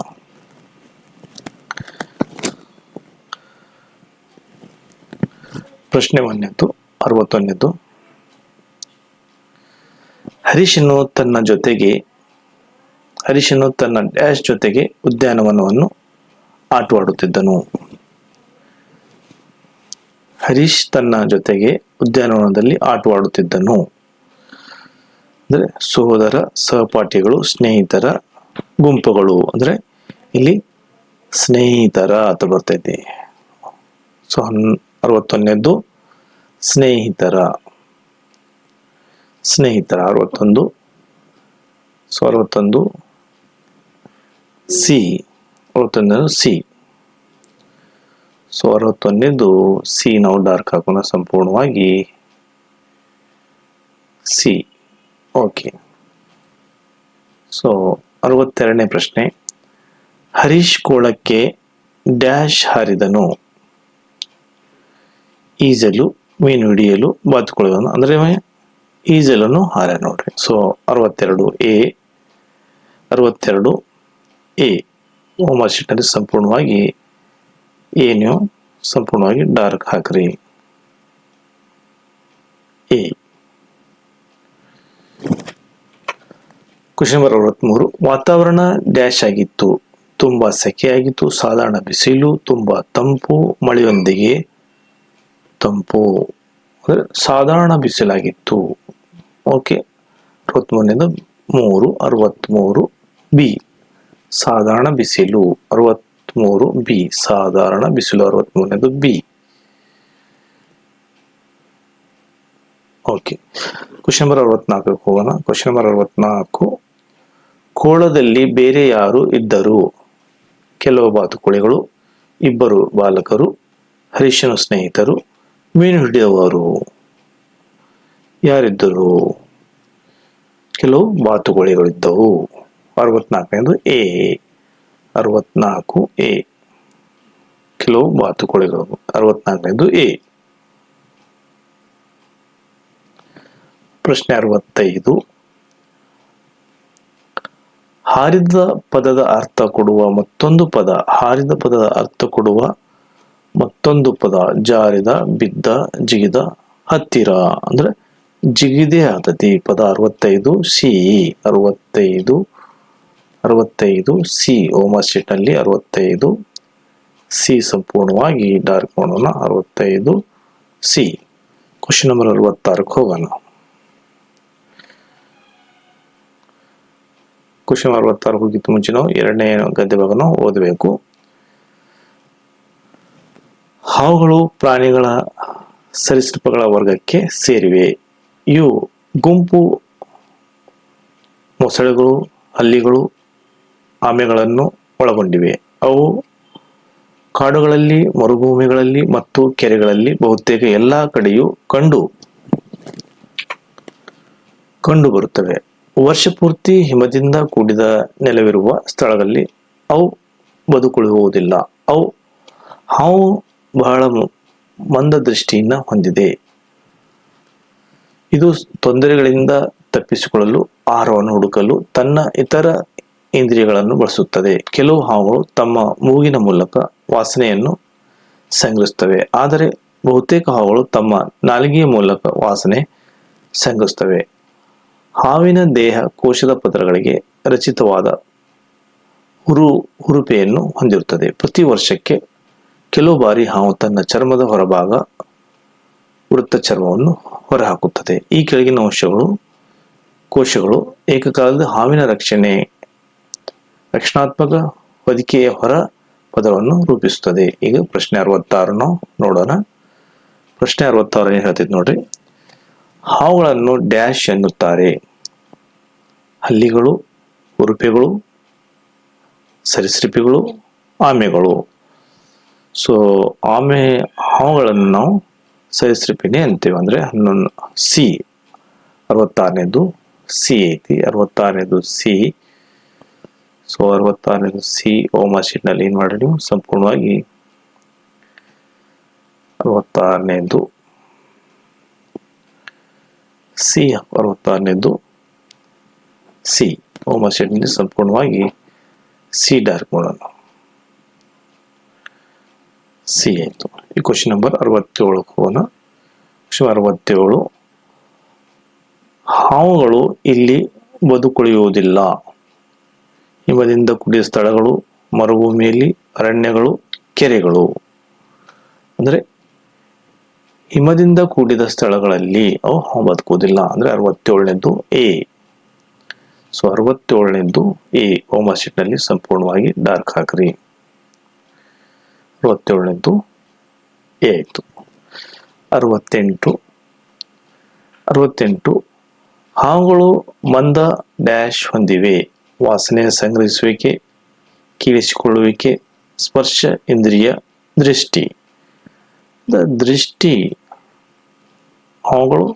ಪ್ರಶ್ನೆ 1 61. ಹರೀಶನು ತನ್ನ ಡ್ಯಾಶ್ ಜೊತೆಗೆ ಉದ್ಯಾನವನವನ್ನು ಆಟವಾಡುತ್ತಿದ್ದನು. ಹರೀಶ್ ತನ್ನ ಜೊತೆಗೆ ಉದ್ಯಾನವನದಲ್ಲಿ ಆಟವಾಡುತ್ತಿದ್ದನು ಅಂದ್ರೆ ಸಹೋದರ, ಸಹಪಾಠಿಗಳು, ಸ್ನೇಹಿತರ ಗುಂಪುಗಳು. ಅಂದ್ರೆ ಇಲ್ಲಿ ಸ್ನೇಹಿತರ ಅಂತ ಬರ್ತೈತಿ. ಸೊ 61 ಸ್ನೇಹಿತರ 61. So 61 C 61 C. So 61 C ನಾವು ಡಾರ್ಕ್ ಹಾಕೋಣ ಸಂಪೂರ್ಣವಾಗಿ ಸಿ. ಓಕೆ. ಸೊ 62ನೇ ಪ್ರಶ್ನೆ. ಹರೀಶ್ ಕೋಳಕ್ಕೆ ಡ್ಯಾಶ್ ಹಾರಿದನು. ಈಜಲು, ಮೀನು ಹಿಡಿಯಲು, ಬಾತುಕೋಳಿಗಳನ್ನು ಅಂದ್ರೆ ಈಜಲನ್ನು ಹಾರ ನೋಡ್ರಿ. So 62 A. 62 ಎ ಹೋಮ್ವರ್ಕ್ ಶೀಟ್ನಲ್ಲಿ ಸಂಪೂರ್ಣವಾಗಿ ಎ ನೀವು ಸಂಪೂರ್ಣವಾಗಿ ಡಾರ್ಕ್ ಹಾಕ್ರಿ. ಎ. Question number 63. ವಾತಾವರಣ ಡ್ಯಾಶ್ ಆಗಿತ್ತು. ತುಂಬಾ ಸೆಕೆಯಾಗಿತ್ತು, ಸಾಧಾರಣ ಬಿಸಿಲು, ತುಂಬಾ ತಂಪು, ಮಳೆಯೊಂದಿಗೆ ತಂಪು ಅಂದ್ರೆ ಸಾಧಾರಣ ಬಿಸಿಲಾಗಿತ್ತು. ಓಕೆ. 63 63 ಬಿ ಸಾಧಾರಣ ಬಿಸಿಲು. 63 ಬಿ ಸಾಧಾರಣ ಬಿಸಿಲು. 63 ಬಿ. ಓಕೆ. ಕ್ವೆಶ್ಚನ್ ನಂಬರ್ 64 ಹೋಗೋಣ. Question number 64. ಕೋಳದಲ್ಲಿ ಬೇರೆ ಯಾರು ಇದ್ದರು? ಕೆಲವು ಬಾತುಕೋಳಿಗಳು, ಇಬ್ಬರು ಬಾಲಕರು, ಹರೀಶನ ಸ್ನೇಹಿತರು, ಮೀನು ಹಿಡಿಯುವವರು. ಯಾರಿದ್ದರು? ಕೆಲವು ಬಾತುಕೋಳಿಗಳಿದ್ದವು. 64 ಎ. 64 ಎ ಕೆಲವು ಬಾತುಕೋಳಿಗಳು. 64 ಎ. ಪ್ರಶ್ನೆ 65. ಹಾರಿದ ಪದದ ಅರ್ಥ ಕೊಡುವ ಮತ್ತೊಂದು ಪದ. ಹಾರಿದ ಪದದ ಅರ್ಥ ಕೊಡುವ ಮತ್ತೊಂದು ಪದ. ಜಾರಿದ, ಬಿದ್ದ, ಜಿಗಿದ, ಹತ್ತಿರ ಅಂದ್ರೆ ಜಿಗಿದೆ ಆತತಿ ಪದ. 65 ಸಿ. 65 ಸಿ ಹೋಮ್ವರ್ಕ್ ಶೀಟ್ ನಲ್ಲಿ 65 ಸಿ ಸಂಪೂರ್ಣವಾಗಿ ಡಾರ್ಕ್ ಮಾಡೋಣ. 65 ಸಿ. ಕ್ವೆಶ್ಚನ್ ನಂಬರ್ 66 ಹೋಗೋಣ. ಕ್ವೆಶ್ಚನ್ 66 ಹೋಗಿತ್ತು ಮುಂಚೆ ನಾವು 2ನೇ ಗದ್ಯ ಭಾಗನ ಓದಬೇಕು. ಹಾವುಗಳು ಪ್ರಾಣಿಗಳ ಸರೀಸೃಪಗಳ ವರ್ಗಕ್ಕೆ ಸೇರಿವೆ. ಇವು ಗುಂಪು ಮೊಸಳೆಗಳು, ಹಲ್ಲಿಗಳು, ಆಮೆಗಳನ್ನು ಒಳಗೊಂಡಿವೆ. ಅವು ಕಾಡುಗಳಲ್ಲಿ, ಮರುಭೂಮಿಗಳಲ್ಲಿ ಮತ್ತು ಕೆರೆಗಳಲ್ಲಿ ಬಹುತೇಕ ಎಲ್ಲಾ ಕಡೆಯೂ ಕಂಡುಬರುತ್ತವೆ. ವರ್ಷಪೂರ್ತಿ ಹಿಮದಿಂದ ಕೂಡಿದ ನೆಲವಿರುವ ಸ್ಥಳಗಳಲ್ಲಿ ಅವು ಬದುಕುಳಿಯುವುದಿಲ್ಲ. ಹಾವು ಬಹಳ ಮಂದ ದೃಷ್ಟಿಯನ್ನು ಹೊಂದಿದೆ. ಇದು ತೊಂದರೆಗಳಿಂದ ತಪ್ಪಿಸಿಕೊಳ್ಳಲು, ಆಹಾರವನ್ನು ಹುಡುಕಲು ತನ್ನ ಇತರ ಇಂದ್ರಿಯಗಳನ್ನು ಬಳಸುತ್ತದೆ. ಕೆಲವು ಹಾವುಗಳು ತಮ್ಮ ಮೂಗಿನ ಮೂಲಕ ವಾಸನೆಯನ್ನು ಸಂಗ್ರಹಿಸುತ್ತವೆ, ಆದರೆ ಬಹುತೇಕ ಹಾವುಗಳು ತಮ್ಮ ನಾಲಿಗೆಯ ಮೂಲಕ ವಾಸನೆ ಸಂಗ್ರಹಿಸುತ್ತವೆ. ಹಾವಿನ ದೇಹ ಕೋಶದ ಪದರಗಳಿಗೆ ರಚಿತವಾದ ಹುರುಪೆಯನ್ನು ಹೊಂದಿರುತ್ತದೆ. ಪ್ರತಿ ವರ್ಷಕ್ಕೆ ಕೆಲವು ಬಾರಿ ಹಾವು ತನ್ನ ಚರ್ಮದ ಹೊರಭಾಗ ವೃತ್ತ ಚರ್ಮವನ್ನು ಹೊರಹಾಕುತ್ತದೆ. ಈ ಕೆಳಗಿನ ಅಂಶಗಳು ಕೋಶಗಳು ಏಕಕಾಲದ ಹಾವಿನ ರಕ್ಷಣಾತ್ಮಕ ಹೊದಿಕೆಯ ಹೊರ ಪದರವನ್ನು ರೂಪಿಸುತ್ತದೆ. ಈಗ ಪ್ರಶ್ನೆ 66 ನೋಡೋಣ. ಪ್ರಶ್ನೆ 66 ಏನ್ ಹೇಳ್ತೈತಿ ನೋಡ್ರಿ. ಹಾವುಗಳನ್ನು ಡ್ಯಾಶ್ ಎನ್ನುತ್ತಾರೆ. ಹಲ್ಲಿಗಳು, ಉರುಪೆಗಳು, ಸರೀಸೃಪಗಳು, ಆಮೆಗಳು. ಸೊ ಹಾವುಗಳನ್ನು ನಾವು ಸರೀಸೃಪಿನೇ ಅಂತೀವಿ. ಅಂದ್ರೆ 11 ಸಿ. 66ನೇದು ಸಿ ಐತಿ. 66ನೇದು ಸಿ. ಸೊ 66ನೇದು ಸಿ. ಓಮಾ ಶೀಟ್ ನಲ್ಲಿ ಏನ್ ಮಾಡ್ರಿ ನೀವು ಸಂಪೂರ್ಣವಾಗಿ 66ನೇದು ಸಿ. 66ನೇದು ಸಿ. ಓಮಾ ಶೀಟ್ ನಲ್ಲಿ ಸಂಪೂರ್ಣವಾಗಿ ಸಿ ಡಾರ್ಕ್ ಮಾಡೋಣ. ಸಿ ಆಯ್ತು. ಈ ಕ್ವಶನ್ ನಂಬರ್ 67 ಹೋಗೋಣ. ಕ್ವಶನ್ 67. ಹಾವುಗಳು ಇಲ್ಲಿ ಬದುಕುಳಿಯುವುದಿಲ್ಲ. ಹಿಮದಿಂದ ಕೂಡಿದ ಸ್ಥಳಗಳು, ಮರುಭೂಮಿಯಲ್ಲಿ, ಅರಣ್ಯಗಳು, ಕೆರೆಗಳು. ಅಂದ್ರೆ ಹಿಮದಿಂದ ಕೂಡಿದ ಸ್ಥಳಗಳಲ್ಲಿ ಅವು ಬದುಕುವುದಿಲ್ಲ. ಅಂದ್ರೆ 67ನೇದು ಎ. ಸೊ 67ನೇದು ಎ. ಓಮಾ ಶೀಟ್ ನಲ್ಲಿ ಸಂಪೂರ್ಣವಾಗಿ ಡಾರ್ಕ್ ಹಾಕ್ರಿ. 67ನೇದು ಎ ಆಯ್ತು. 68. ಹಾವುಗಳು ಮಂದ ಡ್ಯಾಶ್ ಹೊಂದಿವೆ. ವಾಸನೆ ಸಂಗ್ರಹಿಸುವಿಕೆ, ಕೇಳಿಸಿಕೊಳ್ಳುವಿಕೆ, ಸ್ಪರ್ಶ ಇಂದ್ರಿಯ, ದೃಷ್ಟಿ. ದೃಷ್ಟಿ ಹಾವುಗಳು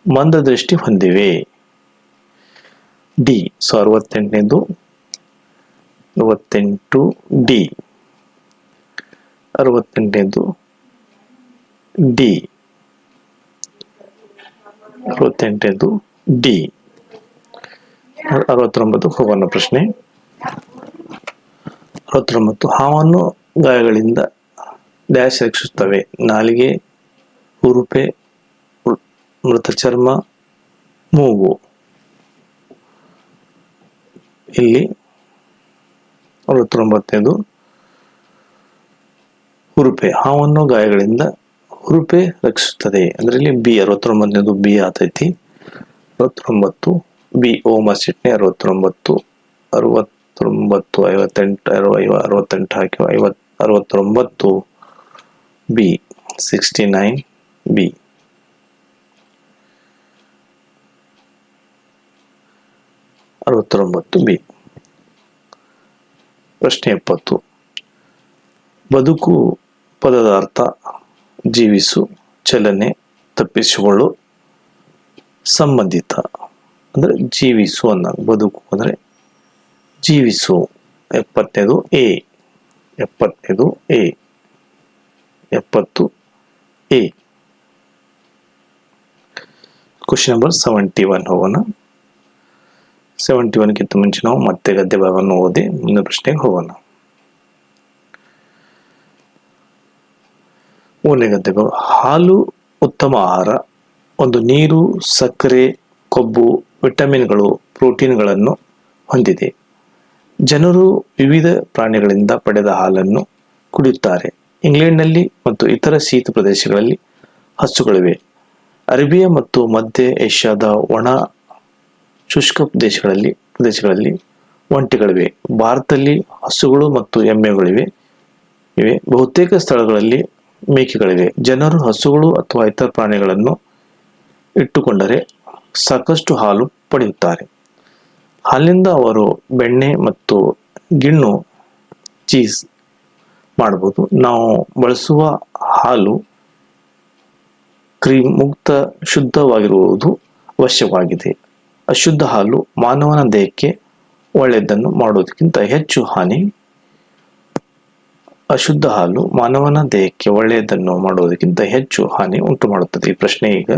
ಮಂದ ದೃಷ್ಟಿ ಹೊಂದಿವೆ. ಡಿ. ಸೊ 68ನೇದು 68 ಡಿ. 68ನೇದು ಡಿ. 68ನೇದು ಡಿ. 69 ಹೋಗೋಣ ಪ್ರಶ್ನೆ. 69. ಹಾವನ್ನು ಗಾಯಗಳಿಂದ ಡ್ಯಾಶ್ ರಕ್ಷಿಸುತ್ತವೆ. ನಾಲಿಗೆ, ಉರುಪೆ, ಮೃತ ಚರ್ಮ, ಮೂಗು. ಇಲ್ಲಿ 69ನೇದು ಉರುಪೆ. ಹಾವನ್ನು ಗಾಯಗಳಿಂದ ಉರುಪೆ ರಕ್ಷಿಸುತ್ತದೆ. ಅಂದ್ರೆ ಇಲ್ಲಿ ಬಿ. 69ನೇದು ಬಿ ಆತೈತಿ. 69 ಬಿ. ಓಮಾ ಶೀಟ್ 69 68 ಹಾಕಿ 69 ಬಿ. 69 ಬಿ. 69 ಬಿ. ಪ್ರಶ್ನೆ 70. ಬದುಕು ಪದದ ಅರ್ಥ ಜೀವಿಸು, ಚಲನೆ, ತಪ್ಪಿಸಿಕೊಳ್ಳು, ಸಂಬಂಧಿತ. ಅಂದ್ರೆ ಜೀವಿಸು ಅನ್ನ. ಬದುಕು ಅಂದ್ರೆ ಜೀವಿಸು. 70ನೇದು ಎ. 70ನೇದು ಎ. 70 ಎ. ಕ್ವಶನ್ ನಂಬರ್ 71 ಹೋಗೋಣ. 71ಗಿಂತ ಮುಂಚೆ ನಾವು ಮತ್ತೆ ಗದ್ಯ ಭಾಗವನ್ನು ಓದಿ ಮುಂದಿನ ಪ್ರಶ್ನೆಗೆ ಹೋಗೋಣ. ಮೂರನೇ ಗದ್ಯ ಭಾಗ. ಹಾಲು ಉತ್ತಮ ಆಹಾರ. ಒಂದು ನೀರು, ಸಕ್ಕರೆ, ಕೊಬ್ಬು, ವಿಟಮಿನ್ಗಳು, ಪ್ರೋಟೀನ್ಗಳನ್ನು ಹೊಂದಿದೆ. ಜನರು ವಿವಿಧ ಪ್ರಾಣಿಗಳಿಂದ ಪಡೆದ ಹಾಲನ್ನು ಕುಡಿಯುತ್ತಾರೆ. ಇಂಗ್ಲೆಂಡ್ನಲ್ಲಿ ಮತ್ತು ಇತರ ಶೀತ ಪ್ರದೇಶಗಳಲ್ಲಿ ಹಸುಗಳಿವೆ. ಅರೇಬಿಯಾ ಮತ್ತು ಮಧ್ಯ ಏಷ್ಯಾದ ಒಣ ಶುಷ್ಕ ಪ್ರದೇಶಗಳಲ್ಲಿ ಒಂಟೆಗಳಿವೆ. ಭಾರತದಲ್ಲಿ ಹಸುಗಳು ಮತ್ತು ಎಮ್ಮೆಗಳಿವೆ. ಬಹುತೇಕ ಸ್ಥಳಗಳಲ್ಲಿ ಮೇಕೆಗಳಿವೆ. ಜನರು ಹಸುಗಳು ಅಥವಾ ಇತರ ಪ್ರಾಣಿಗಳನ್ನು ಇಟ್ಟುಕೊಂಡರೆ ಸಾಕಷ್ಟು ಹಾಲು ಪಡೆಯುತ್ತಾರೆ. ಹಾಲಿನಿಂದ ಅವರು ಬೆಣ್ಣೆ ಮತ್ತು ಗಿಣ್ಣು, ಚೀಸ್ ಮಾಡಬಹುದು. ನಾವು ಬಳಸುವ ಹಾಲು ಕ್ರೀಮ್ ಮುಕ್ತ, ಶುದ್ಧವಾಗಿರುವುದು ಅವಶ್ಯಕವಾಗಿದೆ. ಅಶುದ್ಧ ಹಾಲು ಮಾನವನ ದೇಹಕ್ಕೆ ಒಳ್ಳೆಯದನ್ನು ಮಾಡುವುದಕ್ಕಿಂತ ಹೆಚ್ಚು ಹಾನಿ ಉಂಟು ಮಾಡುತ್ತದೆ. ಈ ಪ್ರಶ್ನೆ ಈಗ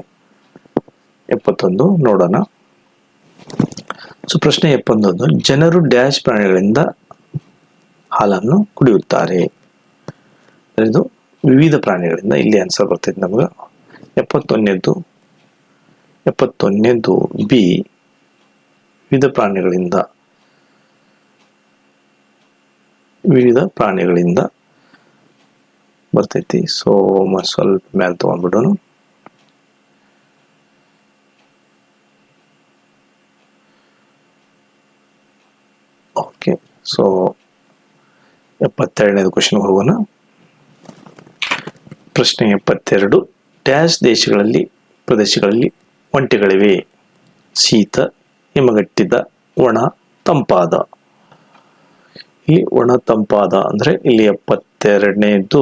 71 ನೋಡೋಣ. ಸೊ ಪ್ರಶ್ನೆ 71. ಜನರು ಡ್ಯಾಶ್ ಪ್ರಾಣಿಗಳಿಂದ ಹಾಲನ್ನು ಕುಡಿಯುತ್ತಾರೆ. ಇದು ವಿವಿಧ ಪ್ರಾಣಿಗಳಿಂದ. ಇಲ್ಲಿ ಆನ್ಸರ್ ಬರ್ತೈತೆ ನಮ್ಗೆ. 71ನೇದು ಬಿ. ವಿವಿಧ ಪ್ರಾಣಿಗಳಿಂದ ಬರ್ತೈತಿ. ಸೊ ಸ್ವಲ್ಪ ಮೇಲೆ ತಗೊಂಡ್ಬಿಡೋಣ. 72ನೇದು ಕ್ವಶನ್ ಹೋಗೋಣ. ಪ್ರಶ್ನೆ 72. ಡ್ಯಾಶ್ ಪ್ರದೇಶಗಳಲ್ಲಿ ಒಂಟೆಗಳಿವೆ. ಶೀತ, ಹಿಮಗಟ್ಟಿದ, ಒಣ, ತಂಪಾದ. ಈ ಒಣ ತಂಪಾದ ಅಂದ್ರೆ ಇಲ್ಲಿ 72ನೇದು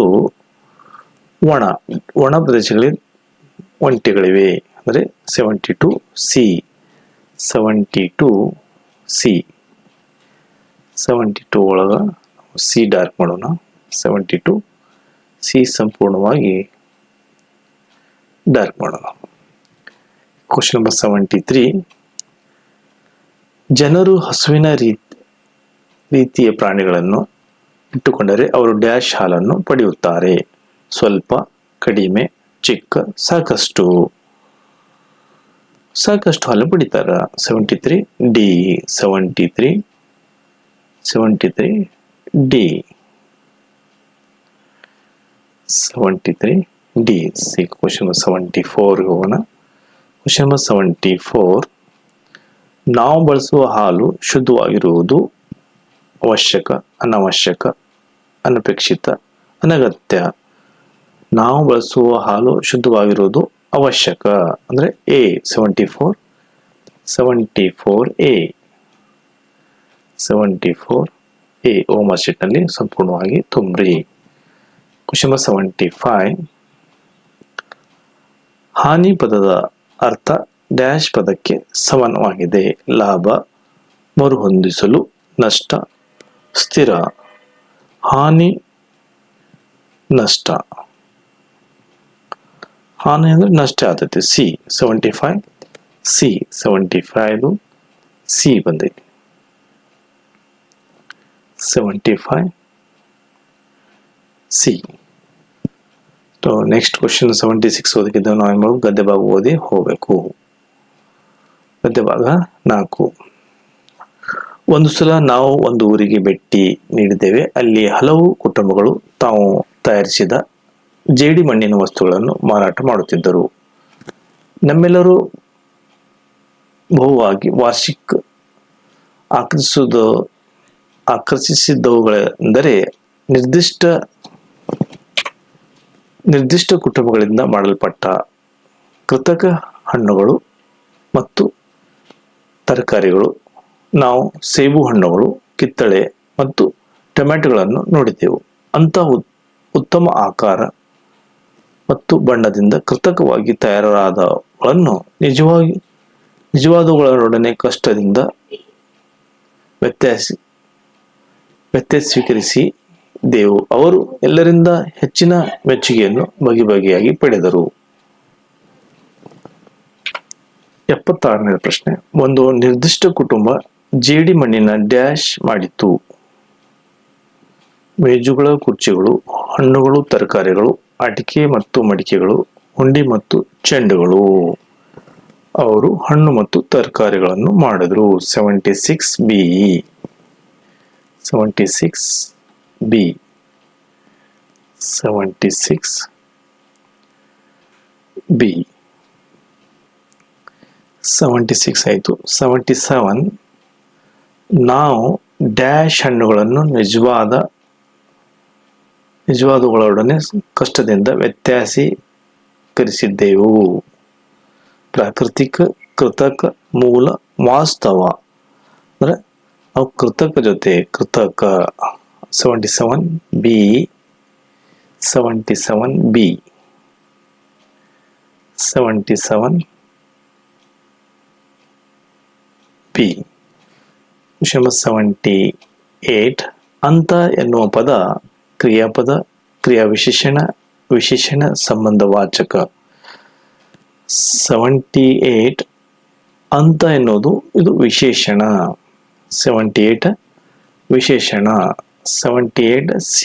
ಒಣ ಪ್ರದೇಶಗಳಲ್ಲಿ ಒಂಟೆಗಳಿವೆ ಅಂದ್ರೆ 72C. 72 ಒಳಗ ಸಿ ಡಾರ್ಕ್ ಮಾಡೋಣ. 72C ಸಂಪೂರ್ಣವಾಗಿ ಡಾರ್ಕ್ ಮಾಡೋಣ. Question number 73. ಜನರು ಹಸುವಿನ ರೀತಿಯ ಪ್ರಾಣಿಗಳನ್ನು ಇಟ್ಟುಕೊಂಡರೆ ಅವರು ಡ್ಯಾಶ್ ಹಾಲನ್ನು ಪಡೆಯುತ್ತಾರೆ. ಸ್ವಲ್ಪ, ಕಡಿಮೆ, ಚಿಕ್ಕ, ಸಾಕಷ್ಟು. ಸಾಕಷ್ಟು ಹಾಲು ಪಡಿತಾರ. 73D. 73D. 73D. ಕ್ವಶನ್ 74 ಹೋಗೋಣ. ಕ್ವಶನ್ 74. ನಾವು ಬಳಸುವ ಹಾಲು ಶುದ್ಧವಾಗಿರುವುದು ಅವಶ್ಯಕ, ಅನವಶ್ಯಕ, ಅನಪೇಕ್ಷಿತ, ಅನಗತ್ಯ. ನಾವು ಬಳಸುವ ಹಾಲು ಶುದ್ಧವಾಗಿರುವುದು ಅವಶ್ಯಕ ಅಂದ್ರೆ A. 74A. 74A Omar sheet ನಲ್ಲಿ ಸಂಪೂರ್ಣವಾಗಿ ತುಂಬ್ರಿ. ಕ್ವಶನ್ 75. ಹಾನಿ ಪದದ ಅರ್ಥ ಡ್ಯಾಶ್ ಪದಕ್ಕೆ ಸಮಾನವಾಗಿದೆ. ಲಾಭ, ಮರುಹೊಂದಿಸಲು, ನಷ್ಟ, ಸ್ಥಿರ. ಹಾನಿ, ನಷ್ಟ. ಹಾನಿ ಅಂದ್ರೆ ನಷ್ಟ ಆಗ್ತೈತಿ. ಸಿ 75 ಸಿ ಬಂದೈತಿ. 75C. ನೆಕ್ಸ್ಟ್ ಕ್ವಶನ್ 76 ಓದಕ್ಕಿದ್ದ ನಾವು ಗದ್ದೆ ಭಾಗ ಓದಿ ಹೋಗ್ಬೇಕು. ಗದ್ದೆ ಭಾಗ 4. ಒಂದು ಸಲ ನಾವು ಒಂದು ಊರಿಗೆ ಭೇಟಿ ನೀಡಿದ್ದೇವೆ. ಅಲ್ಲಿ ಹಲವು ಕುಟುಂಬಗಳು ತಾವು ತಯಾರಿಸಿದ ಜೇಡಿ ಮಣ್ಣಿನ ವಸ್ತುಗಳನ್ನು ಮಾರಾಟ ಮಾಡುತ್ತಿದ್ದರು. ನಮ್ಮೆಲ್ಲರೂ ಬಹುವಾಗಿ ವಾರ್ಷಿಕ ಆಕರ್ಷಿಸಿದವುಗಳೆಂದರೆ ನಿರ್ದಿಷ್ಟ ಕುಟುಂಬಗಳಿಂದ ಮಾಡಲ್ಪಟ್ಟ ಕೃತಕ ಹಣ್ಣುಗಳು ಮತ್ತು ತರಕಾರಿಗಳು. ನಾವು ಸೇಬು ಹಣ್ಣುಗಳು, ಕಿತ್ತಳೆ ಮತ್ತು ಟೊಮ್ಯಾಟೊಗಳನ್ನು ನೋಡಿದೆವು. ಅಂತಹ ಉತ್ತಮ ಆಕಾರ ಮತ್ತು ಬಣ್ಣದಿಂದ ಕೃತಕವಾಗಿ ತಯಾರಾದವುಗಳನ್ನು ನಿಜವಾದವುಗಳೊಡನೆ ಕಷ್ಟದಿಂದ ಸ್ವೀಕರಿಸಿದೆವು. ಅವರು ಎಲ್ಲರಿಂದ ಹೆಚ್ಚಿನ ಮೆಚ್ಚುಗೆಯನ್ನು ಬಗೆಯಾಗಿ ಪಡೆದರು. 76ನೇ ಪ್ರಶ್ನೆ. ಒಂದು ನಿರ್ದಿಷ್ಟ ಕುಟುಂಬ ಜೇಡಿ ಮಣ್ಣಿನ ಡ್ಯಾಶ್ ಮಾಡಿತು. ಮೇಜುಗಳ, ಕುರ್ಚಿಗಳು, ಹಣ್ಣುಗಳು, ತರಕಾರಿಗಳು, ಆಟಿಕೆ ಮತ್ತು ಮಡಿಕೆಗಳು, ಹುಂಡಿ ಮತ್ತು ಚೆಂಡುಗಳು. ಅವರು ಹಣ್ಣು ಮತ್ತು ತರಕಾರಿಗಳನ್ನು ಮಾಡಿದ್ರು. 76B. 76B. 76 ಆಯಿತು. 77. ನಾವು ಡ್ಯಾಶ್ ಹಣ್ಣುಗಳನ್ನು ನಿಜವಾದವುಗಳೊಡನೆ ಕಷ್ಟದಿಂದ ವ್ಯತ್ಯಾಸೀಕರಿಸಿದ್ದೆವು. ಪ್ರಾಕೃತಿಕ, ಕೃತಕ, ಮೂಲ, ವಾಸ್ತವ ಅಂದ್ರೆ ಅವು ಕೃತಕ ಜೊತೆ ಕೃತಕ. 77B. 77B. 77B. 78. ಅಂತ ಎನ್ನುವ ಪದ ಕ್ರಿಯಾಪದ, ವಿಶೇಷಣ ಸಂಬಂಧವಾಚಕ. 78 ಅಂತ ಎನ್ನುವುದು ಇದು ವಿಶೇಷಣ. 78 ವಿಶೇಷಣ. 78C.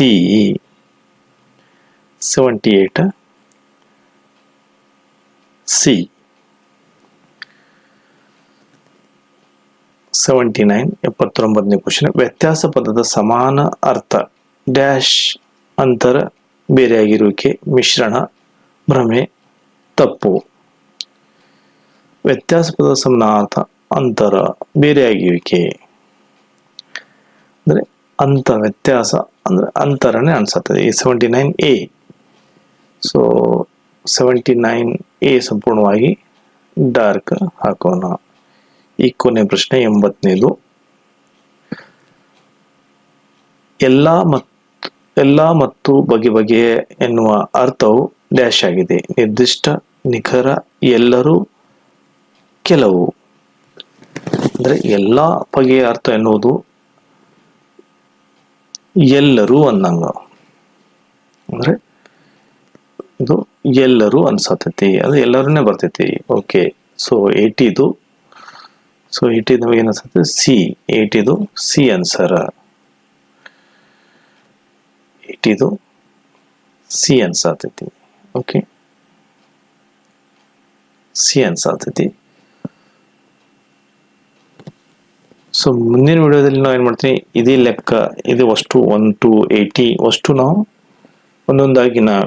78C. 79. 79ನೇ ಕ್ವಶನ್. ವ್ಯತ್ಯಾಸ ಪದದ ಸಮಾನ ಅರ್ಥ ಡ್ಯಾಶ್ ಅಂತರ, ಬೇರೆಯಾಗಿರುವಿಕೆ, ಮಿಶ್ರಣ, ಭ್ರಮೆ, ತಪ್ಪು. ವ್ಯತ್ಯಾಸ ಪದದ ಸಮಾನಾರ್ಥ ಅಂತರ, ಬೇರೆಯಾಗಿರುವಿಕೆ ಅಂದ್ರೆ ವ್ಯತ್ಯಾಸ ಅಂದ್ರೆ ಅಂತರನೇ ಅನ್ಸತ್ತದೆ. ಈ 79A. ಸೊ 79A ಸಂಪೂರ್ಣವಾಗಿ ಡಾರ್ಕ್ ಹಾಕೋಣ. ಈ ಕೊನೆ ಪ್ರಶ್ನೆ 80ನೇದು. ಎಲ್ಲ ಮತ್ತು ಬಗೆ ಬಗೆಯ ಎನ್ನುವ ಅರ್ಥವು ಡ್ಯಾಶ್ ಆಗಿದೆ. ನಿರ್ದಿಷ್ಟ, ನಿಖರ, ಎಲ್ಲರೂ, ಕೆಲವು. ಅಂದ್ರೆ ಎಲ್ಲಾ ಬಗೆಯ ಅರ್ಥ ಎನ್ನುವುದು ಎಲ್ಲರೂ ಅನ್ನಂಗ. ಅಂದ್ರೆ ಇದು ಎಲ್ಲರೂ ಅನ್ಸತೈತಿ, ಅದು ಎಲ್ಲರನ್ನೇ ಬರ್ತೈತಿ. ಓಕೆ. ಸೊ 80ದು. ಸೊ 80 ನಮಗೆ ಏನ್ ಅನ್ಸತ್ತೆ? ಸಿ. 80ದು ಸಿ ಆನ್ಸರ್. 80ದು ಸಿ ಅನ್ಸತೈತಿ. ಓಕೆ, ಸಿ ಅನ್ಸತೈತಿ. ಸೊ ಮುಂದಿನ ವಿಡಿಯೋದಲ್ಲಿ ನಾವು ಏನ್ ಮಾಡ್ತೀವಿ, ಇದೇ ಲೆಕ್ಕ, ಇದು ಅಷ್ಟು 1 to 80 ಅಷ್ಟು ನಾವು ಒಂದೊಂದಾಗಿ ನಾವು